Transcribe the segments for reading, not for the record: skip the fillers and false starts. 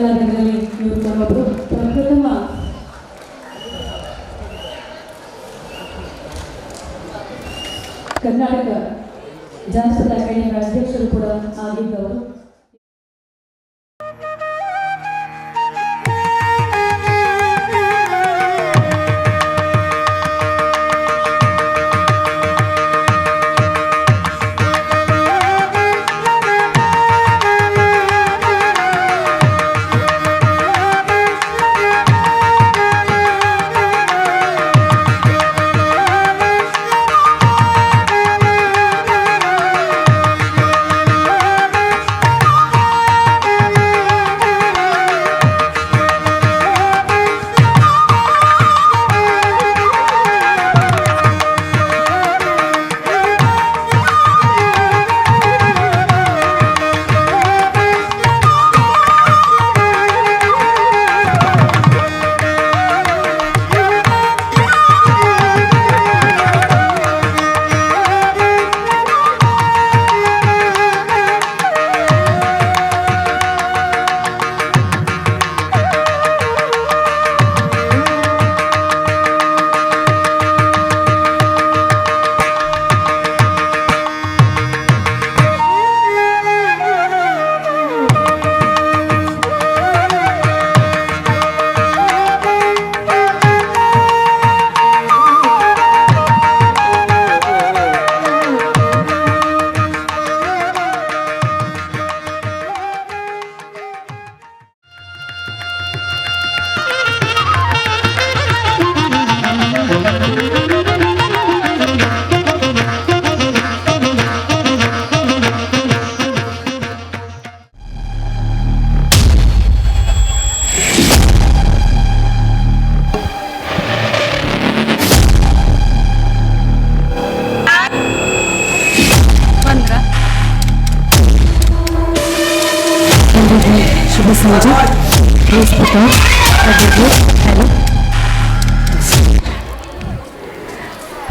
ಕಲಾವಿದರಲ್ಲಿ ಇವರು ಪ್ರಪ್ರಥಮ ಕರ್ನಾಟಕ ಜಾನಪದ ಅಕಾಡೆಮಿಯ ಅಧ್ಯಕ್ಷರು ಕೂಡ ಆಗಿದ್ದವರು. ಶುಭ ಸಂಜೆ.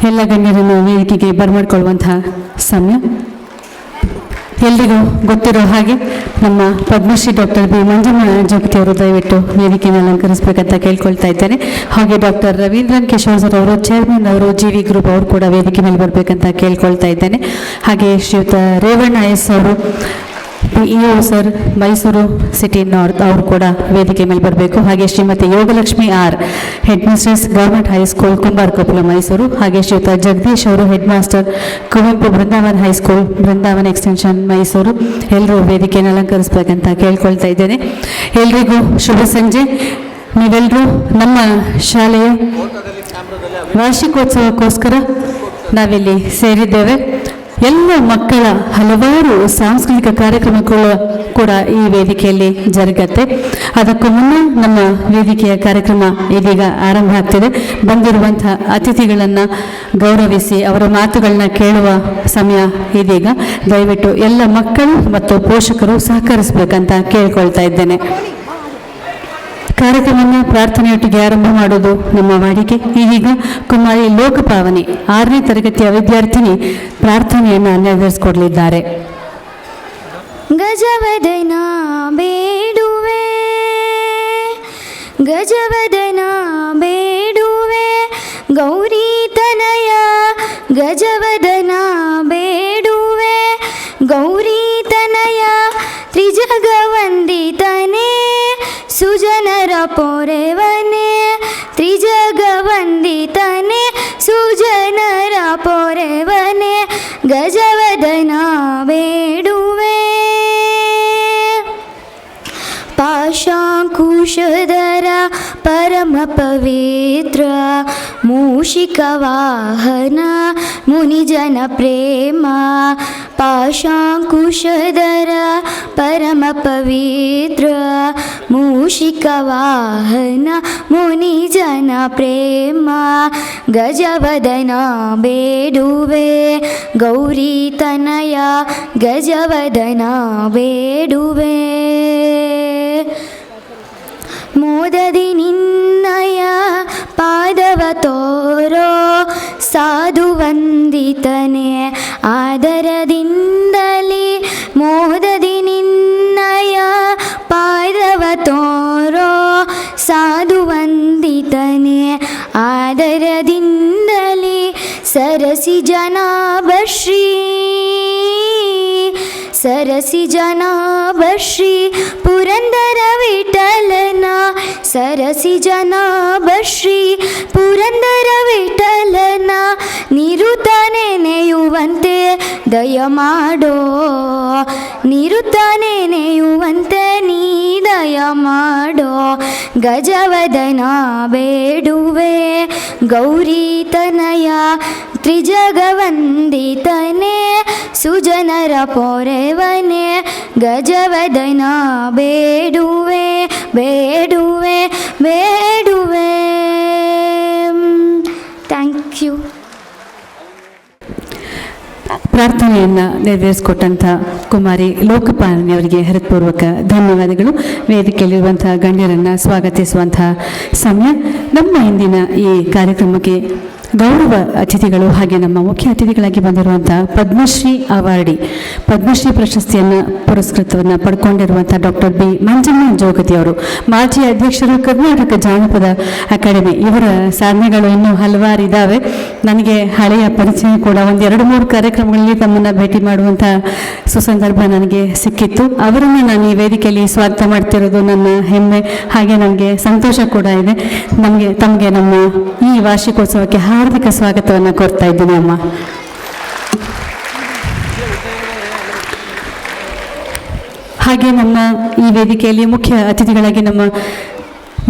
ಎಲ್ಲ ಗಣ್ಯರನ್ನು ವೇದಿಕೆಗೆ ಬರಮಾಡಿಕೊಳ್ಳುವಂತಹ ಸಮಯ. ಎಲ್ರಿಗೂ ಗೊತ್ತಿರೋ ಹಾಗೆ ನಮ್ಮ ಪದ್ಮಶ್ರೀ ಡಾಕ್ಟರ್ ಬಿ ಮಂಜಮ್ಮ ಜಗತಿ ಅವರು ದಯವಿಟ್ಟು ವೇದಿಕೆಯನ್ನು ಅಲಂಕರಿಸಬೇಕಂತ ಕೇಳ್ಕೊಳ್ತಾ ಇದ್ದೇನೆ. ಹಾಗೆ ಡಾಕ್ಟರ್ ರವೀಂದ್ರನ್ ಕಿಶೋರ್ ಸರ್ ಅವರು, ಚೇರ್ಮನ್ ಅವರು, GV ಗ್ರೂಪ್ ಅವರು ಕೂಡ ವೇದಿಕೆ ಮೇಲೆ ಬರಬೇಕಂತ ಕೇಳ್ಕೊಳ್ತಾ ಇದ್ದೇನೆ. ಹಾಗೆ ಶ್ರೀಯುತ ರೇವಣ್ಣ ಎಸ್ ಅವರು, PEO sir, Mysuru city north ಅವರು ಕೂಡ ವೇದಿಕೆ ಮೇಲೆ ಬರಬೇಕು. ಹಾಗೆ ಶ್ರೀಮತಿ Yogalakshmi R, head mistress, government high school, Kumbarakoppalu, Mysuru. ಹಾಗೆ ಶ್ರೀಯುತ ಜಗದೀಶ್ ಅವರು, head master, Kuvempu Brindavan high school, Brindavan extension, Mysuru. ಎಲ್ಲರೂ ವೇದಿಕೆಯನ್ನು ಅಲಂಕರಿಸಬೇಕಂತ ಕೇಳ್ಕೊಳ್ತಾ ಇದ್ದೇನೆ. ಎಲ್ರಿಗೂ ಶುಭ ಸಂಜೆ. ನೀವೆಲ್ಲರೂ ನಮ್ಮ ಶಾಲೆಯ ವಾರ್ಷಿಕೋತ್ಸವಕ್ಕೋಸ್ಕರ ನಾವಿಲ್ಲಿ ಸೇರಿದ್ದೇವೆ. ಎಲ್ಲ ಮಕ್ಕಳ ಹಲವಾರು ಸಾಂಸ್ಕೃತಿಕ ಕಾರ್ಯಕ್ರಮಗಳು ಕೂಡ ಈ ವೇದಿಕೆಯಲ್ಲಿ ಜರುಗತ್ತೆ. ಅದಕ್ಕೂ ಮುನ್ನ ನಮ್ಮ ವೇದಿಕೆಯ ಕಾರ್ಯಕ್ರಮ ಇದೀಗ ಆರಂಭ ಆಗ್ತಿದೆ. ಬಂದಿರುವಂತಹ ಅತಿಥಿಗಳನ್ನು ಗೌರವಿಸಿ ಅವರ ಮಾತುಗಳನ್ನ ಕೇಳುವ ಸಮಯ ಇದೀಗ. ದಯವಿಟ್ಟು ಎಲ್ಲ ಮಕ್ಕಳು ಮತ್ತು ಪೋಷಕರು ಸಹಕರಿಸಬೇಕಂತ ಕೇಳ್ಕೊಳ್ತಾ ಇದ್ದೇನೆ. ಕಾರ್ಯಕ್ರಮವನ್ನು ಪ್ರಾರ್ಥನೆಯೊಟ್ಟಿಗೆ ಆರಂಭ ಮಾಡೋದು ನಮ್ಮ ವಾಡಿಕೆ. ಇದೀಗ ಕುಮಾರಿ ಲೋಕಪಾವನಿ 6ನೇ ತರಗತಿಯ ವಿದ್ಯಾರ್ಥಿನಿ ಪ್ರಾರ್ಥನೆಯನ್ನು ನೆರವೇರಿಸಿಕೊಡಲಿದ್ದಾರೆ. ಗಜವದನ ಬೇಡುವೆ, ಗಜವದನ ಬೇಡುವೆ, ಗೌರಿ ತನಯ ಗಜವದನ ಬೇಡುವೆ, ಗೌರಿ ತನಯ ತ್ರಿಜಗವಂದಿತನೇ, ಸುಜನರ ಪೊರೆವನೆ, ತ್ರಿಜಗವಂದಿತನೆ, ಸುಜನರ ಪೊರೆವನೆ, ಗಜವದನ ಬೇಡುವೆ. ಪಾಶಾಂಕುಶಧರ ಪರಮ ಪವಿತ್ರ, ಮೂಷಿಕ ವಾಹನ ಮುನಿಜನ ಪ್ರೇಮ, ಪಾಶಾಂಕುಶಧರ ಪರಮ ಪವಿತ್ರ, ಮೂಷಿಕ ವಾಹನ ಮುನಿಜನ ಪ್ರೇಮ, ಗಜವದನ ಬೇಡುವೆ, ಗೌರಿ ತನಯ ಗಜವದನ ಬೇಡುವೆ. ಮೋದದಿ ನಿನ್ನಯ ಪಾದವ ತೋರೋ ಸಾಧು ವಂದಿತನೆ, ಆದರದಿಂದಲೇ ಮೋದದಿ ನಿನ್ನಯ ಪಾದವ ತೋರೋ ಸರಸಿ ಜನಾಭ ಶ್ರೀ ಪುರಂದರ ವಿಠಲನ ಸರಸಿ ಜನಾಭ ಶ್ರೀ ಪುರಂದರ ವಿಠಲನ ನಿರುತ ನೆನೆಯುವಂತೆ ದಯ ಮಾಡೋ ನಿರುತ ನೆನೆಯುವಂತೆ ನೀ ದಯ ಮಾಡೋ ಗಜವದನ ಬೇಡುವೆ ಗೌರಿ ತನಯ ತ್ರಿಜಗವಂದಿತನೆ ಸುಜನರ ಪೊರೆವನೆ ಗಜವದನ ಬೇಡುವೆ ಬೇಡುವೆ ಬೇಡುವೆ. Thank you. ಪ್ರಾರ್ಥನೆಯನ್ನು ನೆರವೇರಿಸಿಕೊಟ್ಟಂಥ ಕುಮಾರಿ ಲೋಕಪಾಲನಿ ಅವರಿಗೆ ಹೃತ್ಪೂರ್ವಕ ಧನ್ಯವಾದಗಳು. ವೇದಿಕೆಯಲ್ಲಿರುವಂಥ ಗಣ್ಯರನ್ನು ಸ್ವಾಗತಿಸುವಂಥ ಸಮಯ. ನಮ್ಮ ಇಂದಿನ ಈ ಕಾರ್ಯಕ್ರಮಕ್ಕೆ ಗೌರವ ಅತಿಥಿಗಳು ಹಾಗೆ ನಮ್ಮ ಮುಖ್ಯ ಅತಿಥಿಗಳಾಗಿ ಬಂದಿರುವಂಥ ಪದ್ಮಶ್ರೀ ಅವಾರ್ಡಿ ಪದ್ಮಶ್ರೀ ಪ್ರಶಸ್ತಿಯನ್ನು ಪುರಸ್ಕೃತವನ್ನು ಪಡ್ಕೊಂಡಿರುವಂಥ ಡಾಕ್ಟರ್ ಬಿ ಮಂಜಮ್ಮ ಜೋಗತಿ ಅವರು, ಮಾಜಿ ಅಧ್ಯಕ್ಷರು ಕರ್ನಾಟಕ ಜಾನಪದ ಅಕಾಡೆಮಿ. ಇವರ ಸಾಧನೆಗಳು ಇನ್ನೂ ಹಲವಾರು ಇದ್ದಾವೆ. ನನಗೆ ಹಳೆಯ ಪರಿಚಯ ಕೂಡ ಒಂದು 2-3 ಕಾರ್ಯಕ್ರಮಗಳಲ್ಲಿ ತಮ್ಮನ್ನು ಭೇಟಿ ಮಾಡುವಂಥ ಸುಸಂದರ್ಭ ನನಗೆ ಸಿಕ್ಕಿತ್ತು. ಅವರನ್ನು ನಾನು ಈ ವೇದಿಕೆಯಲ್ಲಿ ಸ್ವಾಗತ ಮಾಡ್ತಿರೋದು ನನ್ನ ಹೆಮ್ಮೆ, ಹಾಗೆ ನನಗೆ ಸಂತೋಷ ಕೂಡ ಇದೆ. ತಮಗೆ ನಮ್ಮ ಈ ವಾರ್ಷಿಕೋತ್ಸವಕ್ಕೆ ಹಾರ್ದಿಕ ಸ್ವಾಗತವನ್ನು ಕೋರ್ತಾ ಇದ್ದೀನಿ ಅಮ್ಮ. ಹಾಗೆ ನಮ್ಮ ಈ ವೇದಿಕೆಯಲ್ಲಿ ಮುಖ್ಯ ಅತಿಥಿಗಳಾಗಿ ನಮ್ಮ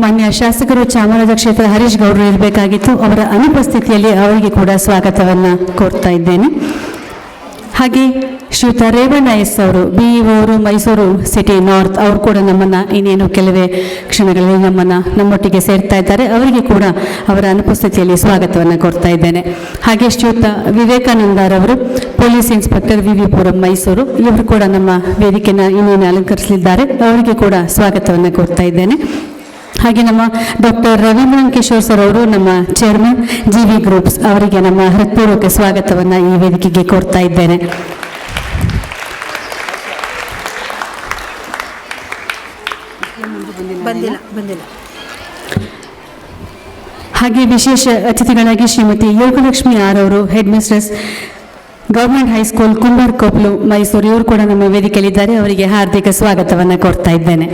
ಮಾನ್ಯ ಶಾಸಕರು ಚಾಮರಾಜ ಕ್ಷೇತ್ರ ಹರೀಶ್ ಗೌಡರು ಇರಬೇಕಾಗಿತ್ತು. ಅವರ ಅನುಪಸ್ಥಿತಿಯಲ್ಲಿ ಅವರಿಗೆ ಕೂಡ ಸ್ವಾಗತವನ್ನು ಕೋರ್ತಾ ಇದ್ದೇನೆ. ಹಾಗೆ ಶ್ರೀಯುತ ರೇವಣ್ಣ ಎಸ್ ಅವರು BEO ಅವರು ಮೈಸೂರು ಸಿಟಿ ನಾರ್ತ್, ಅವರು ಕೂಡ ನಮ್ಮನ್ನು ಇನ್ನೇನು ಕೆಲವೇ ಕ್ಷಣಗಳಲ್ಲಿ ನಮ್ಮೊಟ್ಟಿಗೆ ಸೇರ್ತಾ ಇದ್ದಾರೆ. ಅವರಿಗೆ ಕೂಡ ಅವರ ಅನುಪಸ್ಥಿತಿಯಲ್ಲಿ ಸ್ವಾಗತವನ್ನು ಕೋರ್ತಾ ಇದ್ದೇನೆ. ಹಾಗೆ ಶ್ರೀಯುತ ವಿವೇಕಾನಂದರವರು ಪೊಲೀಸ್ ಇನ್ಸ್ಪೆಕ್ಟರ್ ವಿವಿಪುರಂ ಮೈಸೂರು, ಇವರು ಕೂಡ ನಮ್ಮ ವೇದಿಕೆಯನ್ನು ಇನ್ನೇನು ಅಲಂಕರಿಸಲಿದ್ದಾರೆ. ಅವರಿಗೆ ಕೂಡ ಸ್ವಾಗತವನ್ನು ಕೋರ್ತಾ ಇದ್ದೇನೆ. ಹಾಗೆ ನಮ್ಮ ಡಾಕ್ಟರ್ ರವೀಂದ್ರನ್ ಕಿಶೋರ್ ಸರ್ ಅವರು ನಮ್ಮ ಚೇರ್ಮನ್ GV ಗ್ರೂಪ್ಸ್, ಅವರಿಗೆ ನಮ್ಮ ಹೃತ್ಪೂರ್ವಕ ಸ್ವಾಗತವನ್ನು ಈ ವೇದಿಕೆಗೆ ಕೋರ್ತಾ ಇದ್ದೇನೆ. ಹಾಗೆ ವಿಶೇಷ ಅತಿಥಿಗಳಾಗಿ ಶ್ರೀಮತಿ ಯೋಗಲಕ್ಷ್ಮಿ ಆರ್ ಅವರು, head mistress government high school Kumbar Koppalu Mysuru, ಇವರು ಕೂಡ ನಮ್ಮ ವೇದಿಕೆಯಲ್ಲಿದ್ದಾರೆ. ಅವರಿಗೆ ಹಾರ್ದಿಕ ಸ್ವಾಗತವನ್ನು ಕೋರ್ತಾ ಇದ್ದೇನೆ.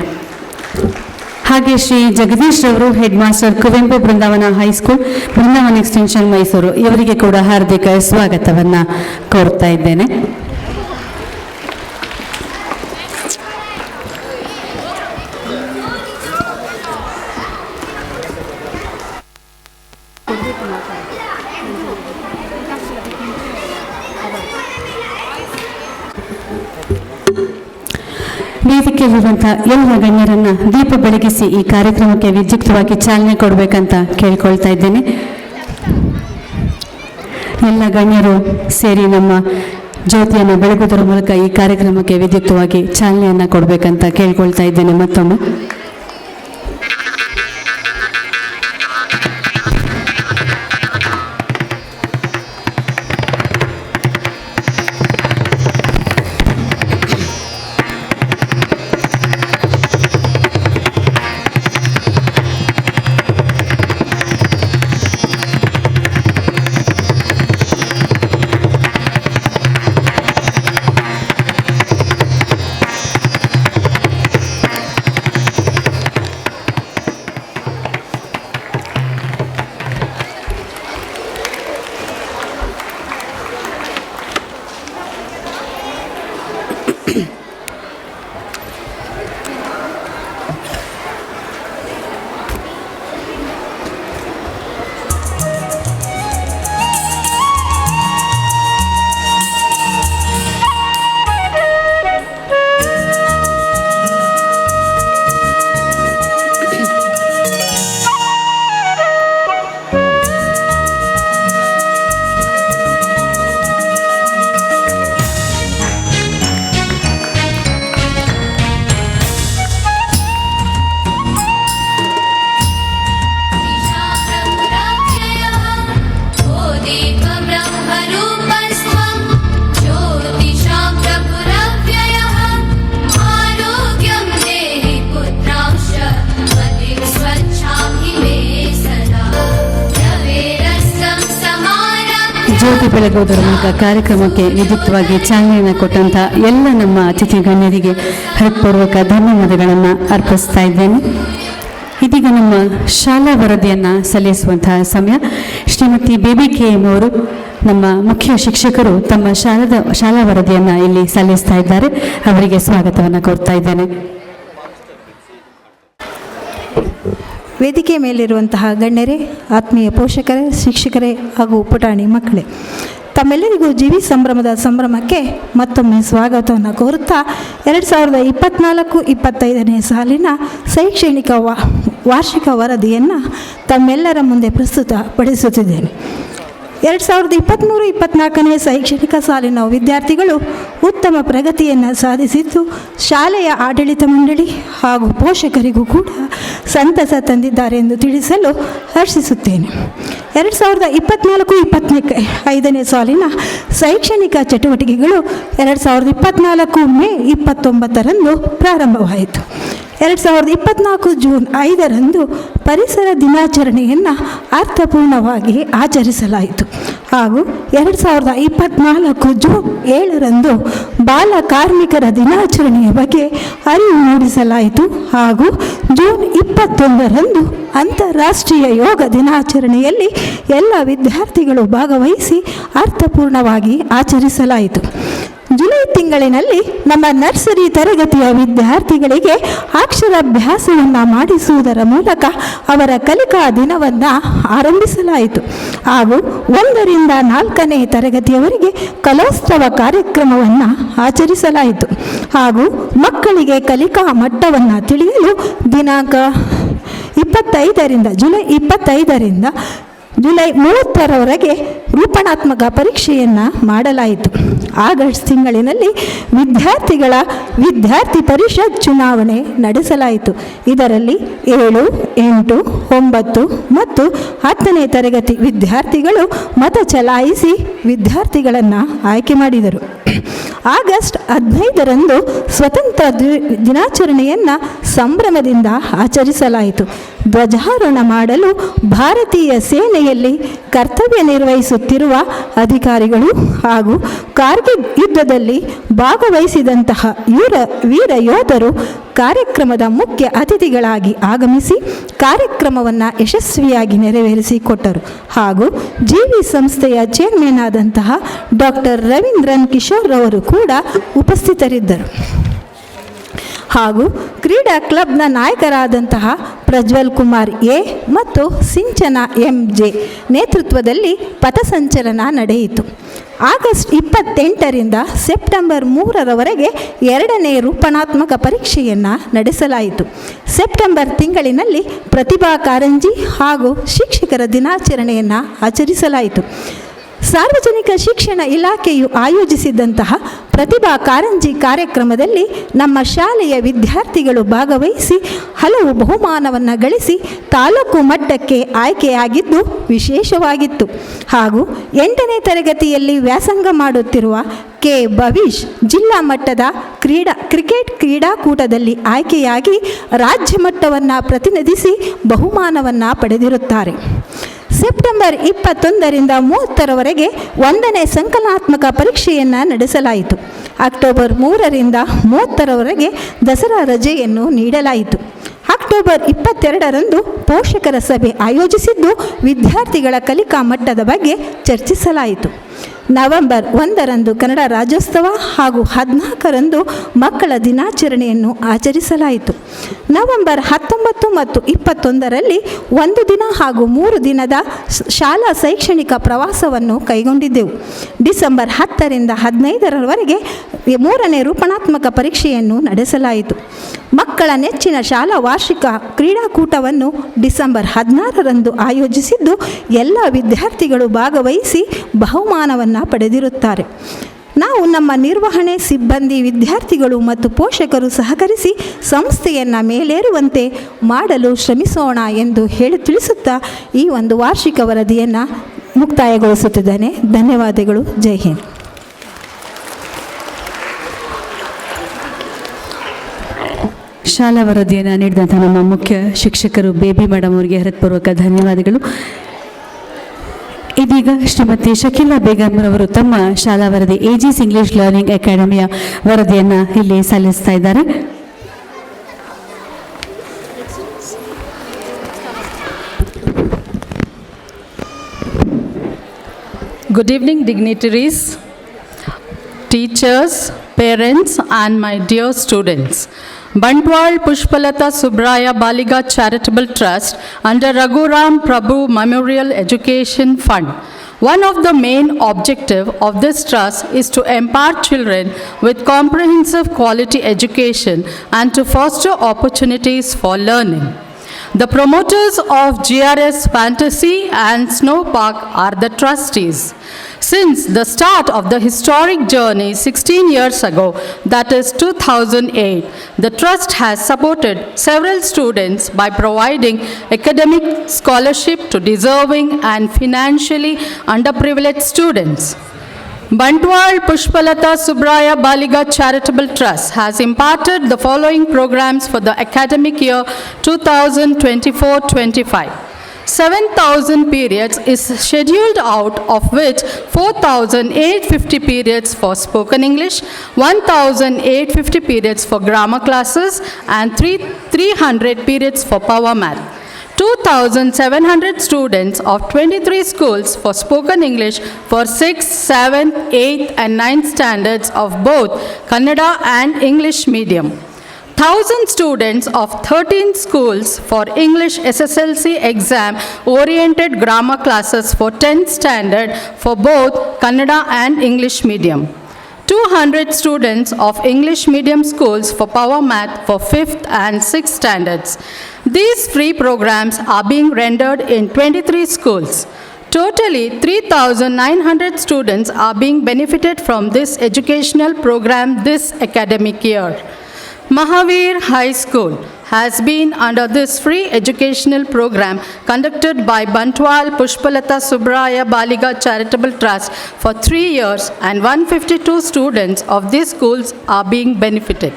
ಹಾಗೆ ಶ್ರೀ ಜಗದೀಶ್ ರವರು, ಹೆಡ್ ಮಾಸ್ಟರ್ ಕುವೆಂಪು ಬೃಂದಾವನ ಹೈಸ್ಕೂಲ್ ಬೃಂದಾವನ ಎಕ್ಸ್ಟೆನ್ಷನ್ ಮೈಸೂರು, ಇವರಿಗೆ ಕೂಡ ಹಾರ್ದಿಕ ಸ್ವಾಗತವನ್ನು ಕೋರ್ತಾ ಇದ್ದೇನೆ. ವೇದಿಕೆಯಲ್ಲಿರುವಂಥ ಎಲ್ಲ ಗಣ್ಯರನ್ನು ದೀಪ ಬೆಳಗಿಸಿ ಈ ಕಾರ್ಯಕ್ರಮಕ್ಕೆ ವಿದ್ಯುಕ್ತವಾಗಿ ಚಾಲನೆ ಕೊಡಬೇಕಂತ ಕೇಳ್ಕೊಳ್ತಾ ಇದ್ದೇನೆ. ಎಲ್ಲ ಗಣ್ಯರು ಸೇರಿ ನಮ್ಮ ಜ್ಯೋತಿಯನ್ನು ಬೆಳಗುವುದರ ಮೂಲಕ ಈ ಕಾರ್ಯಕ್ರಮಕ್ಕೆ ವಿದ್ಯುಕ್ತವಾಗಿ ಚಾಲನೆಯನ್ನು ಕೊಡಬೇಕಂತ ಕೇಳ್ಕೊಳ್ತಾ ಇದ್ದೇನೆ ಮತ್ತೊಮ್ಮೆ. ಜ್ಯೋತಿ ಬೆಳಗುವುದರ ಮೂಲಕ ಕಾರ್ಯಕ್ರಮಕ್ಕೆ ವಿದ್ಯುಕ್ತವಾಗಿ ಚಾಲನೆಯನ್ನು ಕೊಟ್ಟಂಥ ಎಲ್ಲ ನಮ್ಮ ಅತಿಥಿ ಗಣ್ಯರಿಗೆ ಹೃತ್ಪೂರ್ವಕ ಧನ್ಯವಾದಗಳನ್ನು ಅರ್ಪಿಸ್ತಾ ಇದ್ದೇನೆ. ಇದೀಗ ನಮ್ಮ ಶಾಲಾ ವರದಿಯನ್ನು ಸಲ್ಲಿಸುವಂತಹ ಸಮಯ. ಶ್ರೀಮತಿ ಬೇಬಿ KM ಅವರು ನಮ್ಮ ಮುಖ್ಯ ಶಿಕ್ಷಕರು ತಮ್ಮ ಶಾಲಾ ವರದಿಯನ್ನು ಇಲ್ಲಿ ಸಲ್ಲಿಸ್ತಾ ಇದ್ದಾರೆ. ಅವರಿಗೆ ಸ್ವಾಗತವನ್ನು ಕೋರ್ತಾ ಇದ್ದೇನೆ. ವೇದಿಕೆ ಮೇಲಿರುವಂತಹ ಗಣ್ಯರೇ, ಆತ್ಮೀಯ ಪೋಷಕರೇ, ಶಿಕ್ಷಕರೇ ಹಾಗೂ ಪುಟಾಣಿ ಮಕ್ಕಳೇ, ತಮ್ಮೆಲ್ಲರಿಗೂ ಜೀವಿ ಸಂಭ್ರಮಕ್ಕೆ ಮತ್ತೊಮ್ಮೆ ಸ್ವಾಗತವನ್ನು ಕೋರುತ್ತಾ 2024-25ನೇ ಸಾಲಿನ ಶೈಕ್ಷಣಿಕ ವಾರ್ಷಿಕ ವರದಿಯನ್ನು ತಮ್ಮೆಲ್ಲರ ಮುಂದೆ ಪ್ರಸ್ತುತಪಡಿಸುತ್ತಿದ್ದೇನೆ. 2023-24ನೇ ಶೈಕ್ಷಣಿಕ ಸಾಲಿನ ವಿದ್ಯಾರ್ಥಿಗಳು ಉತ್ತಮ ಪ್ರಗತಿಯನ್ನು ಸಾಧಿಸಿದ್ದು ಶಾಲೆಯ ಆಡಳಿತ ಮಂಡಳಿ ಹಾಗೂ ಪೋಷಕರಿಗೂ ಕೂಡ ಸಂತಸ ತಂದಿದ್ದಾರೆ ಎಂದು ತಿಳಿಸಲು ಹರ್ಷಿಸುತ್ತೇನೆ. 2024-25ನೇ ಸಾಲಿನ ಶೈಕ್ಷಣಿಕ ಚಟುವಟಿಕೆಗಳು 2024 ಮೇ 29ರಂದು ಪ್ರಾರಂಭವಾಯಿತು. 2024 ಜೂನ್ 5ರಂದು ಪರಿಸರ ದಿನಾಚರಣೆಯನ್ನು ಅರ್ಥಪೂರ್ಣವಾಗಿ ಆಚರಿಸಲಾಯಿತು ಹಾಗೂ 2024 ಜೂನ್ 7ರಂದು ಬಾಲ ಕಾರ್ಮಿಕರ ದಿನಾಚರಣೆಯ ಬಗ್ಗೆ ಅರಿವು ಮೂಡಿಸಲಾಯಿತು ಹಾಗೂ ಜೂನ್ 21ರಂದು ಅಂತಾರಾಷ್ಟ್ರೀಯ ಯೋಗ ದಿನಾಚರಣೆಯಲ್ಲಿ ಎಲ್ಲ ವಿದ್ಯಾರ್ಥಿಗಳು ಭಾಗವಹಿಸಿ ಅರ್ಥಪೂರ್ಣವಾಗಿ ಆಚರಿಸಲಾಯಿತು. ಜುಲೈ ತಿಂಗಳಿನಲ್ಲಿ ನಮ್ಮ ನರ್ಸರಿ ತರಗತಿಯ ವಿದ್ಯಾರ್ಥಿಗಳಿಗೆ ಅಕ್ಷರಾಭ್ಯಾಸವನ್ನು ಮಾಡಿಸುವುದರ ಮೂಲಕ ಅವರ ಕಲಿಕಾ ದಿನವನ್ನು ಆರಂಭಿಸಲಾಯಿತು ಹಾಗೂ 1ರಿಂದ 4ನೇ ತರಗತಿಯವರೆಗೆ ಕಲೋತ್ಸವ ಕಾರ್ಯಕ್ರಮವನ್ನು ಆಚರಿಸಲಾಯಿತು ಹಾಗೂ ಮಕ್ಕಳಿಗೆ ಕಲಿಕಾ ಮಟ್ಟವನ್ನು ತಿಳಿಯಲು ದಿನಾಂಕ ಜುಲೈ 25ರಿಂದ ಜುಲೈ 30ರವರೆಗೆ ರೂಪಣಾತ್ಮಕ ಪರೀಕ್ಷೆಯನ್ನು ಮಾಡಲಾಯಿತು. ಆಗಸ್ಟ್ ತಿಂಗಳಿನಲ್ಲಿ ವಿದ್ಯಾರ್ಥಿ ಪರಿಷತ್ ಚುನಾವಣೆ ನಡೆಸಲಾಯಿತು. ಇದರಲ್ಲಿ 7, 8, 9 ಮತ್ತು 10ನೇ ತರಗತಿ ವಿದ್ಯಾರ್ಥಿಗಳು ಮತ ಚಲಾಯಿಸಿ ವಿದ್ಯಾರ್ಥಿಗಳನ್ನು ಆಯ್ಕೆ ಮಾಡಿದರು. ಆಗಸ್ಟ್ 15ರಂದು ಸ್ವತಂತ್ರ ದಿನಾಚರಣೆಯನ್ನು ಸಂಭ್ರಮದಿಂದ ಆಚರಿಸಲಾಯಿತು. ಧ್ವಜಾರೋಹಣ ಮಾಡಲು ಭಾರತೀಯ ಸೇನೆಯಲ್ಲಿ ಕರ್ತವ್ಯ ನಿರ್ವಹಿಸುತ್ತಿರುವ ಅಧಿಕಾರಿಗಳು ಹಾಗೂ ಕಾರ್ಗಿಲ್ ಯುದ್ಧದಲ್ಲಿ ಭಾಗವಹಿಸಿದಂತಹ ವೀರ ಯೋಧರು ಕಾರ್ಯಕ್ರಮದ ಮುಖ್ಯ ಅತಿಥಿಗಳಾಗಿ ಆಗಮಿಸಿ ಕಾರ್ಯಕ್ರಮವನ್ನು ಯಶಸ್ವಿಯಾಗಿ ನೆರವೇರಿಸಿಕೊಟ್ಟರು ಹಾಗೂ ಜೀವಿ ಸಂಸ್ಥೆಯ ಚೇರ್ಮನ್ ಆದಂತಹ ಡಾಕ್ಟರ್ ರವೀಂದ್ರನ್ ಕಿಶೋರ್ ಅವರು ಕೂಡ ಉಪಸ್ಥಿತರಿದ್ದರು ಹಾಗೂ ಕ್ರೀಡಾ ಕ್ಲಬ್ನ ನಾಯಕರಾದಂತಹ ಪ್ರಜ್ವಲ್ ಕುಮಾರ್ ಎ ಮತ್ತು ಸಿಂಚನ MJ ನೇತೃತ್ವದಲ್ಲಿ ಪಥಸಂಚಲನ ನಡೆಯಿತು. ಆಗಸ್ಟ್ 28ರಿಂದ ಸೆಪ್ಟೆಂಬರ್ 3ರವರೆಗೆ 2ನೇ ರೂಪಣಾತ್ಮಕ ಪರೀಕ್ಷೆಯನ್ನು ನಡೆಸಲಾಯಿತು. ಸೆಪ್ಟೆಂಬರ್ ತಿಂಗಳಿನಲ್ಲಿ ಪ್ರತಿಭಾ ಕಾರಂಜಿ ಹಾಗೂ ಶಿಕ್ಷಕರ ದಿನಾಚರಣೆಯನ್ನು ಆಚರಿಸಲಾಯಿತು. ಸಾರ್ವಜನಿಕ ಶಿಕ್ಷಣ ಇಲಾಖೆಯು ಆಯೋಜಿಸಿದಂತಹ ಪ್ರತಿಭಾ ಕಾರಂಜಿ ಕಾರ್ಯಕ್ರಮದಲ್ಲಿ ನಮ್ಮ ಶಾಲೆಯ ವಿದ್ಯಾರ್ಥಿಗಳು ಭಾಗವಹಿಸಿ ಹಲವು ಬಹುಮಾನವನ್ನು ಗಳಿಸಿ ತಾಲೂಕು ಮಟ್ಟಕ್ಕೆ ಆಯ್ಕೆಯಾಗಿದ್ದು ವಿಶೇಷವಾಗಿತ್ತು ಹಾಗೂ 8ನೇ ತರಗತಿಯಲ್ಲಿ ವ್ಯಾಸಂಗ ಮಾಡುತ್ತಿರುವ K. ಭವೀಶ್ ಜಿಲ್ಲಾ ಮಟ್ಟದ ಕ್ರಿಕೆಟ್ ಕ್ರೀಡಾಕೂಟದಲ್ಲಿ ಆಯ್ಕೆಯಾಗಿ ರಾಜ್ಯ ಮಟ್ಟವನ್ನು ಪ್ರತಿನಿಧಿಸಿ ಬಹುಮಾನವನ್ನು ಪಡೆದಿರುತ್ತಾರೆ. ಸೆಪ್ಟೆಂಬರ್ 21ರಿಂದ 30ರವರೆಗೆ 1ನೇ ಸಂಕಲನಾತ್ಮಕ ಪರೀಕ್ಷೆಯನ್ನು ನಡೆಸಲಾಯಿತು. ಅಕ್ಟೋಬರ್ 3ರಿಂದ 30ರವರೆಗೆ ದಸರಾ ರಜೆಯನ್ನು ನೀಡಲಾಯಿತು. ಅಕ್ಟೋಬರ್ 22ರಂದು ಪೋಷಕರ ಸಭೆ ಆಯೋಜಿಸಿದ್ದು ವಿದ್ಯಾರ್ಥಿಗಳ ಕಲಿಕಾ ಮಟ್ಟದ ಬಗ್ಗೆ ಚರ್ಚಿಸಲಾಯಿತು. ನವೆಂಬರ್ 1ರಂದು ಕನ್ನಡ ರಾಜ್ಯೋತ್ಸವ ಹಾಗೂ 14ರಂದು ಮಕ್ಕಳ ದಿನಾಚರಣೆಯನ್ನು ಆಚರಿಸಲಾಯಿತು. ನವೆಂಬರ್ 19 ಮತ್ತು 21ರಲ್ಲಿ 1 ದಿನ ಹಾಗೂ 3 ದಿನದ ಶಾಲಾ ಶೈಕ್ಷಣಿಕ ಪ್ರವಾಸವನ್ನು ಕೈಗೊಂಡಿದ್ದೆವು. ಡಿಸೆಂಬರ್ 10ರಿಂದ 15ರವರೆಗೆ 3ನೇ ರೂಪಣಾತ್ಮಕ ಪರೀಕ್ಷೆಯನ್ನು ನಡೆಸಲಾಯಿತು. ಮಕ್ಕಳ ನೆಚ್ಚಿನ ಶಾಲಾ ವಾರ್ಷಿಕ ಕ್ರೀಡಾಕೂಟವನ್ನು ಡಿಸೆಂಬರ್ 16ರಂದು ಆಯೋಜಿಸಿದ್ದು ಎಲ್ಲ ವಿದ್ಯಾರ್ಥಿಗಳು ಭಾಗವಹಿಸಿ ಬಹುಮಾನವನ್ನು ಪಡೆದಿರುತ್ತಾರೆ. ನಾವು ನಮ್ಮ ನಿರ್ವಹಣೆ ಸಿಬ್ಬಂದಿ, ವಿದ್ಯಾರ್ಥಿಗಳು ಮತ್ತು ಪೋಷಕರು ಸಹಕರಿಸಿ ಸಂಸ್ಥೆಯನ್ನು ಮೇಲೇರುವಂತೆ ಮಾಡಲು ಶ್ರಮಿಸೋಣ ಎಂದು ತಿಳಿಸುತ್ತಾ ಈ ಒಂದು ವಾರ್ಷಿಕ ವರದಿಯನ್ನು ಮುಕ್ತಾಯಗೊಳಿಸುತ್ತಿದ್ದೇನೆ. ಧನ್ಯವಾದಗಳು. ಜೈ ಹಿಂದ್. ಶಾಲಾ ವರದಿಯನ್ನು ನೀಡಿದಂಥ ನಮ್ಮ ಮುಖ್ಯ ಶಿಕ್ಷಕರು ಬೇಬಿ ಮೇಡಮ್ ಅವರಿಗೆ ಹೃತ್ಪೂರ್ವಕ ಧನ್ಯವಾದಗಳು. ಇದೀಗ ಈಗ ಶ್ರೀಮತಿ ಶಕೀಲಾ ಬೇಗಂ ರವರು ತಮ್ಮ ಶಾಲಾ ವರದಿ AG's ಇಂಗ್ಲಿಷ್ ಲರ್ನಿಂಗ್ ಅಕಾಡೆಮಿಯ ವರದಿಯನ್ನು ಇಲ್ಲಿ ಸಲ್ಲಿಸ್ತಾ ಇದ್ದಾರೆ. Good evening, dignitaries, teachers, parents, and my dear students. Bantwal Pushpalata Subraya Baliga Charitable Trust under Raghuram Prabhu Memorial Education Fund. One of the main objectives of this trust is to empower children with comprehensive quality education and to foster opportunities for learning. The promoters of GRS Fantasy and Snow Park are the trustees. Since the start of the historic journey 16 years ago, that is 2008, the trust has supported several students by providing academic scholarship to deserving and financially underprivileged students. Bantwal Pushpalata Subraya Baliga Charitable Trust has imparted the following programs for the academic year 2024-25. 7,000 periods is scheduled, out of which 4,850 periods for spoken English, 1,850 periods for grammar classes, and 300 periods for power math. 2,700 students of 23 schools for spoken English for 6th, 7th, 8th, and 9th standards of both Kannada and English medium. 1,000 students of 13 schools for English SSLC exam oriented grammar classes for 10th standard for both Kannada and English medium. 200 students of English medium schools for power math for 5th and 6th standards. These free programs are being rendered in 23 schools. Totally 3,900 students are being benefited from this educational program this academic year. Mahavir High School has been under this free educational program conducted by Bantwal Pushpalata Subraya Baliga Charitable Trust for 3 years, and 152 students of these schools are being benefited.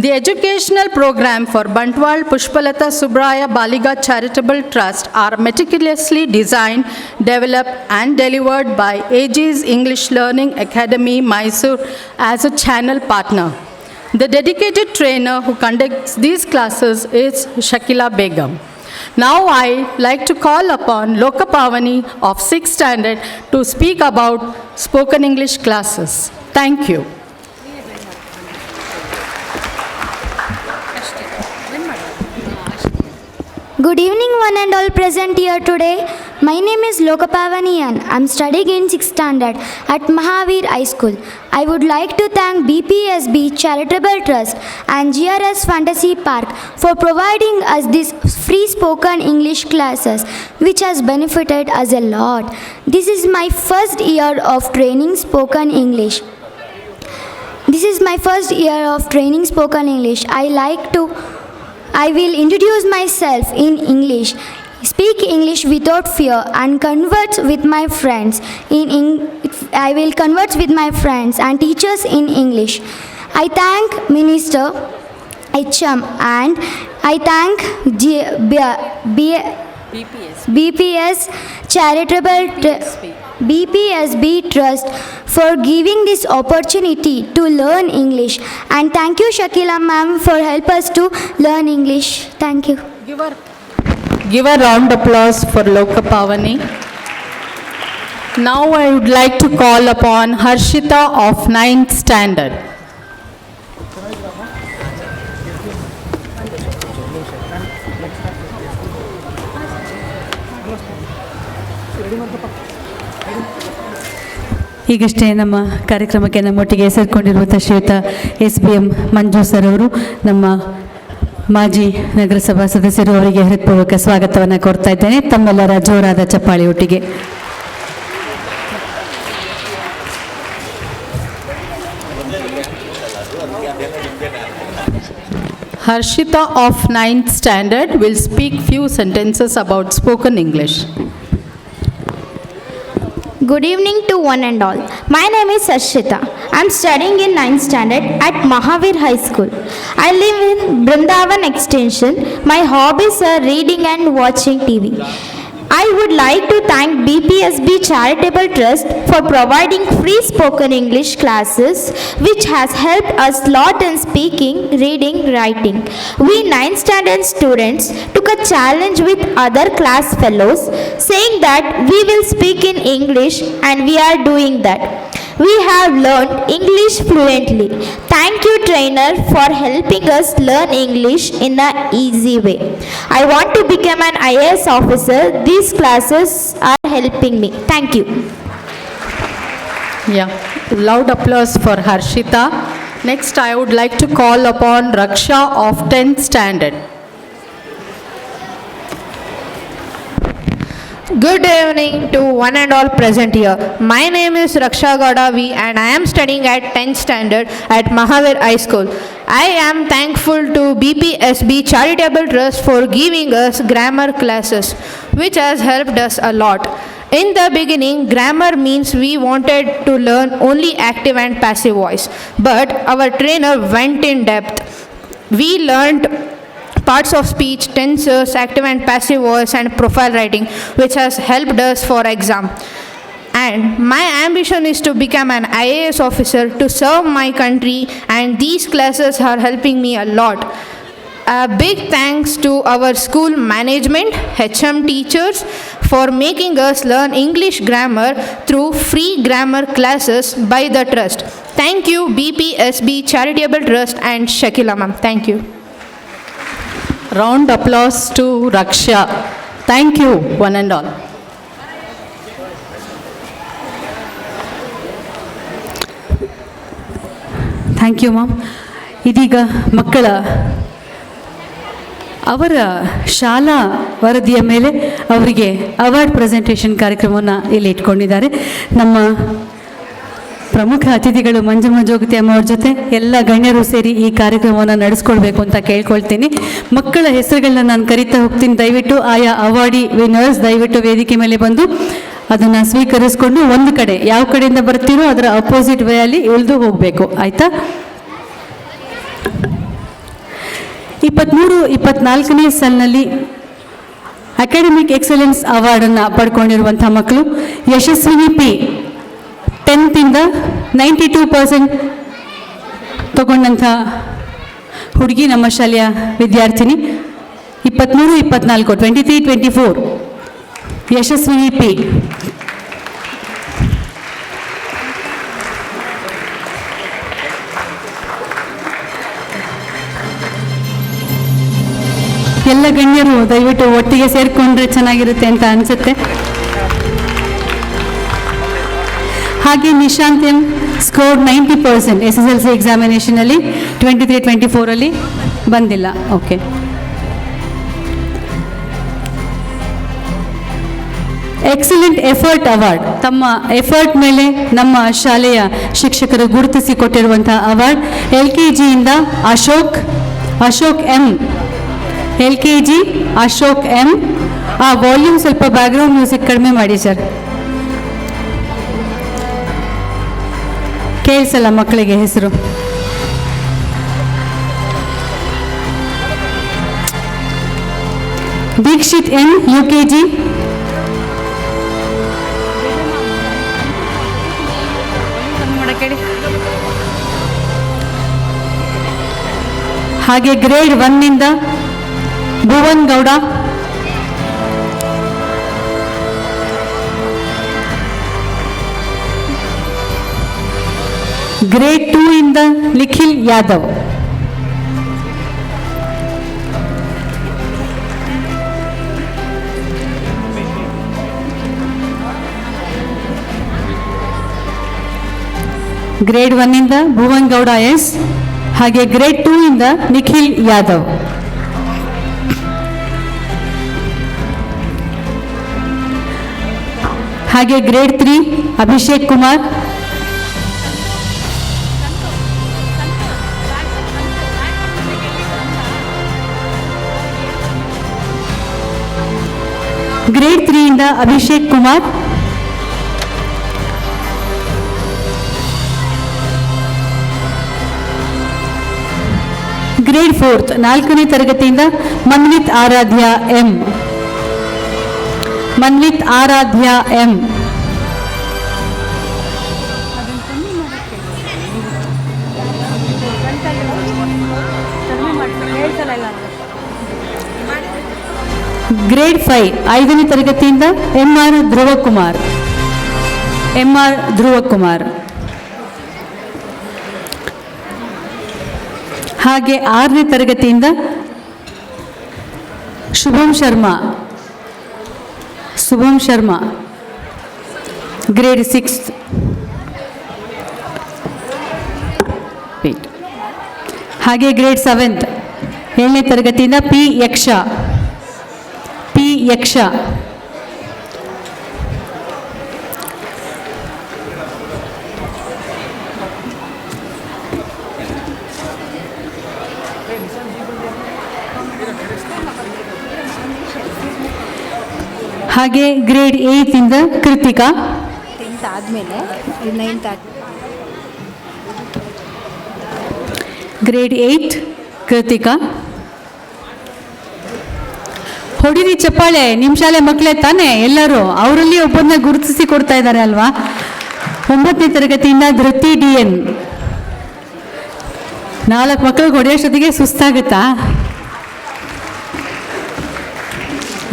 The educational program for Bantwal Pushpalata Subraya Baliga Charitable Trust are meticulously designed, developed, and delivered by AG's English Learning Academy, Mysore, as a channel partner. The dedicated trainer who conducts these classes is Shakila Begum. Now I like to call upon Lokapavani of 6th standard to speak about spoken English classes. Thank you. Good evening, one and all present here today. My name is Lokapavani and I'm studying in 6th standard at Mahavir High School. I would like to thank BPSB Charitable Trust and GRS Fantasy Park for providing us these free spoken English classes, which has benefited us a lot. This is my first year of training spoken English. I will introduce myself in English, speak English without fear, and converse with my friends I will converse with my friends and teachers in English. I thank Minister HM and I thank BPSB Trust for giving this opportunity to learn English, and thank you Shakila ma'am for help us to learn English. Thank you. Give a round applause for Lokapavani. Now I would like to call upon Harshita of 9th standard. ಈಗಷ್ಟೇ ನಮ್ಮ ಕಾರ್ಯಕ್ರಮಕ್ಕೆ ನಮ್ಮೊಟ್ಟಿಗೆ ಸೇರಿಕೊಂಡಿರುವಂಥ ಶ್ರೀಯುತ SBM ಮಂಜು sir ಅವರು, ನಮ್ಮ ಮಾಜಿ ನಗರಸಭಾ ಸದಸ್ಯರು, ಅವರಿಗೆ ಹೃತ್ಪೂರ್ವಕ ಸ್ವಾಗತವನ್ನು ಕೋರ್ತಾ ಇದ್ದೇನೆ ತಮ್ಮೆಲ್ಲರ ಜೋರಾದ ಚಪ್ಪಾಳೆಯೊಟ್ಟಿಗೆ. Harshita of 9th standard will speak few sentences about spoken English. Good evening to one and all. My name is Harshita. I am studying in 9th standard at Mahavir High School. I live in Brindavan Extension. My hobbies are reading and watching TV. I I would like to thank BPSB Charitable Trust for providing free spoken English classes, which has helped us lot in speaking, reading, writing. We 9th standard students took a challenge with other class fellows, saying that we will speak in English, and we are doing that. We have learned English fluently. Thank you, trainer, for helping us learn English in an easy way. I want to become an IAS officer. These classes are helping me. Thank you. Yeah, loud applause for Harshita. Next, I would like to call upon Raksha of 10th standard. Good evening to one and all present here. My name is Raksha Gadavi and I am studying at 10th standard at Mahavir High School. I am thankful to BPSB Charitable Trust for giving us grammar classes, which has helped us a lot. In the beginning, grammar means we wanted to learn only active and passive voice, but our trainer went in depth. We learned parts of speech, tenses, active and passive voice, and profile writing, which has helped us for exam. And my ambition is to become an IAS officer to serve my country, and these classes are helping me a lot. A big thanks to our school management, HM teachers, for making us learn English grammar through free grammar classes by the trust. Thank you, BPSB Charitable Trust and Shakila ma'am. Thank you. Round applause to Raksha. Thank you, one and all. Thank you ma'am. ಇದೀಗ ಮಕ್ಕಳ ಅವರ ಶಾಲಾ ವರದಿಯ ಮೇಲೆ ಅವರಿಗೆ award presentation ಕಾರ್ಯಕ್ರಮವನ್ನು ಇಲ್ಲಿ ಇಟ್ಕೊಂಡಿದ್ದಾರೆ. ನಮ್ಮ ಪ್ರಮುಖ ಅತಿಥಿಗಳು ಮಂಜಮ್ಮ ಜೋಗತಿ ಅಮ್ಮವ್ರ ಜೊತೆ ಎಲ್ಲ ಗಣ್ಯರು ಸೇರಿ ಈ ಕಾರ್ಯಕ್ರಮವನ್ನು ನಡೆಸ್ಕೊಳ್ಬೇಕು ಅಂತ ಕೇಳ್ಕೊಳ್ತೀನಿ. ಮಕ್ಕಳ ಹೆಸರುಗಳನ್ನ ನಾನು ಕರಿತಾ ಹೋಗ್ತೀನಿ. ದಯವಿಟ್ಟು ಆಯಾ ಅವಾರ್ಡಿ ವಿನ್ನರ್ಸ್ ದಯವಿಟ್ಟು ವೇದಿಕೆ ಮೇಲೆ ಬಂದು ಅದನ್ನು ಸ್ವೀಕರಿಸ್ಕೊಂಡು ಒಂದು ಕಡೆ ಯಾವ ಕಡೆಯಿಂದ ಬರ್ತೀರೋ ಅದರ ಅಪೋಸಿಟ್ ವೇಯಲ್ಲಿ ಇಳಿದು ಹೋಗಬೇಕು, ಆಯಿತಾ? 23-24ನೇ ಸಾಲಿನಲ್ಲಿ ಅಕಾಡೆಮಿಕ್ ಎಕ್ಸಲೆನ್ಸ್ ಅವಾರ್ಡನ್ನು ಪಡ್ಕೊಂಡಿರುವಂಥ ಮಕ್ಕಳು ಯಶಸ್ವಿನಿ ಪಿ 10th 92% ತಗೊಂಡಂಥ ಹುಡುಗಿ ನಮ್ಮ ಶಾಲೆಯ ವಿದ್ಯಾರ್ಥಿನಿ. 23-24 23-24 ಯಶಸ್ವಿನಿ ಪಿ. ಎಲ್ಲ ಗಣ್ಯರು ದಯವಿಟ್ಟು ಒಟ್ಟಿಗೆ ಸೇರಿಕೊಂಡ್ರೆ ಚೆನ್ನಾಗಿರುತ್ತೆ ಅಂತ ಅನಿಸುತ್ತೆ. ಹಾಗೆ ನಿಶಾಂತ್ ಎಂ ಸ್ಕೋರ್ 90% SSLC ಎಕ್ಸಾಮಿನೇಷನಲ್ಲಿ 23-24 ಬಂದಿಲ್ಲ. ಓಕೆ, ಎಕ್ಸಲೆಂಟ್ ಎಫರ್ಟ್ ಅವಾರ್ಡ್, ತಮ್ಮ ಎಫರ್ಟ್ ಮೇಲೆ ನಮ್ಮ ಶಾಲೆಯ ಶಿಕ್ಷಕರು ಗುರುತಿಸಿ ಕೊಟ್ಟಿರುವಂಥ ಅವಾರ್ಡ್ LKGಯಿಂದ Ashok M. LKG Ashok M. ಆ ವಾಲ್ಯೂಮ್ ಸ್ವಲ್ಪ ಬ್ಯಾಕ್ಗ್ರೌಂಡ್ ಮ್ಯೂಸಿಕ್ ಕಡಿಮೆ ಮಾಡಿ ಸರ್, ಕೇಳಿಸಲ್ಲ ಮಕ್ಕಳಿಗೆ ಹೆಸರು. Dikshith N UKG. ಹಾಗೆ grade 1 Bhuvan Gowda. Grade 2 Nikhil Yadav. Grade 1 Bhuvan Gowda S. ಹಾಗೆ ಗ್ರೇಡ್ 2 ನಿಖಿಲ್ ಯಾದವ್. ಹಾಗೆ grade 3 Abhishek Kumar. Grade 3 Abhishek Kumar. Grade 4 4ನೇ ತರಗತಿಯಿಂದ ಮನ್ವಿತ್ ಆರಾಧ್ಯ ಎಂ. ಮನ್ವಿತ್ ಆರಾಧ್ಯ ಎಂ. ಗ್ರೇಡ್ 5 5ನೇ ತರಗತಿಯಿಂದ MR ಧ್ರುವಕುಮಾರ್. ಹಾಗೆ 6ನೇ ತರಗತಿಯಿಂದ ಶುಭಂ ಶರ್ಮಾ ಗ್ರೇಡ್ 6. ಹಾಗೆ ಗ್ರೇಡ್ 7 7ನೇ ತರಗತಿಯಿಂದ ಪಿ ಯಕ್ಷ. ಹಾಗೆ ಗ್ರೇಡ್ 8 ಇಂದ ಕೃತಿಕಾ. ಗ್ರೇಡ್ 8 ಕೃತಿಕಾ. ಹೊಡಿರಿ ಚಪ್ಪಾಳೆ, ನಿಮ್ಮ ಶಾಲೆ ಮಕ್ಕಳೇ ತಾನೇ ಎಲ್ಲರೂ, ಅವರಲ್ಲಿ ಒಬ್ಬರನ್ನ ಗುರುತಿಸಿ ಕೊಡ್ತಾ ಇದ್ದಾರೆ ಅಲ್ವಾ. 9ನೇ ತರಗತಿಯಿಂದ ಧೃತಿ DN. 4 ಮಕ್ಕಳಿಗೆ ಹೊಡೆಯೋಷ್ಟೊತ್ತಿಗೆ ಸುಸ್ತಾಗುತ್ತಾ.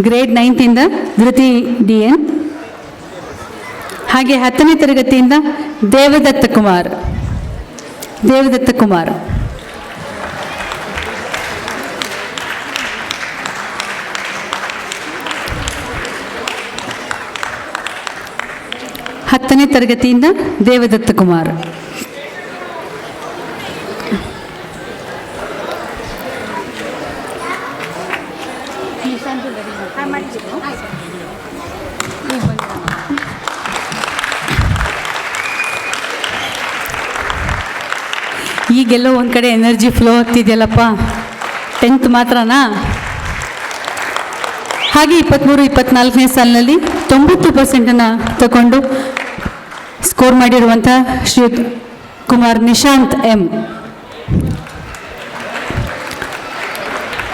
ಗ್ರೇಡ್ 9 ಇಂದ ಧೃತಿ DN. ಹಾಗೆ 10ನೇ ತರಗತಿಯಿಂದ ದೇವದತ್ತ ಕುಮಾರ್. ಹತ್ತನೇ ತರಗತಿಯಿಂದ ದೇವದತ್ತ ಕುಮಾರ್. ಈಗೆಲ್ಲೋ ಒಂದು ಕಡೆ ಎನರ್ಜಿ ಫ್ಲೋ ಆಗ್ತಿದೆಯಲ್ಲಪ್ಪ. 10th ಮಾತ್ರನಾ? ಹಾಗೆ 23-24ನೇ ಸಾಲಿನಲ್ಲಿ 90% ತಗೊಂಡು ಸ್ಕೋರ್ ಮಾಡಿರುವಂಥ Shri Kumar Nishanth M.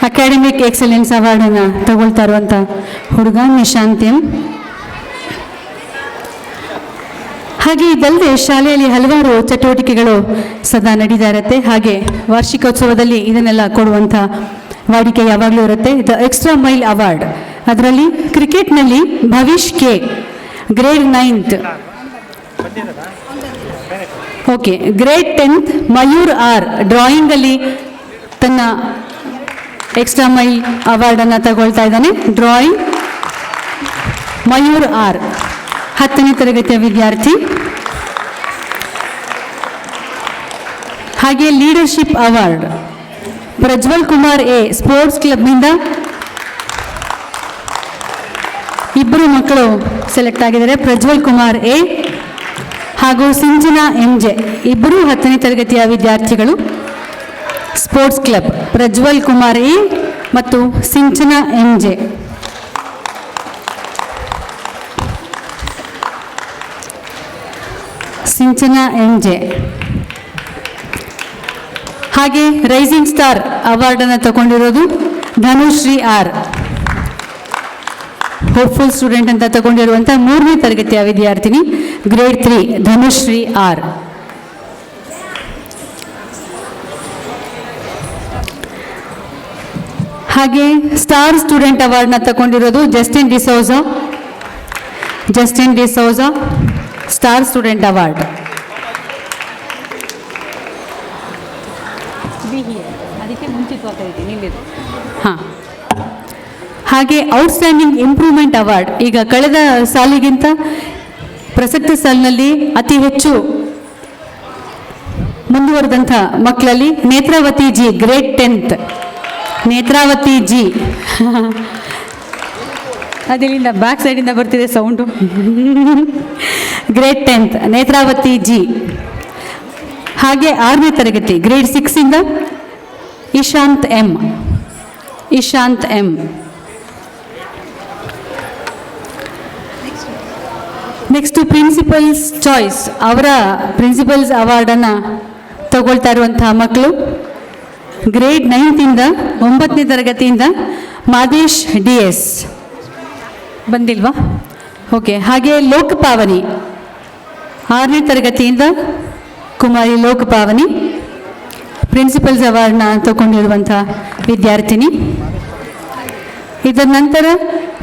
Academic excellence ಅವಾರ್ಡನ್ನು ತಗೊಳ್ತಾ ಇರುವಂಥ ಹುಡುಗ ನಿಶಾಂತ್ ಎಂ. ಹಾಗೆ ಇದಲ್ಲದೆ ಶಾಲೆಯಲ್ಲಿ ಹಲವಾರು ಚಟುವಟಿಕೆಗಳು ಸದಾ ನಡೀತಾ ಇರುತ್ತೆ. ಹಾಗೆ ವಾರ್ಷಿಕೋತ್ಸವದಲ್ಲಿ ಇದನ್ನೆಲ್ಲ ಕೊಡುವಂಥ ವಾಡಿಕೆ ಯಾವಾಗಲೂ ಇರುತ್ತೆ. ದ ಎಕ್ಸ್ಟ್ರಾ ಮೈಲ್ ಅವಾರ್ಡ್, ಅದರಲ್ಲಿ ಕ್ರಿಕೆಟ್ನಲ್ಲಿ Bhavish K grade 9th. Okay, grade 10th Mayur R ಡ್ರಾಯಿಂಗಲ್ಲಿ ತನ್ನ ಎಕ್ಸ್ಟ್ರಾ ಮೈಲ್ ಅವಾರ್ಡನ್ನು ತಗೊಳ್ತಾ ಇದ್ದಾನೆ. ಡ್ರಾಯಿಂಗ್ ಮಯೂರ್ ಆರ್ 10ನೇ ತರಗತಿಯ ವಿದ್ಯಾರ್ಥಿ. ಹಾಗೆ leadership award Prajwal Kumar A sports ಕ್ಲಬ್ನಿಂದ 2 ಮಕ್ಕಳು ಸೆಲೆಕ್ಟ್ ಆಗಿದ್ದಾರೆ. ಪ್ರಜ್ವಲ್ ಕುಮಾರ್ ಎ ಹಾಗೂ ಸಿಂಚನಾ MJ, 2 10ನೇ ತರಗತಿಯ ವಿದ್ಯಾರ್ಥಿಗಳು. Sports club Prajwal Kumar A ಮತ್ತು ಸಿಂಚನಾ MJ. ಹಾಗೆ ರೈಸಿಂಗ್ ಸ್ಟಾರ್ ಅವಾರ್ಡನ್ನು ತಗೊಂಡಿರೋದು ಧನುಶ್ರೀ ಆರ್, ಹೋಪ್ಫುಲ್ ಸ್ಟೂಡೆಂಟ್ ಅಂತ ತಗೊಂಡಿರುವಂಥ 3ನೇ ತರಗತಿಯ ವಿದ್ಯಾರ್ಥಿನಿ. Grade 3 Dhanushree R. ಹಾಗೆ ಸ್ಟಾರ್ ಸ್ಟೂಡೆಂಟ್ ಅವಾರ್ಡ್ನ ತಗೊಂಡಿರೋದು Justin D'Souza star student award. ಹಾಂ. ಹಾಗೆ ಔಟ್ಸ್ಟ್ಯಾಂಡಿಂಗ್ ಇಂಪ್ರೂವ್ಮೆಂಟ್ ಅವಾರ್ಡ್, ಈಗ ಕಳೆದ ಸಾಲಿಗಿಂತ ಪ್ರಸಕ್ತ ಸಾಲಿನಲ್ಲಿ ಅತಿ ಹೆಚ್ಚು ಮುಂದುವರೆದಂಥ ಮಕ್ಕಳಲ್ಲಿ Netravati G grade 10th. Netravati G ಅದಿಲ್ಲಿಂದ ಬ್ಯಾಕ್ ಸೈಡಿಂದ ಬರ್ತಿದೆ sound. Grade 10th Netravati G. ಹಾಗೆ 6ನೇ ತರಗತಿ ಗ್ರೇಡ್ 6 ಇಂದ Ishant M. Next principles choice, ಅವರ ಪ್ರಿನ್ಸಿಪಲ್ಸ್ ಅವಾರ್ಡನ್ನು ತಗೊಳ್ತಾ ಇರುವಂತಹ ಮಕ್ಕಳು ಗ್ರೇಡ್ 9th ಇಂದ 9ನೇ ತರಗತಿಯಿಂದ ಮಾದೇಶ್ DS. ಬಂದಿಲ್ವಾ? ಓಕೆ. ಹಾಗೆ ಲೋಕಪಾವನಿ 6ನೇ ತರಗತಿಯಿಂದ ಕುಮಾರಿ ಲೋಕಪಾವನಿ ಪ್ರಿನ್ಸಿಪಲ್ಸ್ ಅವಾರ್ಡ್ನ ತಗೊಂಡಿರುವಂಥ ವಿದ್ಯಾರ್ಥಿನಿ. ಇದರ ನಂತರ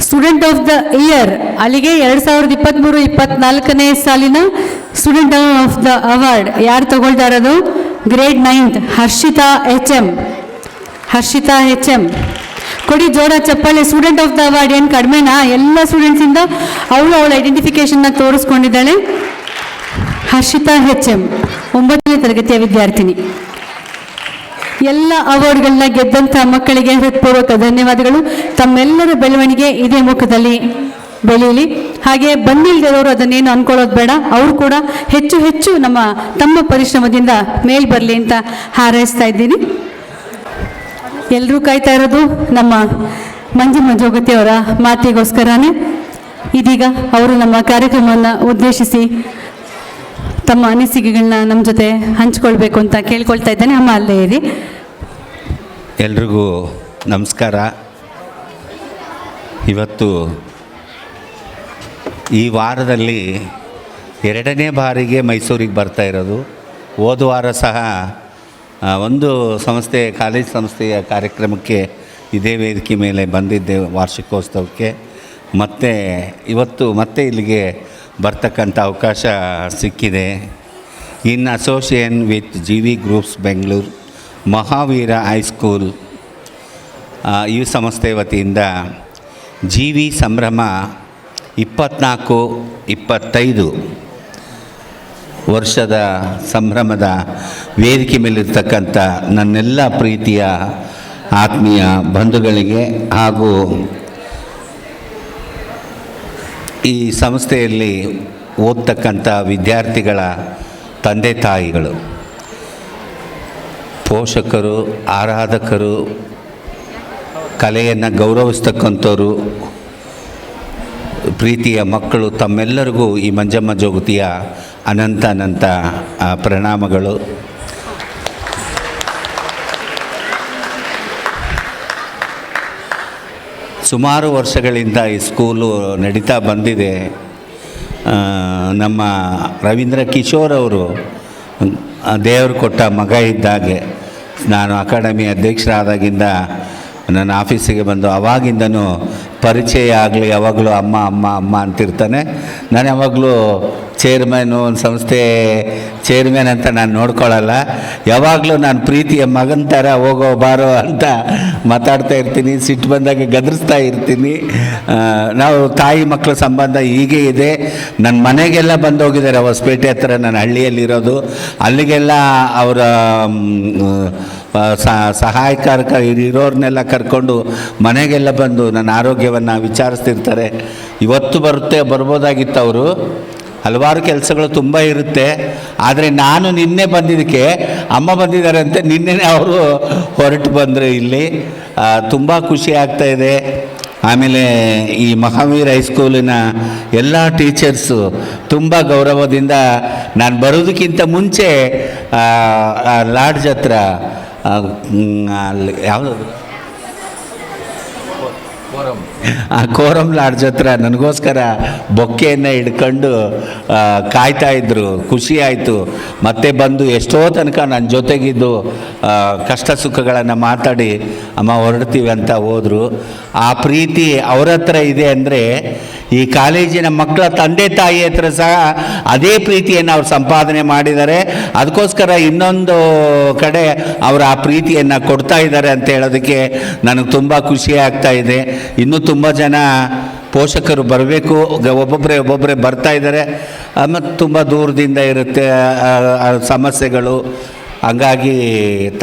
ಸ್ಟೂಡೆಂಟ್ ಆಫ್ ದ ಇಯರ್, ಅಲ್ಲಿಗೆ 2023-24ನೇ ಸಾಲಿನ ಸ್ಟೂಡೆಂಟ್ ಆಫ್ ದ ಅವಾರ್ಡ್ ಯಾರು ತಗೊಳ್ತಾ ಇರೋದು? Grade 9th Harshita H M. ಕೊಡಿ ಜೋರ ಚಪ್ಪಾಳೆ. ಸ್ಟೂಡೆಂಟ್ ಆಫ್ ದ ಅವಾರ್ಡ್ ಏನು ಕಡಿಮೆನಾ? ಎಲ್ಲ ಸ್ಟೂಡೆಂಟ್ಸಿಂದ ಅವಳ ಐಡೆಂಟಿಫಿಕೇಷನ್ನ ತೋರಿಸ್ಕೊಂಡಿದ್ದಾಳೆ. ಹರ್ಷಿತಾ ಎಚ್ ಎಂ 9ನೇ ತರಗತಿಯ ವಿದ್ಯಾರ್ಥಿನಿ. ಎಲ್ಲ ಅವಾರ್ಡ್ಗಳನ್ನ ಗೆದ್ದಂಥ ಮಕ್ಕಳಿಗೆ ಹೃತ್ಪೂರ್ವಕ ಧನ್ಯವಾದಗಳು. ತಮ್ಮೆಲ್ಲರ ಬೆಳವಣಿಗೆ ಇದೇ ಮುಖದಲ್ಲಿ ಬೆಳೀಲಿ. ಹಾಗೆ ಬಂದಿಲ್ದಿರೋರು ಅದನ್ನೇನು ಅಂದ್ಕೊಳ್ಳೋದು ಬೇಡ. ಅವರು ಕೂಡ ಹೆಚ್ಚು ಹೆಚ್ಚು ತಮ್ಮ ಪರಿಶ್ರಮದಿಂದ ಮೇಲ್ ಬರಲಿ ಅಂತ ಹಾರೈಸ್ತಾ ಇದ್ದೀನಿ. ಎಲ್ಲರೂ ಕಾಯ್ತಾ ಇರೋದು ನಮ್ಮ ಮಂಜಮ್ಮ ಜೋಗತಿ ಅವರ ಮಾತಿಗೋಸ್ಕರನೇ. ಇದೀಗ ಅವರು ನಮ್ಮ ಕಾರ್ಯಕ್ರಮವನ್ನು ಉದ್ದೇಶಿಸಿ ತಮ್ಮ ಅನಿಸಿಕೆಗಳನ್ನ ನಮ್ಮ ಜೊತೆ ಹಂಚ್ಕೊಳ್ಬೇಕು ಅಂತ ಕೇಳ್ಕೊಳ್ತಾ ಇದ್ದೇನೆ. ಅಮ್ಮ ಅಲ್ಲೇ ಇರಿ. ಎಲ್ರಿಗೂ ನಮಸ್ಕಾರ. ಇವತ್ತು ಈ ವಾರದಲ್ಲಿ 2ನೇ ಬಾರಿಗೆ ಮೈಸೂರಿಗೆ ಬರ್ತಾ ಇರೋದು. ಹೋದ ವಾರ ಸಹ ಒಂದು ಕಾಲೇಜ್ ಸಂಸ್ಥೆಯ ಕಾರ್ಯಕ್ರಮಕ್ಕೆ ಇದೇ ವೇದಿಕೆ ಮೇಲೆ ಬಂದಿದ್ದೆ ವಾರ್ಷಿಕೋತ್ಸವಕ್ಕೆ. ಮತ್ತು ಇವತ್ತು ಮತ್ತೆ ಇಲ್ಲಿಗೆ ಬರ್ತಕ್ಕಂಥ ಅವಕಾಶ ಸಿಕ್ಕಿದೆ. In association with GV groups Bengaluru, Mahaveera high school ಈ ಸಂಸ್ಥೆ ವತಿಯಿಂದ GV ಸಂಭ್ರಮ 24-25 ವರ್ಷದ ಸಂಭ್ರಮದ ವೇದಿಕೆ ಮೇಲಿರ್ತಕ್ಕಂಥ ನನ್ನೆಲ್ಲ ಪ್ರೀತಿಯ ಆತ್ಮೀಯ ಬಂಧುಗಳಿಗೆ ಹಾಗೂ ಈ ಸಂಸ್ಥೆಯಲ್ಲಿ ಓದ್ತಕ್ಕಂಥ ವಿದ್ಯಾರ್ಥಿಗಳ ತಂದೆ ತಾಯಿಗಳು, ಪೋಷಕರು, ಆರಾಧಕರು, ಕಲೆಯನ್ನು ಗೌರವಿಸ್ತಕ್ಕಂಥವ್ರು, ಪ್ರೀತಿಯ ಮಕ್ಕಳು, ತಮ್ಮೆಲ್ಲರಿಗೂ ಈ ಮಂಜಮ್ಮ ಜೋಗತಿಯ ಅನಂತ ಪ್ರಣಾಮಗಳು. ಸುಮಾರು ವರ್ಷಗಳಿಂದ ಈ ಸ್ಕೂಲು ನಡೀತಾ ಬಂದಿದೆ. ನಮ್ಮ ರವೀಂದ್ರ ಕಿಶೋರ್ ಅವರು ದೇವರು ಕೊಟ್ಟ ಮಗ ಇದ್ದಾಗೆ ನಾನು ಅಕಾಡೆಮಿ ಅಧ್ಯಕ್ಷರಾದಾಗಿಂದ ನನ್ನ ಆಫೀಸಿಗೆ ಬಂದು ಅವಾಗಿಂದನೂ ಪರಿಚಯ ಆಗಲಿ, ಯಾವಾಗಲೂ ಅಮ್ಮ ಅಮ್ಮ ಅಮ್ಮ ಅಂತಿರ್ತಾನೆ. ನಾನು ಯಾವಾಗಲೂ ಚೇರ್ಮನ್ನು, ಒಂದು ಸಂಸ್ಥೆ ಚೇರ್ಮನ್ ಅಂತ ನಾನು ನೋಡ್ಕೊಳ್ಳಲ್ಲ. ಯಾವಾಗಲೂ ನಾನು ಪ್ರೀತಿಯ ಮಗನ ಥರ ಹೋಗೋ ಬಾರೋ ಅಂತ ಮಾತಾಡ್ತಾ ಇರ್ತೀನಿ. ಸಿಟ್ಟು ಬಂದಾಗ ಗದರಿಸ್ತಾ ಇರ್ತೀನಿ. ನಾವು ತಾಯಿ ಮಕ್ಕಳ ಸಂಬಂಧ ಹೀಗೆ ಇದೆ. ನನ್ನ ಮನೆಗೆಲ್ಲ ಬಂದೋಗಿದ್ದಾರೆ. ಹೊಸಪೇಟೆ ಹತ್ರ ನನ್ನ ಹಳ್ಳಿಯಲ್ಲಿರೋದು. ಅಲ್ಲಿಗೆಲ್ಲ ಅವರ ಸಹಾಯಕಾರಕ ಇರೋರನ್ನೆಲ್ಲ ಕರ್ಕೊಂಡು ಮನೆಗೆಲ್ಲ ಬಂದು ನನ್ನ ಆರೋಗ್ಯವನ್ನು ವಿಚಾರಿಸ್ತಿರ್ತಾರೆ. ಇವತ್ತು ಬರ್ಬೋದಾಗಿತ್ತು ಅವರು. ಹಲವಾರು ಕೆಲಸಗಳು ತುಂಬ ಇರುತ್ತೆ. ಆದರೆ ನಾನು ನಿನ್ನೆ ಬಂದಿದ್ದಕ್ಕೆ ಅಮ್ಮ ಬಂದಿದ್ದಾರೆ ಅಂತ ನಿನ್ನೆನೇ ಅವರು ಹೊರಟು ಬಂದರು ಇಲ್ಲಿ. ತುಂಬ ಖುಷಿ ಆಗ್ತಾಯಿದೆ. ಆಮೇಲೆ ಈ ಮಹಾವೀರ್ ಹೈಸ್ಕೂಲಿನ ಎಲ್ಲ ಟೀಚರ್ಸು ತುಂಬ ಗೌರವದಿಂದ ನಾನು ಬರೋದಕ್ಕಿಂತ ಮುಂಚೆ ಲಾಡ್ಜ್ ಹತ್ರ ಯಾವುದು ಕೋರಂ ಲಾಡ್ಜ್ ಹತ್ರ ನನಗೋಸ್ಕರ ಬೊಕ್ಕೆಯನ್ನು ಹಿಡ್ಕೊಂಡು ಕಾಯ್ತಾಯಿದ್ರು. ಖುಷಿ ಆಯಿತು. ಮತ್ತೆ ಬಂದು ಎಷ್ಟೋ ತನಕ ನನ್ನ ಜೊತೆಗಿದ್ದು ಕಷ್ಟ ಸುಖಗಳನ್ನು ಮಾತಾಡಿ ಅಮ್ಮ ಹೊರಡ್ತೀವಿ ಅಂತ ಹೋದರು. ಆ ಪ್ರೀತಿ ಅವ್ರ ಹತ್ರ ಇದೆ ಅಂದರೆ ಈ ಕಾಲೇಜಿನ ಮಕ್ಕಳ ತಂದೆ ತಾಯಿ ಹತ್ರ ಸಹ ಅದೇ ಪ್ರೀತಿಯನ್ನು ಅವ್ರು ಸಂಪಾದನೆ ಮಾಡಿದ್ದಾರೆ. ಅದಕ್ಕೋಸ್ಕರ ಇನ್ನೊಂದು ಕಡೆ ಅವರು ಆ ಪ್ರೀತಿಯನ್ನು ಕೊಡ್ತಾ ಇದ್ದಾರೆ ಅಂತ ಹೇಳೋದಕ್ಕೆ ನನಗೆ ತುಂಬ ಖುಷಿ ಆಗ್ತಾ ಇದೆ. ಇನ್ನೂ ತುಂಬ ಜನ ಪೋಷಕರು ಬರಬೇಕು. ಒಬ್ಬೊಬ್ಬರೇ ಬರ್ತಾ ಇದ್ದಾರೆ. ಮತ್ತು ತುಂಬ ದೂರದಿಂದ ಇರುತ್ತೆ ಸಮಸ್ಯೆಗಳು, ಹಂಗಾಗಿ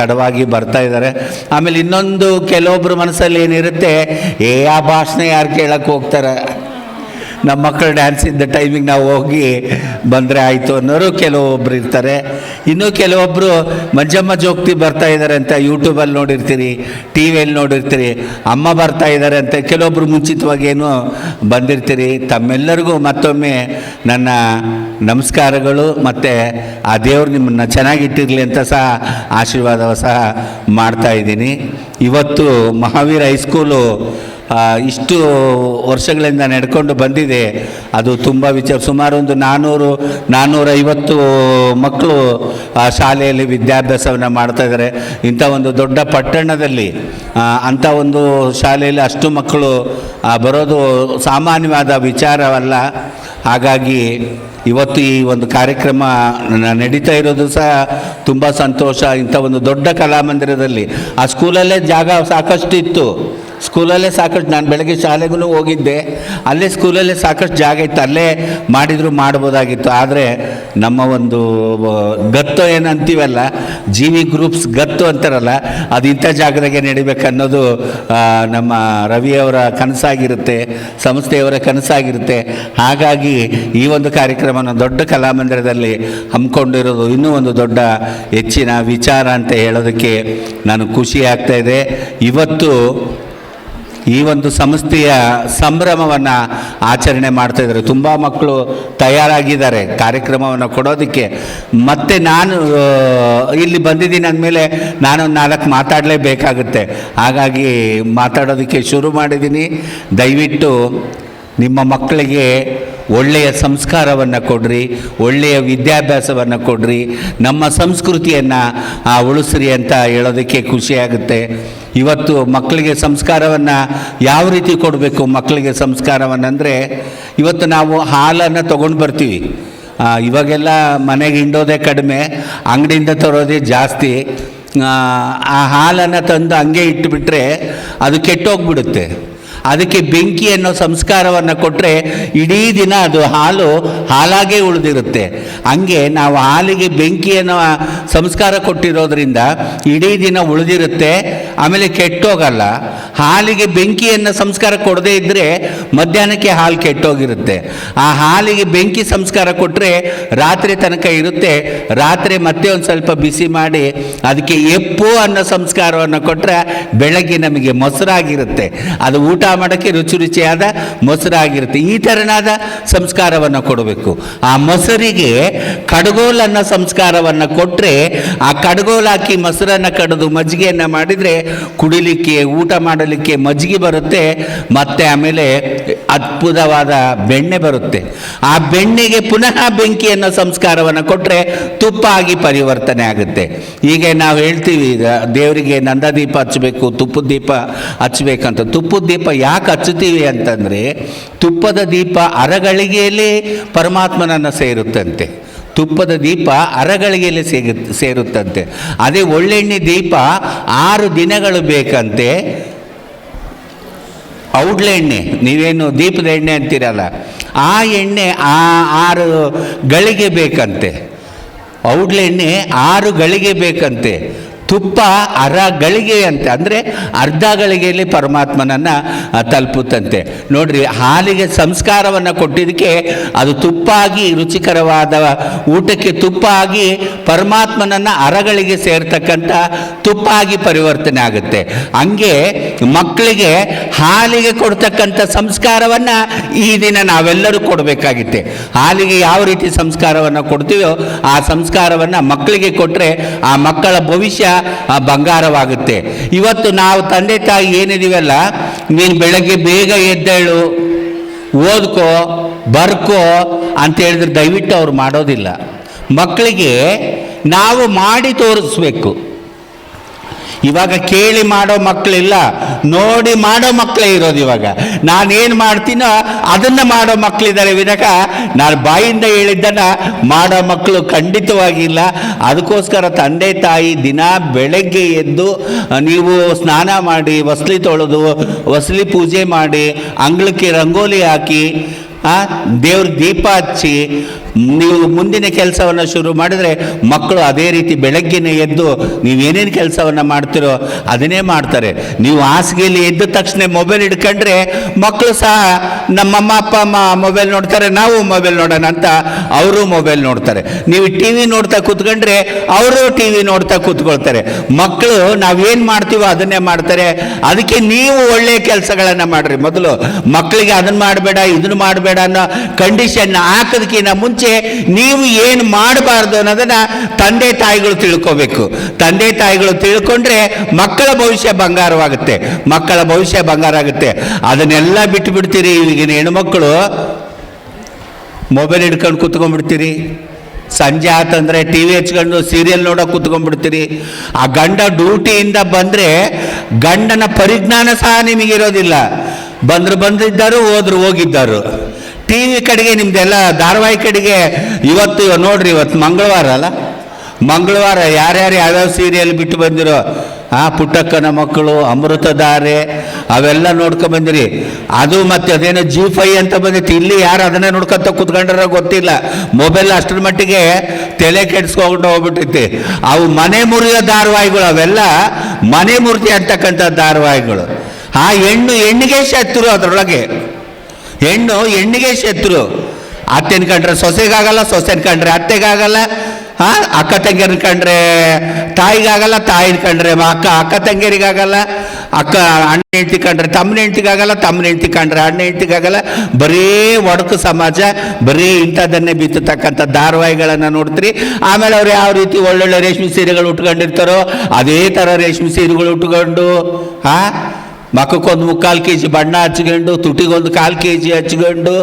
ತಡವಾಗಿ ಬರ್ತಾ ಇದ್ದಾರೆ. ಆಮೇಲೆ ಇನ್ನೊಂದು ಕೆಲವೊಬ್ಬರು ಮನಸ್ಸಲ್ಲಿ ಏನಿರುತ್ತೆ, ಆ ಭಾಷಣ ಯಾರು ಕೇಳಕ್ಕೆ ಹೋಗ್ತಾರೆ, ನಮ್ಮ ಮಕ್ಕಳು ಡ್ಯಾನ್ಸ್ ಇದ್ದ ಟೈಮಿಗೆ ನಾವು ಹೋಗಿ ಬಂದರೆ ಆಯಿತು ಅನ್ನೋರು ಕೆಲವೊಬ್ಬರು ಇರ್ತಾರೆ. ಇನ್ನೂ ಕೆಲವೊಬ್ಬರು ಮಂಜಮ್ಮ ಜೋಗತಿ ಬರ್ತಾ ಇದ್ದಾರೆ ಅಂತ ಯೂಟ್ಯೂಬಲ್ಲಿ ನೋಡಿರ್ತೀರಿ, ಟಿ ವಿಯಲ್ಲಿ ನೋಡಿರ್ತೀರಿ. ಅಮ್ಮ ಬರ್ತಾ ಇದ್ದಾರೆ ಅಂತ ಕೆಲವೊಬ್ಬರು ಮುಂಚಿತವಾಗೇನು ಬಂದಿರ್ತೀರಿ. ತಮ್ಮೆಲ್ಲರಿಗೂ ಮತ್ತೊಮ್ಮೆ ನನ್ನ ನಮಸ್ಕಾರಗಳು. ಮತ್ತು ಆ ದೇವರು ನಿಮ್ಮನ್ನು ಚೆನ್ನಾಗಿಟ್ಟಿರಲಿ ಅಂತ ಸಹ ಆಶೀರ್ವಾದ ಸಹ ಮಾಡ್ತಾಯಿದ್ದೀನಿ. ಇವತ್ತು ಮಹಾವೀರ ಹೈಸ್ಕೂಲು ಇಷ್ಟು ವರ್ಷಗಳಿಂದ ನಡ್ಕೊಂಡು ಬಂದಿದೆ. ಅದು ತುಂಬ ಸುಮಾರು ಒಂದು 450 ಮಕ್ಕಳು ಆ ಶಾಲೆಯಲ್ಲಿ ವಿದ್ಯಾಭ್ಯಾಸವನ್ನು ಮಾಡ್ತಾಯಿದ್ದಾರೆ. ಇಂಥ ಒಂದು ದೊಡ್ಡ ಪಟ್ಟಣದಲ್ಲಿ ಅಂಥ ಒಂದು ಶಾಲೆಯಲ್ಲಿ ಅಷ್ಟು ಮಕ್ಕಳು ಬರೋದು ಸಾಮಾನ್ಯವಾದ ವಿಚಾರವಲ್ಲ. ಹಾಗಾಗಿ ಇವತ್ತು ಈ ಒಂದು ಕಾರ್ಯಕ್ರಮ ನಡೀತಾ ಇರೋದು ಸಹ ತುಂಬ ಸಂತೋಷ. ಇಂಥ ಒಂದು ದೊಡ್ಡ ಕಲಾಮಂದಿರದಲ್ಲಿ ಆ ಸ್ಕೂಲಲ್ಲೇ ಜಾಗ ಸಾಕಷ್ಟು ಇತ್ತು, ಸ್ಕೂಲಲ್ಲೇ ಸಾಕಷ್ಟು, ನಾನು ಬೆಳಗ್ಗೆ ಶಾಲೆಗೂ ಹೋಗಿದ್ದೆ, ಅಲ್ಲೇ ಸ್ಕೂಲಲ್ಲೇ ಸಾಕಷ್ಟು ಜಾಗ ಇತ್ತು, ಅಲ್ಲೇ ಮಾಡಿದರೂ ಮಾಡ್ಬೋದಾಗಿತ್ತು. ಆದರೆ ನಮ್ಮ ಒಂದು ಗತ್ತು ಏನಂತೀವಲ್ಲ, ಜೀವಿ ಗ್ರೂಪ್ಸ್ ಗತ್ತು ಅಂತಾರಲ್ಲ, ಅದು ಇಂಥ ಜಾಗದಾಗೆ ನಡಿಬೇಕನ್ನೋದು ನಮ್ಮ ರವಿಯವರ ಕನಸಾಗಿರುತ್ತೆ, ಸಂಸ್ಥೆಯವರ ಕನಸಾಗಿರುತ್ತೆ. ಹಾಗಾಗಿ ಈ ಒಂದು ಕಾರ್ಯಕ್ರಮನ ದೊಡ್ಡ ಕಲಾಮಂದಿರದಲ್ಲಿ ಹಮ್ಮಿಕೊಂಡಿರೋದು ಇನ್ನೂ ಒಂದು ದೊಡ್ಡ ಹೆಚ್ಚಿನ ವಿಚಾರ ಅಂತ ಹೇಳೋದಕ್ಕೆ ನಾನು ಖುಷಿ ಆಗ್ತಾ ಇದೆ. ಇವತ್ತು ಈ ಒಂದು ಸಂಸ್ಥೆಯ ಸಂಭ್ರಮವನ್ನು ಆಚರಣೆ ಮಾಡ್ತಾಯಿದ್ದಾರೆ. ತುಂಬ ಮಕ್ಕಳು ತಯಾರಾಗಿದ್ದಾರೆ ಕಾರ್ಯಕ್ರಮವನ್ನು ಕೊಡೋದಕ್ಕೆ. ಮತ್ತು ನಾನು ಇಲ್ಲಿ ಬಂದಿದ್ದೀನಿ ಅಂದಮೇಲೆ ನಾನೊಂದು 4 ಮಾತಾಡಲೇಬೇಕಾಗುತ್ತೆ. ಹಾಗಾಗಿ ಮಾತಾಡೋದಕ್ಕೆ ಶುರು ಮಾಡಿದ್ದೀನಿ. ದಯವಿಟ್ಟು ನಿಮ್ಮ ಮಕ್ಕಳಿಗೆ ಒಳ್ಳೆಯ ಸಂಸ್ಕಾರವನ್ನು ಕೊಡ್ರಿ, ಒಳ್ಳೆಯ ವಿದ್ಯಾಭ್ಯಾಸವನ್ನು ಕೊಡ್ರಿ, ನಮ್ಮ ಸಂಸ್ಕೃತಿಯನ್ನು ಉಳಿಸ್ರಿ ಅಂತ ಹೇಳೋದಕ್ಕೆ ಖುಷಿಯಾಗುತ್ತೆ. ಇವತ್ತು ಮಕ್ಕಳಿಗೆ ಸಂಸ್ಕಾರವನ್ನು ಯಾವ ರೀತಿ ಕೊಡಬೇಕು, ಮಕ್ಕಳಿಗೆ ಸಂಸ್ಕಾರವನ್ನು ಅಂದರೆ, ಇವತ್ತು ನಾವು ಹಾಲನ್ನು ತೊಗೊಂಡು ಬರ್ತೀವಿ, ಇವಾಗೆಲ್ಲ ಮನೆಗೆ ಹಿಂಡೋದೇ ಕಡಿಮೆ, ಅಂಗಡಿಯಿಂದ ತರೋದೇ ಜಾಸ್ತಿ. ಆ ಹಾಲನ್ನು ತಂದು ಹಂಗೆ ಇಟ್ಟುಬಿಟ್ರೆ ಅದು ಕೆಟ್ಟೋಗ್ಬಿಡುತ್ತೆ. ಅದಕ್ಕೆ ಬೆಂಕಿ ಅನ್ನೋ ಸಂಸ್ಕಾರವನ್ನು ಕೊಟ್ಟರೆ ಇಡೀ ದಿನ ಅದು ಹಾಲಾಗೇ ಉಳಿದಿರುತ್ತೆ. ಹಂಗೆ ನಾವು ಹಾಲಿಗೆ ಬೆಂಕಿ ಅನ್ನೋ ಸಂಸ್ಕಾರ ಕೊಟ್ಟಿರೋದ್ರಿಂದ ಇಡೀ ದಿನ ಉಳಿದಿರುತ್ತೆ, ಆಮೇಲೆ ಕೆಟ್ಟೋಗಲ್ಲ. ಹಾಲಿಗೆ ಬೆಂಕಿಯನ್ನು ಸಂಸ್ಕಾರ ಕೊಡದೇ ಇದ್ದರೆ ಮಧ್ಯಾಹ್ನಕ್ಕೆ ಹಾಲು ಕೆಟ್ಟೋಗಿರುತ್ತೆ. ಆ ಹಾಲಿಗೆ ಬೆಂಕಿ ಸಂಸ್ಕಾರ ಕೊಟ್ಟರೆ ರಾತ್ರಿ ತನಕ ಇರುತ್ತೆ. ರಾತ್ರಿ ಮತ್ತೆ ಒಂದು ಸ್ವಲ್ಪ ಬಿಸಿ ಮಾಡಿ ಅದಕ್ಕೆ ಎಪ್ಪು ಅನ್ನೋ ಸಂಸ್ಕಾರವನ್ನು ಕೊಟ್ಟರೆ ಬೆಳಗ್ಗೆ ನಮಗೆ ಮೊಸರಾಗಿರುತ್ತೆ. ಅದು ಊಟ ಮಾಡೋಕ್ಕೆ ರುಚಿ ರುಚಿಯಾದ ಮೊಸರಾಗಿರುತ್ತೆ. ಈ ಥರನಾದ ಸಂಸ್ಕಾರವನ್ನು ಕೊಡಬೇಕು. ಆ ಮೊಸರಿಗೆ ಕಡಗೋಲು ಅನ್ನೋ ಸಂಸ್ಕಾರವನ್ನು ಕೊಟ್ಟರೆ, ಆ ಕಡಗೋಲು ಹಾಕಿ ಮೊಸರನ್ನು ಕಡಿದು ಮಜ್ಜಿಗೆಯನ್ನು ಮಾಡಿದರೆ ಕುಡಿಲಿಕ್ಕೆ, ಊಟ ಮಾಡಲಿಕ್ಕೆ ಮಜ್ಜಿಗೆ ಬರುತ್ತೆ. ಮತ್ತು ಆಮೇಲೆ ಅದ್ಭುತವಾದ ಬೆಣ್ಣೆ ಬರುತ್ತೆ. ಆ ಬೆಣ್ಣೆಗೆ ಪುನಃ ಬೆಂಕಿ ಅನ್ನೋ ಸಂಸ್ಕಾರವನ್ನು ಕೊಟ್ಟರೆ ತುಪ್ಪ ಆಗಿ ಪರಿವರ್ತನೆ ಆಗುತ್ತೆ. ಹೀಗೆ ನಾವು ಹೇಳ್ತೀವಿ, ದೇವರಿಗೆ ನಂದದೀಪ ಹಚ್ಚಬೇಕು, ತುಪ್ಪದ ದೀಪ ಹಚ್ಚಬೇಕಂತ. ತುಪ್ಪದ ದೀಪ ಯಾಕೆ ಹಚ್ಚುತ್ತೀವಿ ಅಂತಂದರೆ, ತುಪ್ಪದ ದೀಪ ಅರಗಳಿಗೆಯಲ್ಲಿ ಪರಮಾತ್ಮನನ್ನು ಸೇರುತ್ತಂತೆ. ತುಪ್ಪದ ದೀಪ ಅರಗಳಿಗೆಯಲ್ಲಿ ಸೇರುತ್ತಂತೆ. ಅದೇ ಒಳ್ಳೆಣ್ಣೆ ದೀಪ 6 ದಿನಗಳು ಬೇಕಂತೆ. ಔಡ್ಲೆ ಎಣ್ಣೆ, ನೀವೇನು ದೀಪದ ಎಣ್ಣೆ ಅಂತೀರಲ್ಲ, ಆ ಎಣ್ಣೆ 6 ಗಳಿಗೆ ಬೇಕಂತೆ. ಔಡ್ಲೆ ಎಣ್ಣೆ 6 ಗಳಿಗೆ ಬೇಕಂತೆ. ತುಪ್ಪ ಗಳಿಗೆ ಅಂತೆ, ಅಂದರೆ ಅರ್ಧ ಗಳಿಗೆಯಲ್ಲಿ ಪರಮಾತ್ಮನನ್ನು ತಲುಪುತ್ತಂತೆ. ನೋಡ್ರಿ, ಹಾಲಿಗೆ ಸಂಸ್ಕಾರವನ್ನು ಕೊಟ್ಟಿದ್ದಕ್ಕೆ ಅದು ತುಪ್ಪ ಆಗಿ, ರುಚಿಕರವಾದ ಊಟಕ್ಕೆ ತುಪ್ಪ ಆಗಿ ಪರಮಾತ್ಮನನ್ನು ಅರಗಳಿಗೆ ಸೇರ್ತಕ್ಕಂಥ ತುಪ್ಪ ಆಗಿ ಪರಿವರ್ತನೆ ಆಗುತ್ತೆ. ಹಂಗೆ ಮಕ್ಕಳಿಗೆ ಹಾಲಿಗೆ ಕೊಡ್ತಕ್ಕಂಥ ಸಂಸ್ಕಾರವನ್ನು ಈ ದಿನ ನಾವೆಲ್ಲರೂ ಕೊಡಬೇಕಾಗಿತ್ತೆ. ಹಾಲಿಗೆ ಯಾವ ರೀತಿ ಸಂಸ್ಕಾರವನ್ನು ಕೊಡ್ತೀವೋ ಆ ಸಂಸ್ಕಾರವನ್ನು ಮಕ್ಕಳಿಗೆ ಕೊಟ್ಟರೆ ಆ ಮಕ್ಕಳ ಭವಿಷ್ಯ ಬಂಗಾರವಾಗುತ್ತೆ. ಇವತ್ತು ನಾವು ತಂದೆ ತಾಯಿ ಏನಿದೀವಲ್ಲ, ನೀನು ಬೆಳಗ್ಗೆ ಬೇಗ ಎದ್ದೇಳು, ಓದ್ಕೋ, ಬರ್ಕೋ ಅಂತ ಹೇಳಿದ್ರೆ ದಯವಿಟ್ಟು ಅವ್ರು ಮಾಡೋದಿಲ್ಲ. ಮಕ್ಕಳಿಗೆ ನಾವು ಮಾಡಿ ತೋರಿಸ್ಬೇಕು. ಇವಾಗ ಕೇಳಿ ಮಾಡೋ ಮಕ್ಕಳಿಲ್ಲ, ನೋಡಿ ಮಾಡೋ ಮಕ್ಕಳೇ ಇರೋದು. ಇವಾಗ ನಾನೇನು ಮಾಡ್ತೀನೋ ಅದನ್ನು ಮಾಡೋ ಮಕ್ಕಳಿದ್ದಾರೆ ವಿನಃ ನಾನು ಬಾಯಿಂದ ಹೇಳಿದ್ದನ್ನು ಮಾಡೋ ಮಕ್ಕಳು ಖಂಡಿತವಾಗಿಲ್ಲ. ಅದಕ್ಕೋಸ್ಕರ ತಂದೆ ತಾಯಿ ದಿನ ಬೆಳಗ್ಗೆ ಎದ್ದು ನೀವು ಸ್ನಾನ ಮಾಡಿ, ಹೊಸ್ಲಿ ತೊಳೆದು, ಹೊಸ್ಲಿ ಪೂಜೆ ಮಾಡಿ, ಅಂಗಳಕ್ಕೆ ರಂಗೋಲಿ ಹಾಕಿ, ದೇವ್ರ ದೀಪ ಹಚ್ಚಿ ನೀವು ಮುಂದಿನ ಕೆಲಸವನ್ನು ಶುರು ಮಾಡಿದರೆ ಮಕ್ಕಳು ಅದೇ ರೀತಿ ಬೆಳಗ್ಗೆನೇ ಎದ್ದು ನೀವೇನೇನು ಕೆಲಸವನ್ನು ಮಾಡ್ತಿರೋ ಅದನ್ನೇ ಮಾಡ್ತಾರೆ. ನೀವು ಹಾಸಿಗೆಯಲ್ಲಿ ಎದ್ದ ತಕ್ಷಣ ಮೊಬೈಲ್ ಹಿಡ್ಕೊಂಡ್ರೆ ಮಕ್ಕಳು ಸಹ ನಮ್ಮಮ್ಮ ಅಪ್ಪ ಅಮ್ಮ ಮೊಬೈಲ್ ನೋಡ್ತಾರೆ, ನಾವು ಮೊಬೈಲ್ ನೋಡೋಣ ಅಂತ ಅವರು ಮೊಬೈಲ್ ನೋಡ್ತಾರೆ. ನೀವು ಟಿ ವಿ ನೋಡ್ತಾ ಕೂತ್ಕೊಂಡ್ರೆ ಅವರು ಟಿ ವಿ ನೋಡ್ತಾ ಕೂತ್ಕೊಳ್ತಾರೆ. ಮಕ್ಕಳು ನಾವೇನು ಮಾಡ್ತೀವೋ ಅದನ್ನೇ ಮಾಡ್ತಾರೆ. ಅದಕ್ಕೆ ನೀವು ಒಳ್ಳೆಯ ಕೆಲಸಗಳನ್ನು ಮಾಡಿರಿ. ಮೊದಲು ಮಕ್ಕಳಿಗೆ ಅದನ್ನು ಮಾಡಬೇಡ, ಇದನ್ನು ಮಾಡಬೇಡ ಅನ್ನೋ ಕಂಡೀಷನ್ ಹಾಕೋದಕ್ಕಿಂತ ಮುಂಚೆ ಮುಂಚೆ ನೀವು ಏನು ಮಾಡಬಾರ್ದು ಅನ್ನೋದನ್ನು ತಂದೆ ತಾಯಿಗಳು ತಿಳ್ಕೋಬೇಕು. ತಂದೆ ತಾಯಿಗಳು ತಿಳ್ಕೊಂಡ್ರೆ ಮಕ್ಕಳ ಭವಿಷ್ಯ ಬಂಗಾರವಾಗುತ್ತೆ. ಮಕ್ಕಳ ಭವಿಷ್ಯ ಬಂಗಾರ ಆಗುತ್ತೆ. ಅದನ್ನೆಲ್ಲ ಬಿಟ್ಟು ಬಿಡ್ತೀರಿ. ಈಗಿನ ಹೆಣ್ಮಕ್ಳು ಮೊಬೈಲ್ ಹಿಡ್ಕೊಂಡು ಕೂತ್ಕೊಂಡ್ಬಿಡ್ತೀರಿ. ಸಂಜೆ ಆತಂದರೆ ಟಿ ವಿ ಹಚ್ಕೊಂಡು ಸೀರಿಯಲ್ ನೋಡೋಕೆ ಕೂತ್ಕೊಂಡ್ಬಿಡ್ತೀರಿ. ಆ ಗಂಡ ಡ್ಯೂಟಿಯಿಂದ ಬಂದರೆ ಗಂಡನ ಪರಿಜ್ಞಾನ ಸಹ ನಿಮಗಿರೋದಿಲ್ಲ. ಬಂದಿದ್ದರು, ಹೋದ್ರು ಹೋಗಿದ್ದರು. ಟಿ ವಿ ಕಡೆಗೆ ನಿಮ್ಮದೆಲ್ಲ ಧಾರಾವಾಹಿ ಕಡೆಗೆ ಇವತ್ತು ನೋಡ್ರಿ, ಇವತ್ತು ಮಂಗಳವಾರ ಅಲ್ಲ, ಮಂಗಳವಾರ ಯಾರ್ಯಾರು ಯಾವ್ಯಾವ ಸೀರಿಯಲ್ ಬಿಟ್ಟು ಬಂದಿರೋ ಪುಟ್ಟಕ್ಕನ ಮಕ್ಕಳು, ಅಮೃತಧಾರೆ ಅವೆಲ್ಲ ನೋಡ್ಕೊಂಬಂದಿರಿ. ಅದು ಮತ್ತೆ ಅದೇನೋ G5 ಅಂತ ಬಂದಿತ್ತು. ಇಲ್ಲಿ ಯಾರು ಅದನ್ನೇ ನೋಡ್ಕೊತ ಕೂತ್ಕೊಂಡ್ರ ಗೊತ್ತಿಲ್ಲ. ಮೊಬೈಲ್ ಅಷ್ಟರ ಮಟ್ಟಿಗೆ ತಲೆ ಕೆಡಿಸ್ಕೊಂಡು ಹೋಗ್ಬಿಟ್ಟೈತಿ. ಅವು ಮನೆ ಮುರಿಯೋ ಧಾರಾವಾಹಿಗಳು, ಅವೆಲ್ಲ ಮನೆ ಮುರಿತಿ ಅಂತಕ್ಕಂಥ ಧಾರಾವಾಹಿಗಳು. ಆ ಹೆಣ್ಣಿಗೆ ಶತ್ರು, ಅದರೊಳಗೆ ಹೆಣ್ಣಿಗೆ ಶತ್ರು. ಅತ್ತೆನ ಕಂಡ್ರೆ ಸೊಸೆಗಾಗಲ್ಲ, ಸೊಸೆನ ಕಂಡ್ರೆ ಅತ್ತೆಗಾಗಲ್ಲ, ಅಕ್ಕ ತಂಗಿಯರನ್ನ ಕಂಡ್ರೆ ತಾಯಿಗಾಗಲ್ಲ, ತಾಯಿನ ಕಂಡ್ರೆ ಅಕ್ಕ ತಂಗಿಯರಿಗಾಗಲ್ಲ, ಅಣ್ಣ ಹೆಂಡ್ತಿ ಕಂಡ್ರೆ ತಮ್ಮನ ಹೆಂಡ್ತಿಗಾಗಲ್ಲ, ತಮ್ಮನ ಹೆಂಡ್ತಿ ಕಂಡ್ರೆ ಅಣ್ಣ ಹೆಂಡ್ತಿಗಾಗಲ್ಲ. ಬರೀ ಒಡಕು ಸಮಾಜ, ಬರೀ ಇಂಥದ್ದನ್ನೇ ಬಿತ್ತತಕ್ಕಂಥ ಧಾರಾವಾಹಿಗಳನ್ನು ನೋಡ್ತೀರಿ. ಆಮೇಲೆ ಅವ್ರು ಯಾವ ರೀತಿ ಒಳ್ಳೊಳ್ಳೆ ರೇಷ್ಮೆ ಸೀರೆಗಳು ಉಟ್ಕೊಂಡಿರ್ತಾರೋ ಅದೇ ಥರ ರೇಷ್ಮೆ ಸೀರೆಗಳು ಉಟ್ಕೊಂಡು ಮಕ್ಕಕ್ಕೊಂದು 3/4 kg ಬಣ್ಣ ಹಚ್ಕೊಂಡು, ತುಟಿಗೊಂದು 1/4 kg ಹಚ್ಕೊಂಡು,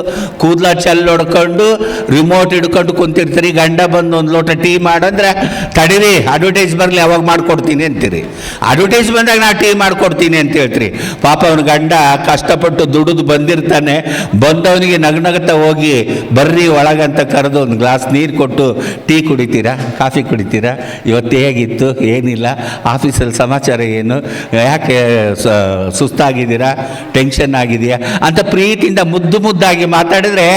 ಕೂದಲ ಚೆಲ್ಲಿ ಹೊಡ್ಕೊಂಡು, ರಿಮೋಟ್ ಹಿಡ್ಕೊಂಡು ಕುಂತಿರ್ತೀರಿ. ಗಂಡ ಬಂದು ಒಂದು ಲೋಟ ಟೀ ಮಾಡಂದ್ರೆ ತಡೀರಿ, ಅಡ್ವರ್ಟೈಸ್ ಬರಲಿ ಅವಾಗ ಮಾಡಿಕೊಡ್ತೀನಿ ಅಂತೀರಿ. ಅಡ್ವರ್ಟೈಸ್ ಬಂದಾಗ ನಾ ಟೀ ಮಾಡಿಕೊಡ್ತೀನಿ ಅಂತ ಹೇಳ್ತೀರಿ. ಪಾಪ ಅವನ ಗಂಡ ಕಷ್ಟಪಟ್ಟು ದುಡಿದು ಬಂದಿರ್ತಾನೆ. ಬಂದವನಿಗೆ ನಗನಗತಾ ಹೋಗಿ ಬರ್ರಿ ಒಳಗಂತ ಕರೆದು ಒಂದು ಗ್ಲಾಸ್ ನೀರು ಕೊಟ್ಟು, ಟೀ ಕುಡಿತೀರಾ, ಕಾಫಿ ಕುಡಿತೀರಾ, ಇವತ್ತು ಹೇಗಿತ್ತು, ಏನಿಲ್ಲ, ಆಫೀಸಲ್ಲಿ ಸಮಾಚಾರ ಏನು, ಯಾಕೆ ಸುಸ್ತಾಗಿದ್ದೀರಾ, ಟೆನ್ಷನ್ ಆಗಿದೆಯಾ ಅಂತ ಪ್ರೀತಿಯಿಂದ ಮುದ್ದಾಗಿ ಮಾತಾಡಿದ್ರೆ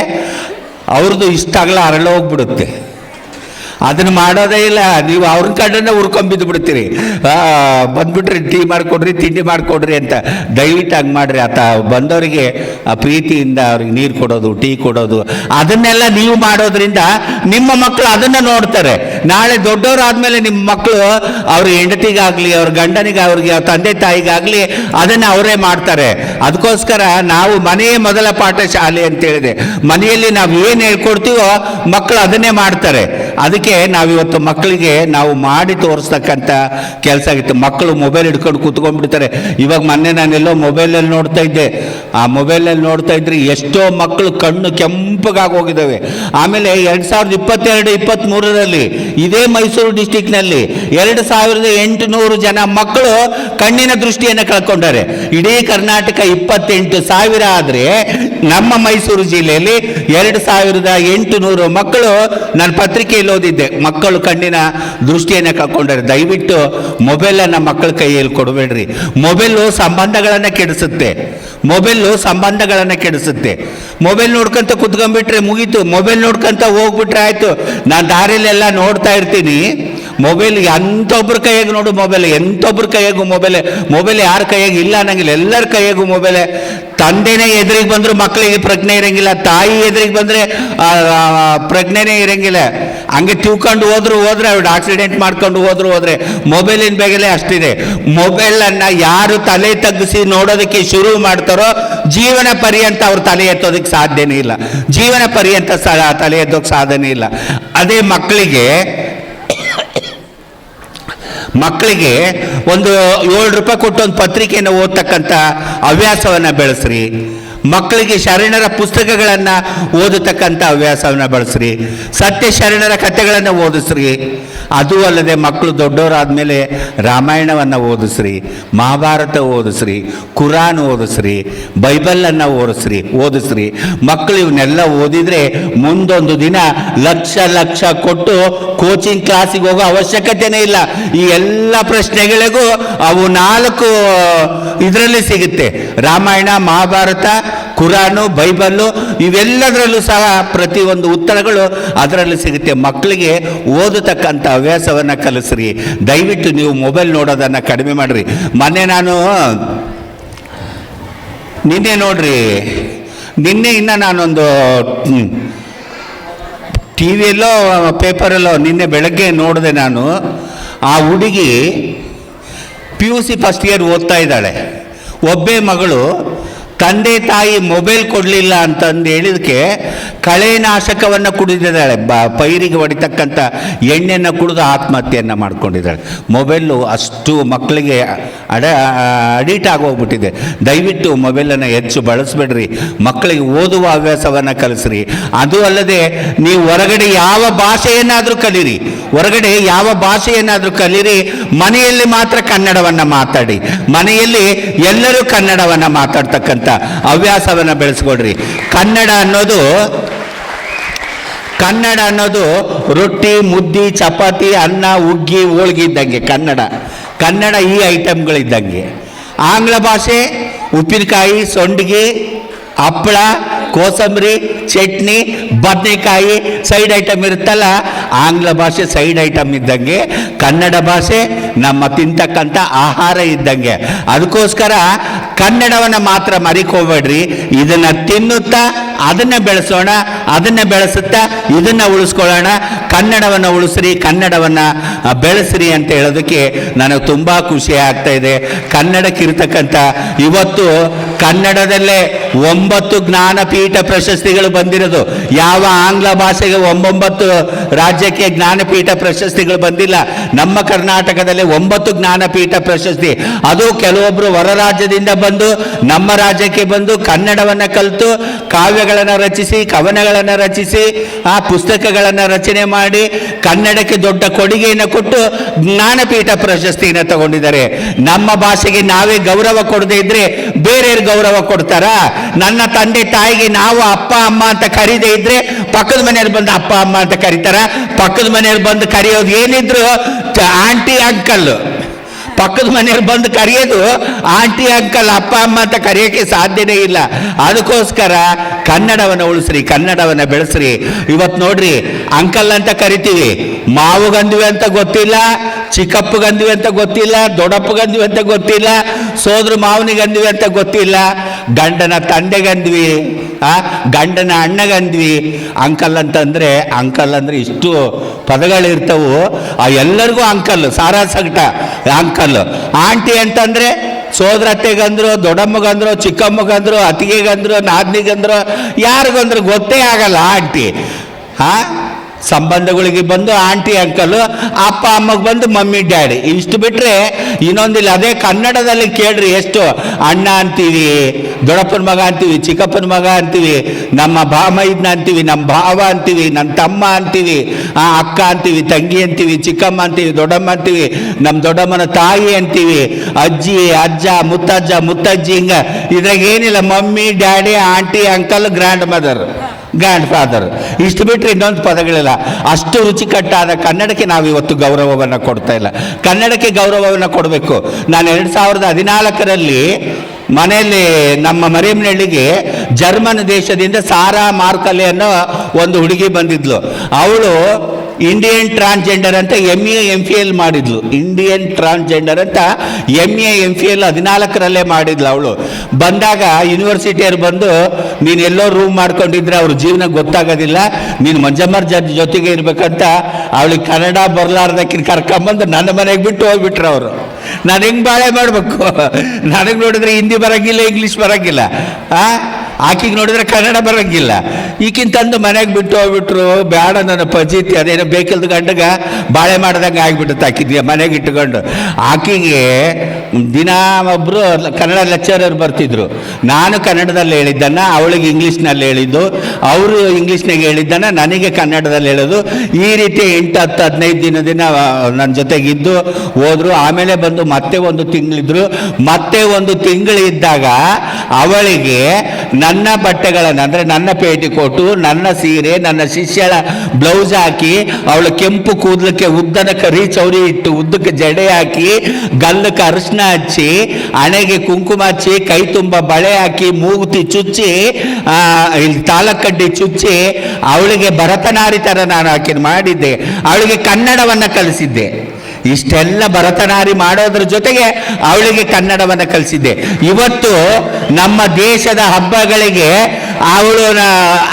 ಅವ್ರದ್ದು ಇಷ್ಟಾಗಲ್ಲ ಅರಳೋಗ್ಬಿಡುತ್ತೆ. ಅದನ್ನು ಮಾಡೋದೇ ಇಲ್ಲ. ನೀವು ಅವ್ರ ಕಡೆನೇ ಹುರ್ಕೊಂಬಿದ್ದು ಬಿಡ್ತೀರಿ. ಬಂದ್ಬಿಟ್ರಿ ಟೀ ಮಾಡಿಕೊಡ್ರಿ, ತಿಂಡಿ ಮಾಡಿಕೊಡ್ರಿ ಅಂತ. ದಯವಿಟ್ಟು ಹಂಗೆ ಮಾಡಿರಿ. ಬಂದವರಿಗೆ ಆ ಪ್ರೀತಿಯಿಂದ ಅವ್ರಿಗೆ ನೀರು ಕೊಡೋದು, ಟೀ ಕೊಡೋದು, ಅದನ್ನೆಲ್ಲ ನೀವು ಮಾಡೋದ್ರಿಂದ ನಿಮ್ಮ ಮಕ್ಕಳು ಅದನ್ನು ನೋಡ್ತಾರೆ. ನಾಳೆ ದೊಡ್ಡವರಾದ್ಮೇಲೆ ನಿಮ್ಮ ಮಕ್ಕಳು ಅವ್ರ ಹೆಂಡತಿಗಾಗಲಿ, ಅವ್ರ ಗಂಡನಿಗೆ, ಅವ್ರಿಗೆ ತಂದೆ ತಾಯಿಗಾಗಲಿ ಅದನ್ನು ಅವರೇ ಮಾಡ್ತಾರೆ. ಅದಕ್ಕೋಸ್ಕರ ನಾವು ಮನೆಯೇ ಮೊದಲ ಪಾಠ ಶಾಲೆ ಅಂತ ಹೇಳಿದೆ. ಮನೆಯಲ್ಲಿ ನಾವು ಏನು ಹೇಳ್ಕೊಡ್ತೀವೋ ಮಕ್ಕಳು ಅದನ್ನೇ ಮಾಡ್ತಾರೆ. ಅದಕ್ಕೆ ನಾವಿವತ್ತು ಮಕ್ಕಳಿಗೆ ನಾವು ಮಾಡಿ ತೋರಿಸ್ತಕ್ಕಂಥ ಕೆಲಸ ಆಗಿತ್ತು. ಮಕ್ಕಳು ಮೊಬೈಲ್ ಹಿಡ್ಕೊಂಡು ಕೂತ್ಕೊಂಡ್ಬಿಡ್ತಾರೆ. ಇವಾಗ ಮೊನ್ನೆ ನಾನೆಲ್ಲೋ ಮೊಬೈಲಲ್ಲಿ ನೋಡ್ತಾ ಇದ್ದೆ. ಆ ಮೊಬೈಲಲ್ಲಿ ನೋಡ್ತಾ ಇದ್ರೆ ಎಷ್ಟೋ ಮಕ್ಕಳು ಕಣ್ಣು ಕೆಂಪಗಾಗಿ ಹೋಗಿದ್ದಾವೆ. ಆಮೇಲೆ 2022-23ರಲ್ಲಿ ಇದೇ ಮೈಸೂರು ಡಿಸ್ಟಿಕ್ನಲ್ಲಿ 2800 ಜನ ಮಕ್ಕಳು ಕಣ್ಣಿನ ದೃಷ್ಟಿಯನ್ನು ಕಳ್ಕೊಂಡಾರೆ. ಇಡೀ ಕರ್ನಾಟಕ 28,000 ಆದರೆ ನಮ್ಮ ಮೈಸೂರು ಜಿಲ್ಲೆಯಲ್ಲಿ 2800 ಮಕ್ಕಳು, ನಾನು ಪತ್ರಿಕೆಯಲ್ಲಿ ಓದಿದ್ದೆ, ಮಕ್ಕಳು ಕಣ್ಣಿನ ದೃಷ್ಟಿಯನ್ನು ಕಳ್ಕೊಂಡಾರೆ. ದಯವಿಟ್ಟು ಮೊಬೈಲನ್ನು ಮಕ್ಕಳ ಕೈಯಲ್ಲಿ ಕೊಡಬೇಡ್ರಿ. ಮೊಬೈಲು ಸಂಬಂಧಗಳನ್ನು ಕೆಡಿಸುತ್ತೆ. ಮೊಬೈಲ್ ನೋಡ್ಕೊಂತ ಕುತ್ಕೊಂಡ್ಬಿಟ್ರೆ ಮುಗೀತು. ಮೊಬೈಲ್ ನೋಡ್ಕೊಂತ ಹೋಗ್ಬಿಟ್ರೆ ಆಯ್ತು. ನಾನು ದಾರಿಲೆಲ್ಲ ನೋಡ್ತಾ ಇರ್ತೀನಿ, ಮೊಬೈಲ್ ಎಂಥೊಬ್ರ ಕೈಯಾಗ ನೋಡು ಮೊಬೈಲ್, ಎಂಥೊಬ್ರ ಕೈಯಾಗು ಮೊಬೈಲ್ ಯಾರ ಕೈಯಾಗ ಇಲ್ಲ ಅನ್ನಂಗಿಲ್ಲ, ಎಲ್ಲರ ಕೈಯಾಗು ಮೊಬೈಲೇ. ತಂದೆನೇ ಎದುರಿಗೆ ಬಂದರೂ ಮಕ್ಕಳಿಗೆ ಪ್ರಜ್ಞೆ ಇರಂಗಿಲ್ಲ, ತಾಯಿ ಎದುರಿಗೆ ಬಂದರೆ ಪ್ರಜ್ಞೆನೇ ಇರಂಗಿಲ್ಲ. ಹಂಗೆ ತಿಳ್ಕೊಂಡು ಹೋದ್ರೆ ಅವ್ರು ಆಕ್ಸಿಡೆಂಟ್ ಮಾಡ್ಕೊಂಡು ಹೋದ್ರೆ ಮೊಬೈಲಿನ ಬೆಲೆ ಅಷ್ಟಿದೆ. ಮೊಬೈಲನ್ನು ಯಾರು ತಲೆ ತಗ್ಗಿಸಿ ನೋಡೋದಕ್ಕೆ ಶುರು ಮಾಡ್ತಾರೋ ಜೀವನ ಪರ್ಯಂತ ಅವ್ರು ತಲೆ ಎತ್ತೋದಕ್ಕೆ ಸಾಧ್ಯನೇ ಇಲ್ಲ. ಜೀವನ ಪರ್ಯಂತ ತಲೆ ಎತ್ತೋಕ್ಕೆ ಸಾಧನೆ ಇಲ್ಲ. ಅದೇ ಮಕ್ಕಳಿಗೆ ಒಂದು 7 ರೂಪಾಯಿ ಕೊಟ್ಟು ಒಂದು ಪತ್ರಿಕೆಯನ್ನು ಓದತಕ್ಕಂಥ ಹವ್ಯಾಸವನ್ನು ಬೆಳೆಸ್ರಿ. ಮಕ್ಕಳಿಗೆ ಶರಣರ ಪುಸ್ತಕಗಳನ್ನು ಓದತಕ್ಕಂಥ ಹವ್ಯಾಸವನ್ನು ಬೆಳೆಸ್ರಿ. ಸತ್ಯ ಶರಣರ ಕಥೆಗಳನ್ನು ಓದಿಸ್ರಿ. ಅದು ಅಲ್ಲದೆ ಮಕ್ಕಳು ದೊಡ್ಡವರಾದಮೇಲೆ ರಾಮಾಯಣವನ್ನು ಓದಿಸ್ರಿ, ಮಹಾಭಾರತ ಓದಿಸ್ರಿ, ಕುರಾನ್ ಓದಿಸ್ರಿ, ಬೈಬಲನ್ನು ಓದಿಸ್ರಿ. ಮಕ್ಕಳು ಇವನ್ನೆಲ್ಲ ಓದಿದರೆ ಮುಂದೊಂದು ದಿನ ಲಕ್ಷ ಕೊಟ್ಟು ಕೋಚಿಂಗ್ ಕ್ಲಾಸಿಗೆ ಹೋಗೋ ಅವಶ್ಯಕತೆನೇ ಇಲ್ಲ. ಈ ಎಲ್ಲ ಪ್ರಶ್ನೆಗಳಿಗೂ ಅವು 4 ಇದರಲ್ಲಿ ಸಿಗುತ್ತೆ. ರಾಮಾಯಣ, ಮಹಾಭಾರತ, ಕುರಾನು, ಬೈಬಲ್ಲು, ಇವೆಲ್ಲದರಲ್ಲೂ ಸಹ ಪ್ರತಿಯೊಂದು ಉತ್ತರಗಳು ಅದರಲ್ಲಿ ಸಿಗುತ್ತೆ. ಮಕ್ಕಳಿಗೆ ಓದತಕ್ಕಂಥ ಹವ್ಯಾಸವನ್ನು ಕಲಿಸ್ರಿ. ದಯವಿಟ್ಟು ನೀವು ಮೊಬೈಲ್ ನೋಡೋದನ್ನು ಕಡಿಮೆ ಮಾಡಿರಿ. ನಿನ್ನೆ ನಾನೊಂದು ಟಿ ವಿಯಲ್ಲೋ ಪೇಪರಲ್ಲೋ ನಿನ್ನೆ ಬೆಳಗ್ಗೆ ನೋಡಿದೆ. ನಾನು ಆ ಹುಡುಗಿ PUC ಫಸ್ಟ್ ಇಯರ್ ಓದ್ತಾ ಇದ್ದಾಳೆ. ಒಬ್ಬೇ ಮಗಳು ತಂದೆ ತಾಯಿ ಮೊಬೈಲ್ ಕೊಡಲಿಲ್ಲ ಅಂತಂದು ಹೇಳಿದಕ್ಕೆ ಕಳೆನಾಶಕವನ್ನು ಕುಡಿದಿದ್ದಾಳೆ, ಪೈರಿಗೆ ಹೊಡಿತಕ್ಕಂಥ ಎಣ್ಣೆಯನ್ನು ಕುಡಿದು ಆತ್ಮಹತ್ಯೆಯನ್ನು ಮಾಡ್ಕೊಂಡಿದ್ದಾಳೆ. ಮೊಬೈಲು ಅಷ್ಟು ಮಕ್ಕಳಿಗೆ ಅಡಿಟ್ ಆಗೋಗ್ಬಿಟ್ಟಿದೆ. ದಯವಿಟ್ಟು ಮೊಬೈಲನ್ನು ಹೆಚ್ಚು ಬಳಸಬೇಡ್ರಿ, ಮಕ್ಕಳಿಗೆ ಓದುವ ಹವ್ಯಾಸವನ್ನು ಕಲಿಸ್ರಿ. ಅದು ಅಲ್ಲದೆ ನೀವು ಹೊರಗಡೆ ಯಾವ ಭಾಷೆಯನ್ನಾದರೂ ಕಲೀರಿ, ಹೊರಗಡೆ ಯಾವ ಭಾಷೆಯನ್ನಾದರೂ ಕಲೀರಿ, ಮನೆಯಲ್ಲಿ ಮಾತ್ರ ಕನ್ನಡವನ್ನು ಮಾತಾಡಿ. ಮನೆಯಲ್ಲಿ ಎಲ್ಲರೂ ಕನ್ನಡವನ್ನು ಮಾತಾಡ್ತಕ್ಕಂಥ ಹವ್ಯಾಸವನ್ನು ಬೆಳೆಸ್ಕೊಡ್ರಿ. ಕನ್ನಡ ಅನ್ನೋದು ರೊಟ್ಟಿ, ಮುದ್ದೆ, ಚಪಾತಿ, ಅನ್ನ, ಹುಗ್ಗಿ, ಹೋಳ್ಗೆ ಇದ್ದಂಗೆ ಕನ್ನಡ ಈ ಐಟಮ್ಗಳಿದ್ದಂಗೆ. ಆಂಗ್ಲ ಭಾಷೆ ಉಪ್ಪಿನಕಾಯಿ, ಸೊಂಡಿಗೆ, ಹಪ್ಪಳ, ಕೋಸಂಬರಿ, ಚಟ್ನಿ, ಬದನೆಕಾಯಿ ಸೈಡ್ ಐಟಮ್ ಇರುತ್ತಲ್ಲ, ಆಂಗ್ಲ ಭಾಷೆ ಸೈಡ್ ಐಟಮ್ ಇದ್ದಂಗೆ, ಕನ್ನಡ ಭಾಷೆ ನಮ್ಮ ತಿಂತಕ್ಕಂಥ ಆಹಾರ ಇದ್ದಂಗೆ. ಅದಕ್ಕೋಸ್ಕರ ಕನ್ನಡವನ್ನು ಮಾತ್ರ ಮರಿಕೋಬೇಡ್ರಿ. ಇದನ್ನು ತಿನ್ನುತ್ತಾ ಅದನ್ನು ಬೆಳೆಸೋಣ, ಅದನ್ನು ಬೆಳೆಸುತ್ತಾ ಇದನ್ನು ಉಳಿಸ್ಕೊಳ್ಳೋಣ. ಕನ್ನಡವನ್ನು ಉಳಿಸ್ರಿ, ಕನ್ನಡವನ್ನು ಬೆಳೆಸ್ರಿ ಅಂತ ಹೇಳೋದಕ್ಕೆ ನನಗೆ ತುಂಬ ಖುಷಿ ಆಗ್ತಾ ಇದೆ. ಕನ್ನಡಕ್ಕಿರ್ತಕ್ಕಂಥ ಇವತ್ತು ಕನ್ನಡದಲ್ಲೇ 9 ಜ್ಞಾನಪೀಠ ಪ್ರಶಸ್ತಿಗಳು ಬಂದಿರೋದು. ಯಾವ ಆಂಗ್ಲ ಭಾಷೆಗೆ 9 ರಾಜ್ಯಕ್ಕೆ ಜ್ಞಾನಪೀಠ ಪ್ರಶಸ್ತಿಗಳು ಬಂದಿಲ್ಲ. ನಮ್ಮ ಕರ್ನಾಟಕದಲ್ಲಿ 9 ಜ್ಞಾನಪೀಠ ಪ್ರಶಸ್ತಿ. ಅದು ಕೆಲವೊಬ್ಬರು ಹೊರ ರಾಜ್ಯದಿಂದ ಬಂದು ನಮ್ಮ ರಾಜ್ಯಕ್ಕೆ ಬಂದು ಕನ್ನಡವನ್ನು ಕಲಿತು ಕಾವ್ಯಗಳನ್ನು ರಚಿಸಿ, ಕವನಗಳನ್ನು ರಚಿಸಿ, ಆ ಪುಸ್ತಕಗಳನ್ನು ರಚನೆ ಮಾಡಿ ಕನ್ನಡಕ್ಕೆ ದೊಡ್ಡ ಕೊಡುಗೆಯನ್ನು ಕೊಟ್ಟು ಜ್ಞಾನಪೀಠ ಪ್ರಶಸ್ತಿಯನ್ನು ತಗೊಂಡಿದ್ದಾರೆ. ನಮ್ಮ ಭಾಷೆಗೆ ನಾವೇ ಗೌರವ ಕೊಡದೇ ಇದ್ರೆ ಬೇರೆಯವ್ರು ಗೌರವ ಕೊಡ್ತಾರಾ? ನನ್ನ ತಂದೆ ತಾಯಿಗೆ ನಾವು ಅಪ್ಪ ಅಮ್ಮ ಅಂತ ಕರೀದೇ ಇದ್ರೆ ಪಕ್ಕದ ಮನೆಯವ್ರು ಬಂದು ಅಪ್ಪ ಅಮ್ಮ ಅಂತ ಕರೀತಾರ? ಪಕ್ಕದ ಮನೆಯವ್ರು ಬಂದು ಕರೆಯೋದು ಏನಿದ್ರು ಆಂಟಿ ಅಂಕಲ್. ಪಕ್ಕದ ಮನೆಯವ್ರು ಬಂದು ಕರೆಯೋದು ಆಂಟಿ ಅಂಕಲ್, ಅಪ್ಪ ಅಮ್ಮ ಅಂತ ಕರೆಯೋಕ್ಕೆ ಸಾಧ್ಯನೇ ಇಲ್ಲ. ಅದಕ್ಕೋಸ್ಕರ ಕನ್ನಡವನ್ನು ಉಳಿಸ್ರಿ, ಕನ್ನಡವನ್ನು ಬೆಳೆಸ್ರಿ. ಇವತ್ತು ನೋಡ್ರಿ, ಅಂಕಲ್ ಅಂತ ಕರಿತೀವಿ, ಮಾವುಗಂದ್ವಿ ಅಂತ ಗೊತ್ತಿಲ್ಲ, ಚಿಕ್ಕಪ್ಪಗಂದ್ವಿ ಅಂತ ಗೊತ್ತಿಲ್ಲ, ದೊಡ್ಡಪ್ಪಗಂದ್ವಿ ಅಂತ ಗೊತ್ತಿಲ್ಲ, ಸೋದ್ರ ಮಾವನಿಗಂದ್ವಿ ಅಂತ ಗೊತ್ತಿಲ್ಲ, ಗಂಡನ ತಂದೆಗಂದ್ವಿ, ಗಂಡನ ಅಣ್ಣಗಂದ್ವಿ. ಅಂಕಲ್ ಅಂತಂದರೆ ಇಷ್ಟು ಪದಗಳಿರ್ತವು. ಎಲ್ಲರಿಗೂ ಅಂಕಲ್, ಸಾರಾ ಸಗಟ ಅಂಕಲ್. ಆಂಟಿ ಅಂತಂದರೆ ಸೋದರತ್ತೆಗಂದ್ರು, ದೊಡ್ಡಮ್ಮಗಂದ್ರು, ಚಿಕ್ಕಮ್ಮಗಂದ್ರು, ಅತ್ತಿಗೆಗಂದ್ರು, ನಾದ್ನಿಗಂದ್ರು, ಯಾರಿಗಂದ್ರು ಗೊತ್ತೇ ಆಗಲ್ಲ ಆಂಟಿ. ಸಂಬಂಧಗಳಿಗೆ ಬಂದು ಆಂಟಿ ಅಂಕಲು, ಅಪ್ಪ ಅಮ್ಮಗೆ ಬಂದು ಮಮ್ಮಿ ಡ್ಯಾಡಿ, ಇಷ್ಟು ಬಿಟ್ಟರೆ ಇನ್ನೊಂದಿಲ್ಲ. ಅದೇ ಕನ್ನಡದಲ್ಲಿ ಕೇಳ್ರಿ, ಎಷ್ಟು ಅಣ್ಣ ಅಂತೀವಿ, ದೊಡ್ಡಪ್ಪನ ಮಗ ಅಂತೀವಿ, ಚಿಕ್ಕಪ್ಪನ ಮಗ ಅಂತೀವಿ, ನಮ್ಮ ಭಾಮೈದ್ನ ಅಂತೀವಿ, ನಮ್ಮ ಭಾವ ಅಂತೀವಿ, ನನ್ನ ತಮ್ಮ ಅಂತೀವಿ, ಅಕ್ಕ ಅಂತೀವಿ, ತಂಗಿ ಅಂತೀವಿ, ಚಿಕ್ಕಮ್ಮ ಅಂತೀವಿ, ದೊಡ್ಡಮ್ಮ ಅಂತೀವಿ, ನಮ್ಮ ದೊಡ್ಡಮ್ಮನ ತಾಯಿ ಅಂತೀವಿ, ಅಜ್ಜಿ, ಅಜ್ಜ, ಮುತ್ತಜ್ಜ, ಮುತ್ತಜ್ಜಿ, ಹಿಂಗೆ ಇದ್ರಾಗ ಏನಿಲ್ಲ. Mummy, daddy, aunty, uncle, grandmother, grandfather, ಇಷ್ಟು ಬಿಟ್ಟರೆ ಇನ್ನೊಂದು ಪದಗಳಿಲ್ಲ. ಅಷ್ಟು ರುಚಿಕಟ್ಟಾದ ಕನ್ನಡಕ್ಕೆ ನಾವು ಇವತ್ತು ಗೌರವವನ್ನು ಕೊಡ್ತಾ ಇಲ್ಲ. ಕನ್ನಡಕ್ಕೆ ಗೌರವವನ್ನು ಕೊಡಬೇಕು. ನಾನು 2014ರಲ್ಲಿ ಮನೆಯಲ್ಲಿ ನಮ್ಮ ಮರಿಯಮ್ಮನಹಳ್ಳಿಗೆ ಜರ್ಮನ್ ದೇಶದಿಂದ ಸಾರಾ ಮಾರ್ಕಲೆ ಅನ್ನೋ ಒಂದು ಹುಡುಗಿ ಬಂದಿದ್ಲು. ಅವಳು ಇಂಡಿಯನ್ ಟ್ರಾನ್ಸ್ಜೆಂಡರ್ ಅಂತ MA MPhil ಮಾಡಿದ್ಲು. ಇಂಡಿಯನ್ ಟ್ರಾನ್ಸ್ಜೆಂಡರ್ ಅಂತ MA MPhil 14ರಲ್ಲೇ ಮಾಡಿದ್ಲು. ಅವಳು ಬಂದಾಗ ಯೂನಿವರ್ಸಿಟಿಯವ್ರು ಬಂದು, ನೀನು ಎಲ್ಲೋ ರೂಮ್ ಮಾಡ್ಕೊಂಡಿದ್ರೆ ಅವ್ರ ಜೀವನ ಗೊತ್ತಾಗೋದಿಲ್ಲ, ನೀನು ಮಂಜಮ್ಮರ್ ಜೊತೆಗೆ ಇರ್ಬೇಕಂತ ಅವಳಿಗೆ ಕನ್ನಡ ಬರಲಾರ್ದಕ್ಕೆ ಕರ್ಕೊಂಬಂದು ನನ್ನ ಮನೆಗೆ ಬಿಟ್ಟು ಹೋಗ್ಬಿಟ್ರು ಅವರು. ನಾನು ಹೆಂಗೆ ಬಾಳೆ ಮಾಡಬೇಕು? ನನಗೆ ನೋಡಿದ್ರೆ ಹಿಂದಿ ಬರೋಂಗಿಲ್ಲ, ಇಂಗ್ಲೀಷ್ ಬರೋಂಗಿಲ್ಲ, ಆಕಿಗೆ ನೋಡಿದ್ರೆ ಕನ್ನಡ ಬರೋಂಗಿಲ್ಲ. ಈಗಿಂತಂದು ಮನೆಗೆ ಬಿಟ್ಟು ಹೋಗ್ಬಿಟ್ರು. ಬೇಡ, ನನ್ನ ಪಜಿತಿ ಅದೇನೋ ಬೇಕಿಲ್ದ ಗಂಡಗ ಬಾಳೆ ಮಾಡ್ದಂಗೆ ಆಗಿಬಿಟ್ಟು ಆಕಿದ್ಯ ಮನೆಗೆ ಇಟ್ಟುಕೊಂಡು. ಆಕಿಗೆ ದಿನ ಒಬ್ಬರು ಕನ್ನಡ ಲೆಕ್ಚರರ್ ಬರ್ತಿದ್ರು. ನಾನು ಕನ್ನಡದಲ್ಲಿ ಹೇಳಿದ್ದನ್ನು ಅವಳಿಗೆ ಇಂಗ್ಲೀಷ್ನಲ್ಲಿ ಹೇಳಿದ್ದು, ಅವರು ಇಂಗ್ಲೀಷ್ನಾಗ ಹೇಳಿದ್ದನ್ನು ನನಗೆ ಕನ್ನಡದಲ್ಲಿ ಹೇಳೋದು. ಈ ರೀತಿ 8, 10, 15 ದಿನ ನನ್ನ ಜೊತೆಗಿದ್ದು ಹೋದರು. ಆಮೇಲೆ ಬಂದು ಮತ್ತೆ 1 ತಿಂಗಳಿದ್ರು. ಮತ್ತೆ 1 ತಿಂಗಳಿದ್ದಾಗ ಅವಳಿಗೆ ನನ್ನ ಬಟ್ಟೆಗಳನ್ನು, ಅಂದರೆ ನನ್ನ ಪೇಟಿಕೋಟು, ನನ್ನ ಸೀರೆ, ನನ್ನ ಶಿಷ್ಯಳ ಬ್ಲೌಸ್ ಹಾಕಿ, ಅವಳ ಕೆಂಪು ಕೂದಲಕ್ಕೆ ಉದ್ದನ ಕರಿ ಚೌರಿ ಇಟ್ಟು ಉದ್ದಕ್ಕೆ ಜಡೆ ಹಾಕಿ, ಗಲ್ಲಕ್ಕೆ ಅರಿಶಿನ ಹಚ್ಚಿ, ಹಣೆಗೆ ಕುಂಕುಮ ಹಚ್ಚಿ, ಕೈ ತುಂಬ ಬಳೆ ಹಾಕಿ, ಮೂಗುತಿ ಚುಚ್ಚಿ, ತಾಲಕ್ಕಡ್ಡಿ ಚುಚ್ಚಿ, ಅವಳಿಗೆ ಭರತನಾರಿ ಥರ ನಾನು ಆಕೆ ಮಾಡಿದ್ದೆ. ಅವಳಿಗೆ ಕನ್ನಡವನ್ನು ಕಲಿಸಿದ್ದೆ. ಇಷ್ಟೆಲ್ಲ ಭರತನಾರಿ ಮಾಡೋದ್ರ ಜೊತೆಗೆ ಅವಳಿಗೆ ಕನ್ನಡವನ್ನು ಕಲಿಸಿದ್ದೆ. ಇವತ್ತು ನಮ್ಮ ದೇಶದ ಹಬ್ಬಗಳಿಗೆ ಅವಳು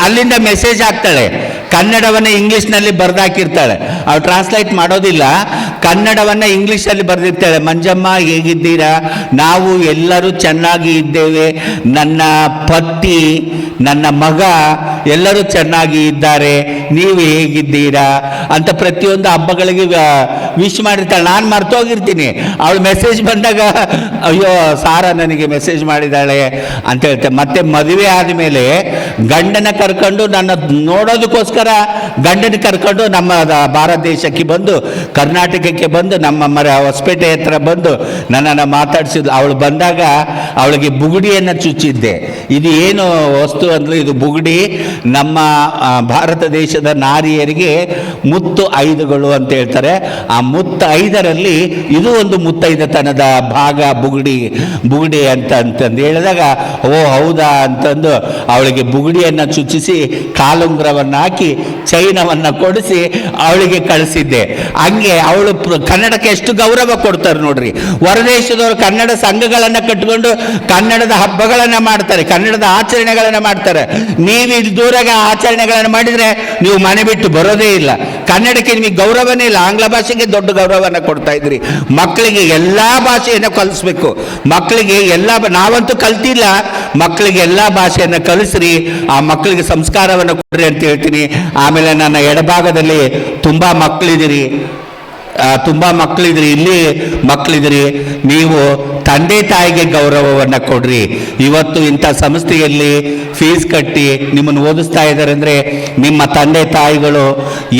ಅಲ್ಲಿಂದ ಮೆಸೇಜ್ ಹಾಕ್ತಾಳೆ, ಕನ್ನಡವನ್ನು ಇಂಗ್ಲೀಷ್ನಲ್ಲಿ ಬರೆದಾಕಿರ್ತಾಳೆ. ಅವಳು ಟ್ರಾನ್ಸ್ಲೇಟ್ ಮಾಡೋದಿಲ್ಲ, ಕನ್ನಡವನ್ನು ಇಂಗ್ಲೀಷಲ್ಲಿ ಬರೆದಿರ್ತಾಳೆ. ಮಂಜಮ್ಮ ಹೇಗಿದ್ದೀರಾ? ನಾವು ಎಲ್ಲರೂ ಚೆನ್ನಾಗಿ ಇದ್ದೇವೆ, ನನ್ನ ಪತಿ, ನನ್ನ ಮಗ ಎಲ್ಲರೂ ಚೆನ್ನಾಗಿ ಇದ್ದಾರೆ, ನೀವು ಹೇಗಿದ್ದೀರಾ ಅಂತ ಪ್ರತಿಯೊಂದು ಹಬ್ಬಗಳಿಗೆ ವಿಶ್ ಮಾಡಿರ್ತಾಳೆ. ನಾನು ಮರ್ತೋಗಿರ್ತೀನಿ. ಅವಳು ಮೆಸೇಜ್ ಬಂದಾಗ ಅಯ್ಯೋ ಸಾರಾ ನನಗೆ ಮೆಸೇಜ್ ಮಾಡಿದ್ದಾಳೆ ಅಂತ ಹೇಳ್ತಾರೆ. ಮತ್ತೆ ಮದುವೆ ಆದಮೇಲೆ ಗಂಡನ ಕರ್ಕೊಂಡು ನನ್ನ ನೋಡೋದಕ್ಕೋಸ್ಕರ ಗಂಡನ ಕರ್ಕೊಂಡು ನಮ್ಮ ಭಾರತ ದೇಶಕ್ಕೆ ಬಂದು, ಕರ್ನಾಟಕಕ್ಕೆ ಬಂದು, ನಮ್ಮ ಹೊಸಪೇಟೆ ಹತ್ರ ಬಂದು ನನ್ನನ್ನು ಮಾತಾಡಿಸಿದ್ಲು. ಅವಳು ಬಂದಾಗ ಅವಳಿಗೆ ಬುಗುಡಿಯನ್ನು ಚುಚ್ಚಿದ್ದೆ. ಇದು ಏನು ವಸ್ತು ಅಂದ್ರೆ ಇದು ಬುಗುಡಿ. ನಮ್ಮ ಭಾರತ ದೇಶದ ನಾರಿಯರಿಗೆ ಮುತ್ತು ಐದುಗಳು ಅಂತ ಹೇಳ್ತಾರೆ. ಆ ಮುತ್ತು ಐದರಲ್ಲಿ ಇದು ಒಂದು ಮುತ್ತೈದತನದ ಭಾಗ ಬುಗುಡಿ ಅಂತಂದು ಹೇಳಿದಾಗ ಓ ಹೌದಾ ಅಂತಂದು ಅವಳಿಗೆ ಬುಗುಡಿಯನ್ನು ಚುಚ್ಚಿಸಿ ಕಾಲುಂಗುರವನ್ನು ಹಾಕಿ ಚೈನವನ್ನು ಕೊಡಿಸಿ ಅವಳಿಗೆ ಕಳಿಸಿದ್ದೆ. ಹಂಗೆ ಅವಳು ಕನ್ನಡಕ್ಕೆ ಎಷ್ಟು ಗೌರವ ಕೊಡ್ತಾರೆ ನೋಡ್ರಿ. ಹೊರದೇಶದವರು ಕನ್ನಡ ಸಂಘಗಳನ್ನು ಕಟ್ಟಿಕೊಂಡು ಕನ್ನಡದ ಹಬ್ಬಗಳನ್ನು ಮಾಡ್ತಾರೆ, ಕನ್ನಡದ ಆಚರಣೆಗಳನ್ನು ಮಾಡ್ತಾರೆ. ನೀವು ಇಲ್ಲಿ ದೂರಾಗ ಆಚರಣೆಗಳನ್ನು ಮಾಡಿದರೆ ನೀವು ಮನೆ ಬಿಟ್ಟು ಬರೋದೇ ಇಲ್ಲ. ಕನ್ನಡಕ್ಕೆ ನಿಮಗೆ ಗೌರವನೇ ಇಲ್ಲ. ಆಂಗ್ಲ ಭಾಷೆಗೆ ದೊಡ್ಡ ಗೌರವವನ್ನು ಕೊಡ್ತಾ ಇದ್ರಿ. ಮಕ್ಕಳಿಗೆ ಎಲ್ಲ ಭಾಷೆಯನ್ನು ಕಲಿಸ್ಬೇಕು. ಮಕ್ಕಳಿಗೆ ನಾವಂತೂ ಕಲ್ತಿಲ್ಲ, ಮಕ್ಕಳಿಗೆ ಎಲ್ಲ ಭಾಷೆಯನ್ನು ಕಲಿಸ್ರಿ, ಆ ಮಕ್ಕಳಿಗೆ ಸಂಸ್ಕಾರವನ್ನು ಕೊಡ್ರಿ ಅಂತ ಹೇಳ್ತೀನಿ. ಆಮೇಲೆ ನನ್ನ ಎಡಭಾಗದಲ್ಲಿ ತುಂಬ ಮಕ್ಕಳಿದ್ದೀರಿ, ಇಲ್ಲಿ ಮಕ್ಕಳಿದ್ದೀರಿ. ನೀವು ತಂದೆ ತಾಯಿಗೆ ಗೌರವವನ್ನು ಕೊಡ್ರಿ. ಇವತ್ತು ಇಂಥ ಸಂಸ್ಥೆಯಲ್ಲಿ ಫೀಸ್ ಕಟ್ಟಿ ನಿಮ್ಮನ್ನು ಓದಿಸ್ತಾ ಇದ್ದಾರೆ ಅಂದರೆ ನಿಮ್ಮ ತಂದೆ ತಾಯಿಗಳು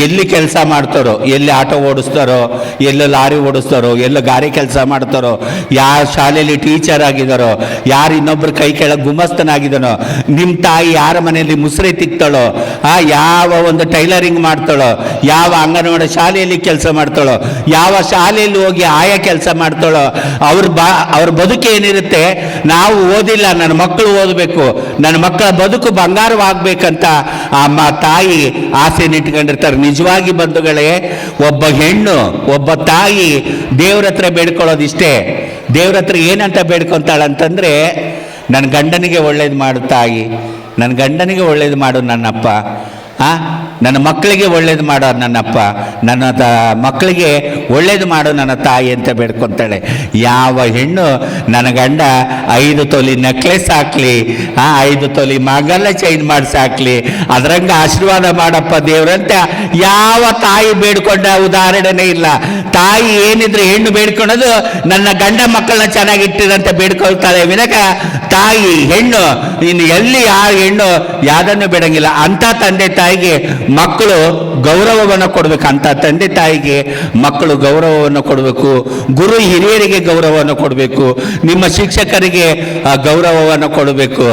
ಎಲ್ಲಿ ಕೆಲಸ ಮಾಡ್ತಾರೋ, ಎಲ್ಲಿ ಆಟೋ ಓಡಿಸ್ತಾರೋ, ಎಲ್ಲೋ ಲಾರಿ ಓಡಿಸ್ತಾರೋ, ಎಲ್ಲೋ ಗಾರಿ ಕೆಲಸ ಮಾಡ್ತಾರೋ, ಯಾವ ಶಾಲೆಯಲ್ಲಿ ಟೀಚರ್ ಆಗಿದ್ದಾರೋ, ಯಾರು ಇನ್ನೊಬ್ಬರ ಕೈ ಕೆಳಗೆ ಗುಮಸ್ತನಾಗಿದ್ದಾನೋ, ನಿಮ್ಮ ತಾಯಿ ಯಾರ ಮನೆಯಲ್ಲಿ ಮುಸ್ರೆ ತಿಕ್ತಾಳೋ, ಯಾವ ಒಂದು ಟೈಲರಿಂಗ್ ಮಾಡ್ತಾಳೋ, ಯಾವ ಅಂಗನವಾಡಿ ಶಾಲೆಯಲ್ಲಿ ಕೆಲಸ ಮಾಡ್ತಾಳೋ, ಯಾವ ಶಾಲೆಯಲ್ಲಿ ಹೋಗಿ ಆಯಾ ಕೆಲಸ ಮಾಡ್ತಾಳೋ, ಅವ್ರ ಬದುಕು ಏನಿರುತ್ತೆ. ನಾವು ಓದಿಲ್ಲ, ನನ್ನ ಮಕ್ಕಳು ಓದಬೇಕು, ನನ್ನ ಮಕ್ಕಳ ಬದುಕು ಬಂಗಾರವಾಗಬೇಕಂತ ಆ ತಾಯಿ ಆಸೆಯನ್ನು ಇಟ್ಕೊಂಡಿರ್ತಾರೆ. ನಿಜವಾಗಿ ಬಂಧುಗಳೇ, ಒಬ್ಬ ಹೆಣ್ಣು, ಒಬ್ಬ ತಾಯಿ ದೇವ್ರ ಹತ್ರ ಬೇಡ್ಕೊಳ್ಳೋದಿಷ್ಟೇ. ದೇವ್ರ ಹತ್ರ ಏನಂತ ಬೇಡ್ಕೊತಾಳಂತಂದ್ರೆ, ನನ್ನ ಗಂಡನಿಗೆ ಒಳ್ಳೇದು ಮಾಡು ತಾಯಿ, ನನ್ನ ಗಂಡನಿಗೆ ಒಳ್ಳೇದು ಮಾಡು ನನ್ನಪ್ಪ, ನನ್ನ ಮಕ್ಕಳಿಗೆ ಒಳ್ಳೇದು ಮಾಡೋ ನನ್ನಪ್ಪ, ನನ್ನ ಮಕ್ಕಳಿಗೆ ಒಳ್ಳೇದು ಮಾಡೋ ನನ್ನ ತಾಯಿ ಅಂತ ಬೇಡ್ಕೊತಾಳೆ. ಯಾವ ಹೆಣ್ಣು ನನ್ನ ಗಂಡ 5 ತೊಲಿ ನೆಕ್ಲೆಸ್ ಹಾಕ್ಲಿ, 5 ತೊಲಿ ಮಗಲ್ಲ ಚೈನ್ ಮಾಡಿಸಿ ಹಾಕ್ಲಿ, ಅದ್ರಂಗ ಆಶೀರ್ವಾದ ಮಾಡಪ್ಪ ದೇವ್ರಂತ ಯಾವ ತಾಯಿ ಬೇಡ್ಕೊಂಡ ಉದಾಹರಣೆನೇ ಇಲ್ಲ. ತಾಯಿ ಏನಿದ್ರೆ ಹೆಣ್ಣು ಬೇಡ್ಕೊಳೋದು ನನ್ನ ಗಂಡ ಮಕ್ಕಳನ್ನ ಚೆನ್ನಾಗಿಟ್ಟಿರಂತ ಬೇಡ್ಕೊಳ್ತಾಳೆ ವಿನಕ ತಾಯಿ ಹೆಣ್ಣು ಇನ್ನು ಎಲ್ಲಿ ಯಾವ ಹೆಣ್ಣು ಯಾವ್ದನ್ನು ಬೇಡಂಗಿಲ್ಲ. ಅಂತ ತಂದೆ ತಾಯಿಗೆ ಮಕ್ಕಳು ಗೌರವವನ್ನು ಕೊಡಬೇಕು. ಅಂತ ತಂದೆ ತಾಯಿಗೆ ಮಕ್ಕಳು ಗೌರವವನ್ನು ಕೊಡಬೇಕು. ಗುರು ಹಿರಿಯರಿಗೆ ಗೌರವವನ್ನು ಕೊಡಬೇಕು. ನಿಮ್ಮ ಶಿಕ್ಷಕರಿಗೆ ಗೌರವವನ್ನು ಕೊಡಬೇಕು.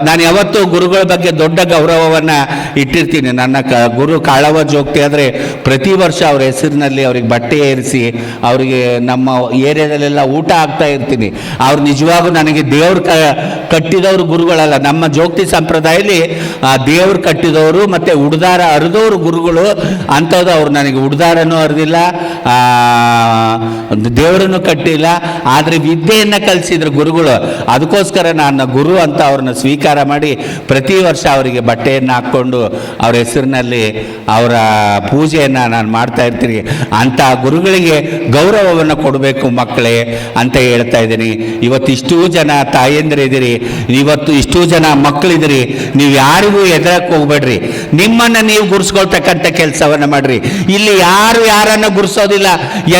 ನಾನು ಯಾವತ್ತೂ ಗುರುಗಳ ಬಗ್ಗೆ ದೊಡ್ಡ ಗೌರವವನ್ನು ಇಟ್ಟಿರ್ತೀನಿ. ನನ್ನ ಗುರು ಕಾಳವ ಜೋಗ್ತಿ ಆದರೆ ಪ್ರತಿ ವರ್ಷ ಅವ್ರ ಹೆಸರಿನಲ್ಲಿ ಅವ್ರಿಗೆ ಬಟ್ಟೆ ಏರಿಸಿ ಅವರಿಗೆ ನಮ್ಮ ಏರಿಯಾದಲ್ಲೆಲ್ಲ ಊಟ ಆಗ್ತಾ ಇರ್ತೀನಿ. ಅವ್ರು ನಿಜವಾಗೂ ನನಗೆ ದೇವ್ರು ಕಟ್ಟಿದವರು ಗುರುಗಳಲ್ಲ. ನಮ್ಮ ಜೋಗ್ತಿ ಸಂಪ್ರದಾಯದಲ್ಲಿ ದೇವ್ರು ಕಟ್ಟಿದವರು ಮತ್ತು ಉಡ್ದಾರ ಅರಿದವರು ಗುರುಗಳು. ಅಂಥದ್ದು ಅವ್ರು ನನಗೆ ಉಡ್ದಾರನೂ ಅರಿದಿಲ್ಲ, ದೇವರನ್ನು ಕಟ್ಟಿಲ್ಲ, ಆದರೆ ವಿದ್ಯೆಯನ್ನು ಕಲಿಸಿದ್ರು ಗುರುಗಳು. ಅದಕ್ಕೋಸ್ಕರ ನಾನು ಗುರು ಅಂತ ಅವ್ರನ್ನ ಸ್ವೀಕಾರ ಮಾಡಿ ಪ್ರತಿ ವರ್ಷ ಅವರಿಗೆ ಬಟ್ಟೆಯನ್ನು ಹಾಕ್ಕೊಂಡು ಅವ್ರ ಹೆಸರಿನಲ್ಲಿ ಅವರ ಪೂಜೆಯನ್ನು ನಾನು ಮಾಡ್ತಾ ಇರ್ತೀನಿ. ಅಂಥ ಗುರುಗಳಿಗೆ ಗೌರವವನ್ನು ಕೊಡಬೇಕು ಮಕ್ಕಳೇ ಅಂತ ಹೇಳ್ತಾ ಇದ್ದೀನಿ. ಇವತ್ತು ಇಷ್ಟೂ ಜನ ತಾಯಂದಿರಿದ್ದೀರಿ, ಇವತ್ತು ಇಷ್ಟೂ ಜನ ಮಕ್ಕಳಿದ್ದೀರಿ. ನೀವು ಯಾರಿಗೂ ಎದುರಕ್ಕೆ ಹೋಗ್ಬೇಡ್ರಿ, ನಿಮ್ಮನ್ನು ನೀವು ಗುರ್ಸ್ಕೊಳ್ತಕ್ಕಂಥ ಕೆಲಸವನ್ನು ಮಾಡ್ರಿ. ಇಲ್ಲಿ ಯಾರು ಯಾರನ್ನು ಗುರ್ಸೋದಿಲ್ಲ,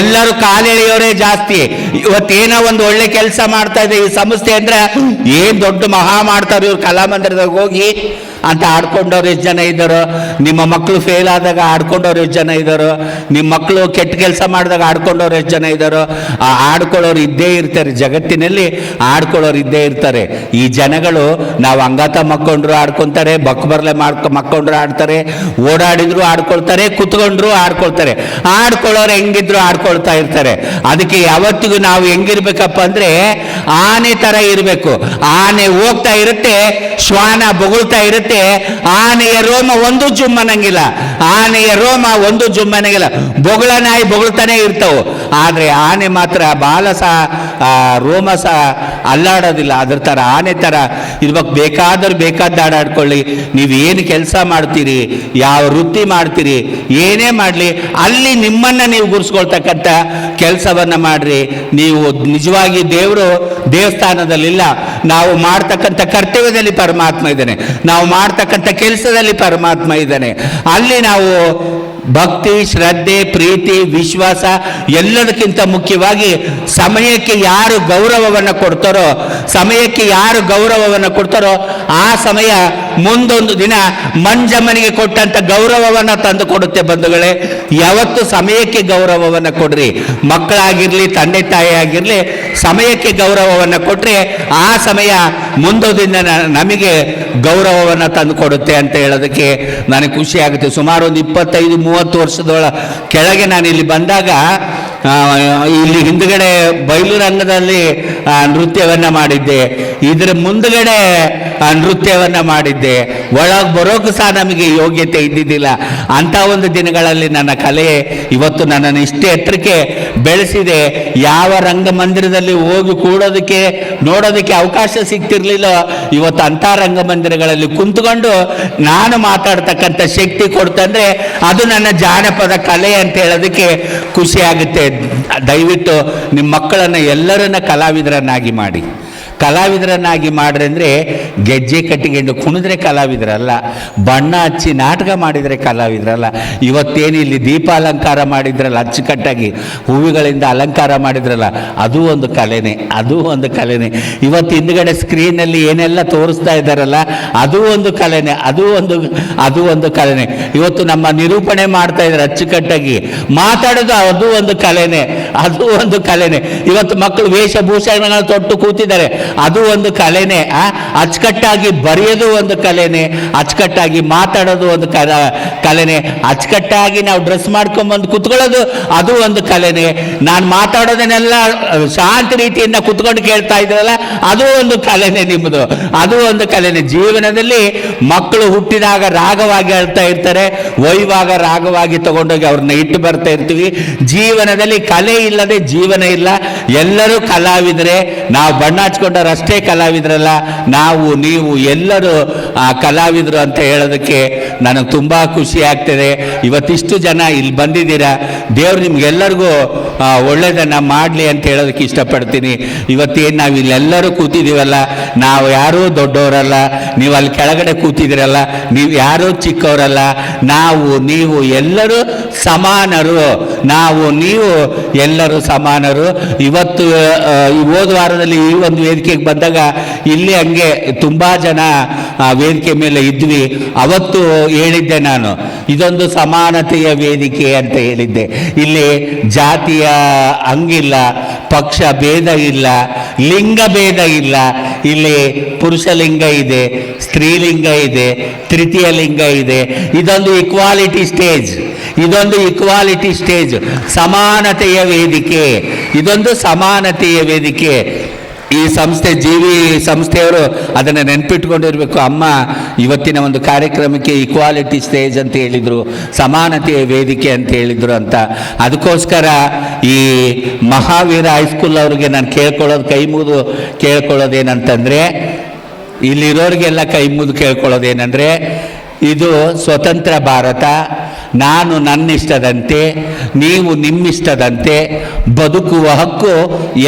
ಎಲ್ಲರೂ ಕಾಲೆಳೆಯೋರೇ ಜಾಸ್ತಿ. ಇವತ್ತೇನೋ ಒಂದು ಒಳ್ಳೆ ಕೆಲಸ ಮಾಡ್ತಾ ಇದೆ ಈ ಸಂಸ್ಥೆ ಅಂದ್ರೆ ಏನ್ ದೊಡ್ಡ ಮಹಾ ಮಾಡ್ತಾರೆ ಇವ್ರು ಕಲಾಮಂದಿರದಾಗ ಹೋಗಿ ಅಂತ ಆಡ್ಕೊಂಡವ್ರು ಎಷ್ಟು ಜನ ಇದ್ದಾರೋ. ನಿಮ್ಮ ಮಕ್ಕಳು ಫೇಲ್ ಆದಾಗ ಆಡ್ಕೊಂಡವ್ರು ಎಷ್ಟು ಜನ ಇದ್ದಾರೋ. ನಿಮ್ಮ ಮಕ್ಕಳು ಕೆಟ್ಟ ಕೆಲಸ ಮಾಡಿದಾಗ ಆಡ್ಕೊಂಡವ್ರು ಎಷ್ಟು ಜನ ಇದ್ದಾರೋ. ಆ ಆಡ್ಕೊಳ್ಳೋರು ಇದ್ದೇ ಇರ್ತಾರೆ, ಜಗತ್ತಿನಲ್ಲಿ ಆಡ್ಕೊಳ್ಳೋರು ಇದ್ದೇ ಇರ್ತಾರೆ. ಈ ಜನಗಳು ನಾವು ಅಂಗಾತ ಮಕ್ಕೊಂಡ್ರು ಆಡ್ಕೊತಾರೆ, ಬಕ್ಬರ್ಲೆ ಮಕ್ಕೊಂಡ್ರು ಆಡ್ತಾರೆ, ಓಡಾಡಿದ್ರು ಆಡ್ಕೊಳ್ತಾರೆ, ಕುತ್ಕೊಂಡ್ರು ಆಡ್ಕೊಳ್ತಾರೆ. ಆಡ್ಕೊಳ್ಳೋರು ಹೆಂಗಿದ್ರು ಆಡ್ಕೊಳ್ತಾ ಇರ್ತಾರೆ. ಅದಕ್ಕೆ ಯಾವತ್ತಿಗೂ ನಾವು ಹೆಂಗಿರ್ಬೇಕಪ್ಪ ಅಂದ್ರೆ ಆನೆ ತರ ಇರಬೇಕು. ಆನೆ ಹೋಗ್ತಾ ಇರುತ್ತೆ, ಶ್ವಾನ ಬೊಗಳ್ತಾ ಇರುತ್ತೆ, ಹೇಳುತ್ತೆ, ಆನೆಯ ರೋಮ ಒಂದು ಜುಮ್ಮನಂಗಿಲ್ಲ, ಆನೆಯ ರೋಮ ಒಂದು ಜುಮ್ಮನಂಗಿಲ್ಲ. ಬೊಗಳ ನಾಯಿ ಬೊಗಳ್ತಾನೆ ಇರ್ತವು, ಆದರೆ ಆನೆ ಮಾತ್ರ ಬಾಲ ಸಹ ರೋಮ ಸಹ ಅಲ್ಲಾಡೋದಿಲ್ಲ. ಅದ್ರ ಥರ ಆನೆ ಥರ ಇರ್ಬೇಕು. ಬೇಕಾದ್ರೆ ಬೇಕಾದ ಆಡಾಡ್ಕೊಳ್ಳಿ, ನೀವೇನು ಕೆಲಸ ಮಾಡ್ತೀರಿ, ಯಾವ ವೃತ್ತಿ ಮಾಡ್ತೀರಿ, ಏನೇ ಮಾಡಲಿ ಅಲ್ಲಿ ನಿಮ್ಮನ್ನು ನೀವು ಗುರ್ಸ್ಕೊಳ್ತಕ್ಕಂಥ ಕೆಲಸವನ್ನು ಮಾಡ್ರಿ. ನೀವು ನಿಜವಾಗಿ ದೇವರು ದೇವಸ್ಥಾನದಲ್ಲಿಲ್ಲ, ನಾವು ಮಾಡ್ತಕ್ಕಂಥ ಕರ್ತವ್ಯದಲ್ಲಿ ಪರಮಾತ್ಮ ಇದ್ದಾನೆ, ನಾವು ಮಾಡ್ತಕ್ಕಂಥ ಕೆಲಸದಲ್ಲಿ ಪರಮಾತ್ಮ ಇದ್ದಾನೆ. ಅಲ್ಲಿ ನಾವು ಭಕ್ತಿ, ಶ್ರದ್ಧೆ, ಪ್ರೀತಿ, ವಿಶ್ವಾಸ ಎಲ್ಲದಕ್ಕಿಂತ ಮುಖ್ಯವಾಗಿ ಸಮಯಕ್ಕೆ ಯಾರು ಗೌರವವನ್ನು ಕೊಡ್ತಾರೋ, ಸಮಯಕ್ಕೆ ಯಾರು ಗೌರವವನ್ನು ಕೊಡ್ತಾರೋ ಆ ಸಮಯ ಮುಂದೊಂದು ದಿನ ಮಂಜಮ್ಮನಿಗೆ ಕೊಟ್ಟಂತ ಗೌರವವನ್ನು ತಂದು ಕೊಡುತ್ತೆ. ಬಂಧುಗಳೇ, ಯಾವತ್ತು ಸಮಯಕ್ಕೆ ಗೌರವವನ್ನು ಕೊಡ್ರಿ. ಮಕ್ಕಳಾಗಿರ್ಲಿ, ತಂದೆ ತಾಯಿ ಆಗಿರ್ಲಿ, ಸಮಯಕ್ಕೆ ಗೌರವವನ್ನು ಕೊಟ್ರೆ ಆ ಸಮಯ ಮುಂದೊಂದಿನ ನಮಗೆ ಗೌರವವನ್ನು ತಂದು ಕೊಡುತ್ತೆ ಅಂತ ಹೇಳೋದಕ್ಕೆ ನನಗೆ ಖುಷಿ ಆಗುತ್ತೆ. ಸುಮಾರು ಒಂದು 25-30 ವರ್ಷದೊಳ ಕೆಳಗೆ ನಾನು ಇಲ್ಲಿ ಬಂದಾಗ ಇಲ್ಲಿ ಹಿಂದುಗಡೆ ಬಯಲು ರಂಗದಲ್ಲಿ ನೃತ್ಯವನ್ನು ಮಾಡಿದ್ದೆ, ಇದರ ಮುಂದುಗಡೆ ನೃತ್ಯವನ್ನು ಮಾಡಿದ್ದೆ. ಒಳಗೆ ಬರೋಕ್ಕೂ ಸಹ ನಮಗೆ ಯೋಗ್ಯತೆ ಇದ್ದಿದ್ದಿಲ್ಲ. ಅಂಥ ಒಂದು ದಿನಗಳಲ್ಲಿ ನನ್ನ ಕಲೆ ಇವತ್ತು ನನ್ನನ್ನು ಇಷ್ಟೇ ಎತ್ತರಕ್ಕೆ ಬೆಳೆಸಿದೆ. ಯಾವ ರಂಗಮಂದಿರದಲ್ಲಿ ಹೋಗಿ ಕೂಡೋದಕ್ಕೆ ನೋಡೋದಕ್ಕೆ ಅವಕಾಶ ಸಿಗ್ತಿರ್ಲಿಲ್ಲ, ಇವತ್ತು ಅಂಥ ರಂಗಮಂದಿರಗಳಲ್ಲಿ ಕುಂತ್ಕೊಂಡು ನಾನು ಮಾತಾಡ್ತಕ್ಕಂಥ ಶಕ್ತಿ ಕೊಡ್ತಂದ್ರೆ ಅದು ನನ್ನ ಜಾನಪದ ಕಲೆ ಅಂತ ಹೇಳೋದಕ್ಕೆ ಖುಷಿ ಆಗುತ್ತೆ. ದಯವಿಟ್ಟು ನಿಮ್ಮ ಮಕ್ಕಳನ್ನು ಎಲ್ಲರನ್ನ ಕಲಾವಿದರನ್ನಾಗಿ ಮಾಡಿ. ಕಲಾವಿದರನ್ನಾಗಿ ಮಾಡ್ರಿ ಅಂದರೆ ಗೆಜ್ಜೆ ಕಟ್ಟಿಕೊಂಡು ಕುಣಿದ್ರೆ ಕಲಾವಿದರಲ್ಲ, ಬಣ್ಣ ಹಚ್ಚಿ ನಾಟಕ ಮಾಡಿದರೆ ಕಲಾವಿದರಲ್ಲ. ಇವತ್ತೇನು ಇಲ್ಲಿ ದೀಪ ಅಲಂಕಾರ ಮಾಡಿದ್ರಲ್ಲ, ಅಚ್ಚುಕಟ್ಟಾಗಿ ಹೂವುಗಳಿಂದ ಅಲಂಕಾರ ಮಾಡಿದ್ರಲ್ಲ, ಅದು ಒಂದು ಕಲೆನೇ, ಅದು ಒಂದು ಕಲೆನೇ. ಇವತ್ತು ಹಿಂದುಗಡೆ ಸ್ಕ್ರೀನಲ್ಲಿ ಏನೆಲ್ಲ ತೋರಿಸ್ತಾ ಇದ್ದಾರಲ್ಲ, ಅದು ಒಂದು ಕಲೆನೇ, ಅದು ಒಂದು ಕಲೆನೇ. ಇವತ್ತು ನಮ್ಮ ನಿರೂಪಣೆ ಮಾಡ್ತಾ ಇದ್ದಾರೆ ಅಚ್ಚುಕಟ್ಟಾಗಿ ಮಾತಾಡೋದು, ಅದು ಒಂದು ಕಲೆನೇ, ಅದು ಒಂದು ಕಲೆನೇ. ಇವತ್ತು ಮಕ್ಕಳು ವೇಷಭೂಷಣಗಳನ್ನು ತೊಟ್ಟು ಕೂತಿದ್ದಾರೆ, ಅದು ಒಂದು ಕಲೆನೇ. ಅಚ್ಚುಕಟ್ಟಾಗಿ ಬರೆಯೋದು ಒಂದು ಕಲೆನೇ, ಅಚ್ಚುಕಟ್ಟಾಗಿ ಮಾತಾಡೋದು ಒಂದು ಕಲೆನೇ, ಅಚ್ಚುಕಟ್ಟಾಗಿ ನಾವು ಡ್ರೆಸ್ ಮಾಡ್ಕೊಂಡ್ಬಂದು ಕುತ್ಕೊಳ್ಳೋದು ಅದು ಒಂದು ಕಲೆನೇ. ನಾನು ಮಾತಾಡೋದನ್ನೆಲ್ಲ ಶಾಂತ ರೀತಿಯಿಂದ ಕುತ್ಕೊಂಡು ಕೇಳ್ತಾ ಇದ್ರಲ್ಲ, ಅದು ಒಂದು ಕಲೆನೇ ನಿಮ್ಮದು, ಅದು ಒಂದು ಕಲೆನೇ. ಜೀವನದಲ್ಲಿ ಮಕ್ಕಳು ಹುಟ್ಟಿದಾಗ ರಾಗವಾಗಿ ಹೇಳ್ತಾ ಇರ್ತಾರೆ, ಒಯ್ಯುವಾಗ ರಾಗವಾಗಿ ತಗೊಂಡೋಗಿ ಅವ್ರನ್ನ ಇಟ್ಟು ಬರ್ತಾ ಇರ್ತೀವಿ. ಜೀವನದಲ್ಲಿ ಕಲೆ ಇಲ್ಲದೆ ಜೀವನ ಇಲ್ಲ. ಎಲ್ಲರೂ ಕಲಾವಿದರೆ. ನಾವು ಬಣ್ಣ ಹಚ್ಕೊಂಡವರಷ್ಟೇ ಕಲಾವಿದರಲ್ಲ, ನಾವು ನೀವು ಎಲ್ಲರೂ ಕಲಾವಿದರು ಅಂತ ಹೇಳೋದಕ್ಕೆ ನನಗೆ ತುಂಬ ಖುಷಿ ಆಗ್ತದೆ. ಇವತ್ತಿಷ್ಟು ಜನ ಇಲ್ಲಿ ಬಂದಿದ್ದೀರಾ, ದೇವ್ರು ನಿಮ್ಗೆಲ್ಲರಿಗೂ ಒಳ್ಳೆಯದನ್ನು ಮಾಡಲಿ ಅಂತ ಹೇಳೋದಕ್ಕೆ ಇಷ್ಟಪಡ್ತೀನಿ. ಇವತ್ತೇನು ನಾವು ಇಲ್ಲೆಲ್ಲರೂ ಕೂತಿದ್ದೀವಲ್ಲ, ನಾವು ಯಾರೂ ದೊಡ್ಡವರಲ್ಲ, ನೀವು ಅಲ್ಲಿ ಕೆಳಗಡೆ ಕೂತಿದ್ದೀರಲ್ಲ, ನೀವು ಯಾರೂ ಚಿಕ್ಕವರಲ್ಲ, ನಾವು ನೀವು ಎಲ್ಲರೂ ಸಮಾನರು, ನಾವು ನೀವು ಎಲ್ಲರೂ ಸಮಾನರು. ಇವತ್ತು ಈ ಹೋದ ವಾರದಲ್ಲಿ ಈ ಒಂದು ವೇದಿಕೆಗೆ ಬಂದಾಗ ಇಲ್ಲಿ ಹಂಗೆ ತುಂಬ ಜನ ವೇದಿಕೆ ಮೇಲೆ ಇದ್ವಿ. ಅವತ್ತು ಹೇಳಿದ್ದೆ ನಾನು, ಇದೊಂದು ಸಮಾನತೆಯ ವೇದಿಕೆ ಅಂತ ಹೇಳಿದ್ದೆ. ಇಲ್ಲಿ ಜಾತಿಯ ಹಂಗಿಲ್ಲ, ಪಕ್ಷ ಭೇದ ಇಲ್ಲ, ಲಿಂಗ ಭೇದ ಇಲ್ಲ. ಇಲ್ಲಿ ಪುರುಷ ಲಿಂಗ ಇದೆ, ಸ್ತ್ರೀಲಿಂಗ ಇದೆ, ತೃತೀಯ ಲಿಂಗ ಇದೆ. ಇದೊಂದು ಇಕ್ವಾಲಿಟಿ ಸ್ಟೇಜ್, ಇದೊಂದು ಇಕ್ವಾಲಿಟಿ ಸ್ಟೇಜ್, ಸಮಾನತೆಯ ವೇದಿಕೆ, ಇದೊಂದು ಸಮಾನತೆಯ ವೇದಿಕೆ. ಈ ಸಂಸ್ಥೆ ಜೀವಿ ಸಂಸ್ಥೆಯವರು ಅದನ್ನು ನೆನಪಿಟ್ಕೊಂಡಿರಬೇಕು. ಅಮ್ಮ ಇವತ್ತಿನ ಒಂದು ಕಾರ್ಯಕ್ರಮಕ್ಕೆ ಇಕ್ವಾಲಿಟಿ ಸ್ಟೇಜ್ ಅಂತ ಹೇಳಿದರು, ಸಮಾನತೆಯ ವೇದಿಕೆ ಅಂತ ಹೇಳಿದರು ಅಂತ. ಅದಕ್ಕೋಸ್ಕರ ಈ ಮಹಾವೀರ ಹೈಸ್ಕೂಲ್ ಅವ್ರಿಗೆ ನಾನು ಕೈ ಮುಗಿದು ಕೇಳ್ಕೊಳ್ಳೋದೇನಂತಂದರೆ, ಇಲ್ಲಿರೋರಿಗೆಲ್ಲ ಕೈ ಮುಗಿದು ಕೇಳ್ಕೊಳ್ಳೋದೇನೆಂದರೆ, ಇದು ಸ್ವತಂತ್ರ ಭಾರತ, ನಾನು ನನ್ನಿಷ್ಟದಂತೆ, ನೀವು ನಿಮ್ಮಿಷ್ಟದಂತೆ ಬದುಕುವ ಹಕ್ಕು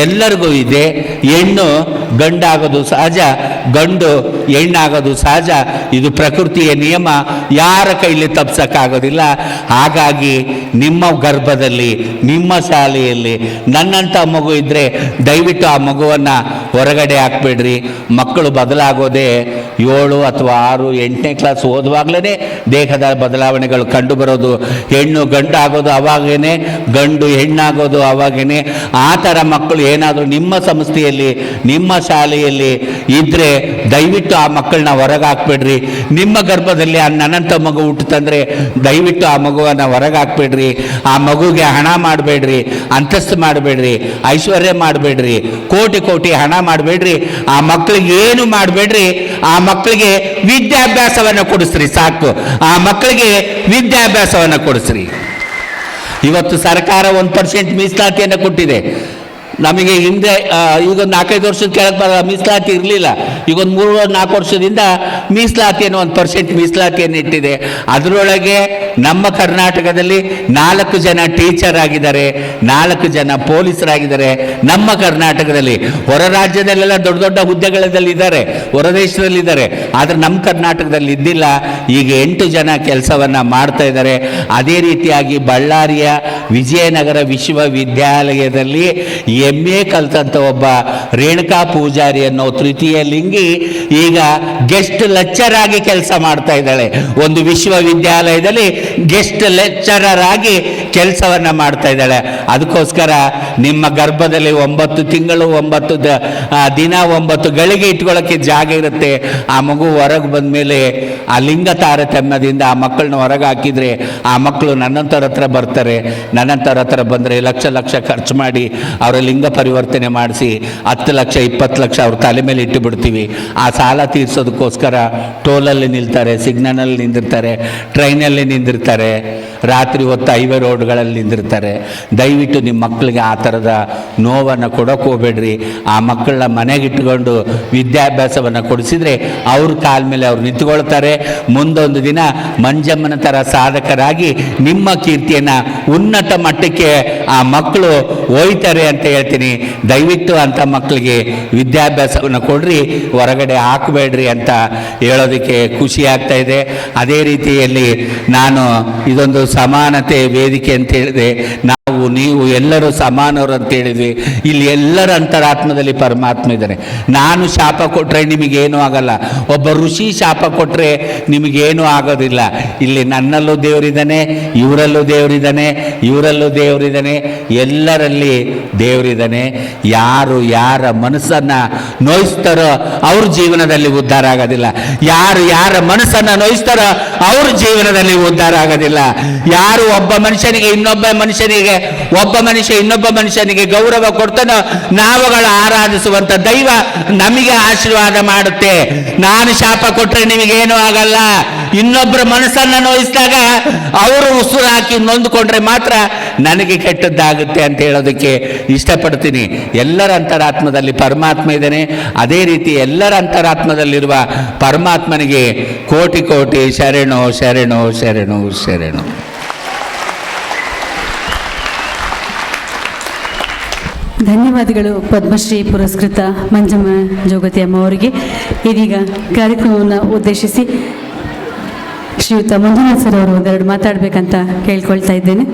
ಎಲ್ಲರಿಗೂ ಇದೆ. ಹೆಣ್ಣು ಗಂಡಾಗೋದು ಸಹಜ, ಗಂಡು ಹೆಣ್ಣಾಗೋದು ಸಹಜ. ಇದು ಪ್ರಕೃತಿಯ ನಿಯಮ, ಯಾರ ಕೈಲಿ ತಪ್ಸಕ್ಕಾಗೋದಿಲ್ಲ. ಹಾಗಾಗಿ ನಿಮ್ಮ ಗರ್ಭದಲ್ಲಿ, ನಿಮ್ಮ ಶಾಲೆಯಲ್ಲಿ ನನ್ನಂಥ ಮಗು ಇದ್ದರೆ ದಯವಿಟ್ಟು ಆ ಮಗುವನ್ನು ಹೊರಗಡೆ ಹಾಕ್ಬೇಡ್ರಿ. ಮಕ್ಕಳು ಬದಲಾಗೋದೇ 7 ಅಥವಾ 6, 8ನೇ ಕ್ಲಾಸ್ ಓದುವಾಗಲೇ ದೇಹದ ಬದಲಾವಣೆಗಳು ಕಂಡುಬರೋದು. ಹೆಣ್ಣು ಗಂಡು ಆಗೋದು ಅವಾಗೇನೆ, ಗಂಡು ಹೆಣ್ಣಾಗೋದು ಅವಾಗೇನೆ. ಆ ಥರ ಮಕ್ಕಳು ಏನಾದರೂ ನಿಮ್ಮ ಸಂಸ್ಥೆಯಲ್ಲಿ, ನಿಮ್ಮ ಶಾಲೆಯಲ್ಲಿ ಇದ್ದರೆ ದಯವಿಟ್ಟು ಆ ಮಕ್ಕಳನ್ನ ಹೊರಗೆ ಹಾಕ್ಬೇಡ್ರಿ. ನಿಮ್ಮ ಗರ್ಭದಲ್ಲಿ ಆ ನನ್ನಂಥ ಮಗು ಹುಟ್ಟುತ್ತಂದರೆ ದಯವಿಟ್ಟು ಆ ಮಗುವನ್ನು ಹೊರಗೆ ಹಾಕ್ಬೇಡ್ರಿ. ಆ ಮಗುಗೆ ಹಣ ಮಾಡಬೇಡ್ರಿ, ಅಂತಸ್ತು ಮಾಡಬೇಡ್ರಿ, ಐಶ್ವರ್ಯ ಮಾಡಬೇಡ್ರಿ, ಕೋಟಿ ಕೋಟಿ ಹಣ ಮಾಡಬೇಡ್ರಿ. ಆ ಮಕ್ಕಳಿಗೆ ಏನು ಮಾಡಬೇಡ್ರಿ. ಆ ಮಕ್ಕಳಿಗೆ ವಿದ್ಯಾಭ್ಯಾಸವನ್ನು ಕೊಡಿಸ್ರಿ ಸಾಕು. ಆ ಮಕ್ಕಳಿಗೆ ವಿದ್ಯಾಭ್ಯಾಸವನ್ನು ಕೊಡಿಸ್ರಿ. ಇವತ್ತು ಸರ್ಕಾರ 1% ಮೀಸಲಾತಿಯನ್ನು ಕೊಟ್ಟಿದೆ. ನಮಗೆ ಹಿಂದೆ ಈಗ 4-5 ವರ್ಷದ ಕೆಳಗೆ ಮೀಸಲಾತಿ ಇರಲಿಲ್ಲ. ಈಗ ಒಂದು 3-4 ವರ್ಷದಿಂದ ಮೀಸಲಾತಿಯನ್ನು 1% ಮೀಸಲಾತಿಯನ್ನು ಇಟ್ಟಿದೆ. ಅದರೊಳಗೆ ನಮ್ಮ ಕರ್ನಾಟಕದಲ್ಲಿ 4 ಜನ ಟೀಚರ್ ಆಗಿದ್ದಾರೆ, 4 ಜನ ಪೊಲೀಸರಾಗಿದ್ದಾರೆ. ನಮ್ಮ ಕರ್ನಾಟಕದಲ್ಲಿ ಹೊರ ರಾಜ್ಯದಲ್ಲೆಲ್ಲ ದೊಡ್ಡ ದೊಡ್ಡ ಹುದ್ದೆಗಳಲ್ಲಿ ಇದ್ದಾರೆ, ಹೊರ ದೇಶದಲ್ಲಿದ್ದಾರೆ. ಆದರೆ ನಮ್ಮ ಕರ್ನಾಟಕದಲ್ಲಿ ಇದ್ದಿಲ್ಲ. ಈಗ 8 ಜನ ಕೆಲಸವನ್ನು ಮಾಡ್ತಾ ಇದ್ದಾರೆ. ಅದೇ ರೀತಿಯಾಗಿ ಬಳ್ಳಾರಿಯ ವಿಜಯನಗರ ವಿಶ್ವವಿದ್ಯಾಲಯದಲ್ಲಿ MA ಕಲ್ತಂತ ಒಬ್ಬ ರೇಣುಕಾ ಪೂಜಾರಿ ಅನ್ನೋ ತೃತೀಯ ಲಿಂಗಿ ಈಗ ಗೆಸ್ಟ್ ಲೆಕ್ಚರ್ ಆಗಿ ಕೆಲಸ ಮಾಡ್ತಾ ಇದ್ದಾಳೆ. ಒಂದು ವಿಶ್ವವಿದ್ಯಾಲಯದಲ್ಲಿ ಗೆಸ್ಟ್ ಲೆಕ್ಚರರ್ ಆಗಿ ಕೆಲಸವನ್ನ ಮಾಡ್ತಾ ಇದ್ದಾಳೆ. ಅದಕ್ಕೋಸ್ಕರ ನಿಮ್ಮ ಗರ್ಭದಲ್ಲಿ 9 ತಿಂಗಳು 9 ದಿನ 9 ಗಳಿಗೆ ಇಟ್ಕೊಳ್ಳೋಕ್ಕೆ ಜಾಗ ಇರುತ್ತೆ. ಆ ಮಗು ಹೊರಗೆ ಬಂದ ಮೇಲೆ ಆ ಲಿಂಗ ತಾರತಮ್ಯದಿಂದ ಆ ಮಕ್ಕಳನ್ನ ಹೊರಗೆ ಹಾಕಿದ್ರೆ ಆ ಮಕ್ಕಳು ನನ್ನಂಥವ್ರ ಹತ್ರ ಬರ್ತಾರೆ. ನನ್ನಂಥವ್ರ ಹತ್ರ ಬಂದರೆ ಲಕ್ಷ ಲಕ್ಷ ಖರ್ಚು ಮಾಡಿ ಅವರ ಲಿಂಗ ಪರಿವರ್ತನೆ ಮಾಡಿಸಿ 10 ಲಕ್ಷ 20 ಲಕ್ಷ ಅವ್ರ ತಲೆ ಮೇಲೆ ಇಟ್ಟು ಬಿಡ್ತೀವಿ. ಆ ಸಾಲ ತೀರಿಸೋದಕ್ಕೋಸ್ಕರ ಟೋಲಲ್ಲಿ ನಿಲ್ತಾರೆ, ಸಿಗ್ನಲಲ್ಲಿ ನಿಂದಿರ್ತಾರೆ, ಟ್ರೈನಲ್ಲಿ ನಿಂದಿರ್ತಾರೆ, ರಾತ್ರಿ ಹೊತ್ತು ಹೈವೇ ರೋಡ್ಗಳಲ್ಲಿ ನಿಂದಿರ್ತಾರೆ. ದಯವಿಟ್ಟು ನಿಮ್ಮ ಮಕ್ಕಳಿಗೆ ಆ ಥರದ ನೋವನ್ನು ಕೊಡೋಕೆ ಹೋಗ್ಬೇಡ್ರಿ. ಆ ಮಕ್ಕಳನ್ನ ಮನೆಗಿಟ್ಕೊಂಡು ವಿದ್ಯಾಭ್ಯಾಸವನ್ನು ಕೊಡಿಸಿದ್ರೆ ಅವ್ರ ಕಾಲ ಮೇಲೆ ಅವ್ರು ನಿಂತ್ಕೊಳ್ತಾರೆ. ಮುಂದೊಂದು ದಿನ ಮಂಜಮ್ಮನ ಥರ ಸಾಧಕರಾಗಿ ನಿಮ್ಮ ಕೀರ್ತಿಯನ್ನು ಉನ್ನತ ಮಟ್ಟಕ್ಕೆ ಆ ಮಕ್ಕಳು ಒಯ್ತಾರೆ ಅಂತ ಹೇಳ್ತೀನಿ. ದಯವಿಟ್ಟು ಅಂಥ ಮಕ್ಕಳಿಗೆ ವಿದ್ಯಾಭ್ಯಾಸವನ್ನು ಕೊಡ್ರಿ, ಹೊರಗಡೆ ಹಾಕಬೇಡ್ರಿ ಅಂತ ಹೇಳೋದಕ್ಕೆ ಖುಷಿ ಆಗ್ತಾ ಇದೆ. ಅದೇ ರೀತಿಯಲ್ಲಿ ನಾನು ಇದೊಂದು ಸಮಾನತೆ ವೇದಿಕೆ ಅಂತ ಹೇಳಿದೆ. ನಾವು ನೀವು ಎಲ್ಲರೂ ಸಮಾನರು ಅಂತ ಹೇಳಿದ್ವಿ. ಇಲ್ಲಿ ಎಲ್ಲರ ಅಂತರಾತ್ಮದಲ್ಲಿ ಪರಮಾತ್ಮ ಇದ್ದಾನೆ. ನಾನು ಶಾಪ ಕೊಟ್ಟರೆ ನಿಮಗೇನೂ ಆಗಲ್ಲ, ಒಬ್ಬ ಋಷಿ ಶಾಪ ಕೊಟ್ಟರೆ ನಿಮಗೇನೂ ಆಗೋದಿಲ್ಲ. ಇಲ್ಲಿ ನನ್ನಲ್ಲೂ ದೇವರಿದ್ದಾನೆ, ಇವರಲ್ಲೂ ದೇವರಿದ್ದಾನೆ, ಇವರಲ್ಲೂ ದೇವರಿದ್ದಾನೆ, ಎಲ್ಲರಲ್ಲಿ ದೇವರಿದ್ದಾನೆ. ಯಾರು ಯಾರ ಮನಸ್ಸನ್ನು ನೋಯಿಸ್ತಾರೋ ಅವ್ರ ಜೀವನದಲ್ಲಿ ಉದ್ಧಾರ ಆಗೋದಿಲ್ಲ. ಯಾರು ಯಾರ ಮನಸ್ಸನ್ನು ನೋಯಿಸ್ತಾರೋ ಅವ್ರ ಜೀವನದಲ್ಲಿ ಉದ್ಧಾರ ಆಗೋದಿಲ್ಲ. ಯಾರು ಒಬ್ಬ ಮನುಷ್ಯನಿಗೆ ಒಬ್ಬ ಮನುಷ್ಯ ಇನ್ನೊಬ್ಬ ಮನುಷ್ಯನಿಗೆ ಗೌರವ ಕೊಡ್ತಾನೋ ನಾವುಗಳ ಆರಾಧಿಸುವಂತ ದೈವ ನಮಗೆ ಆಶೀರ್ವಾದ ಮಾಡುತ್ತೆ. ನಾನು ಶಾಪ ಕೊಟ್ಟರೆ ನಿಮಗೇನೂ ಆಗಲ್ಲ. ಇನ್ನೊಬ್ಬರ ಮನಸ್ಸನ್ನು ನೋಯಿಸಿದಾಗ ಅವರು ಉಸಿರು ಹಾಕಿ ನೊಂದುಕೊಂಡ್ರೆ ಮಾತ್ರ ನನಗೆ ಕೆಟ್ಟದ್ದಾಗುತ್ತೆ ಅಂತ ಹೇಳೋದಕ್ಕೆ ಇಷ್ಟಪಡ್ತೀನಿ. ಎಲ್ಲರ ಅಂತರಾತ್ಮದಲ್ಲಿ ಪರಮಾತ್ಮ ಇದ್ದಾನೆ. ಅದೇ ರೀತಿ ಎಲ್ಲರ ಅಂತರಾತ್ಮದಲ್ಲಿರುವ ಪರಮಾತ್ಮನಿಗೆ ಕೋಟಿ ಕೋಟಿ ಶರಣು ಶರಣು ಶರಣು ಶರಣು. ಧನ್ಯವಾದಗಳು ಪದ್ಮಶ್ರೀ ಪುರಸ್ಕೃತ ಮಂಜಮ್ಮ ಜೋಗತಿ ಅಮ್ಮ ಅವರಿಗೆ. ಇದೀಗ ಕಾರ್ಯಕ್ರಮವನ್ನು ಉದ್ದೇಶಿಸಿ ಶ್ರೀಯುತ ಮಂಜುನಾಥ್ ಸರ್ ಅವರು ಒಂದೆರಡು ಮಾತಾಡಬೇಕಂತ ಕೇಳ್ಕೊಳ್ತಾ ಇದ್ದೇನೆ.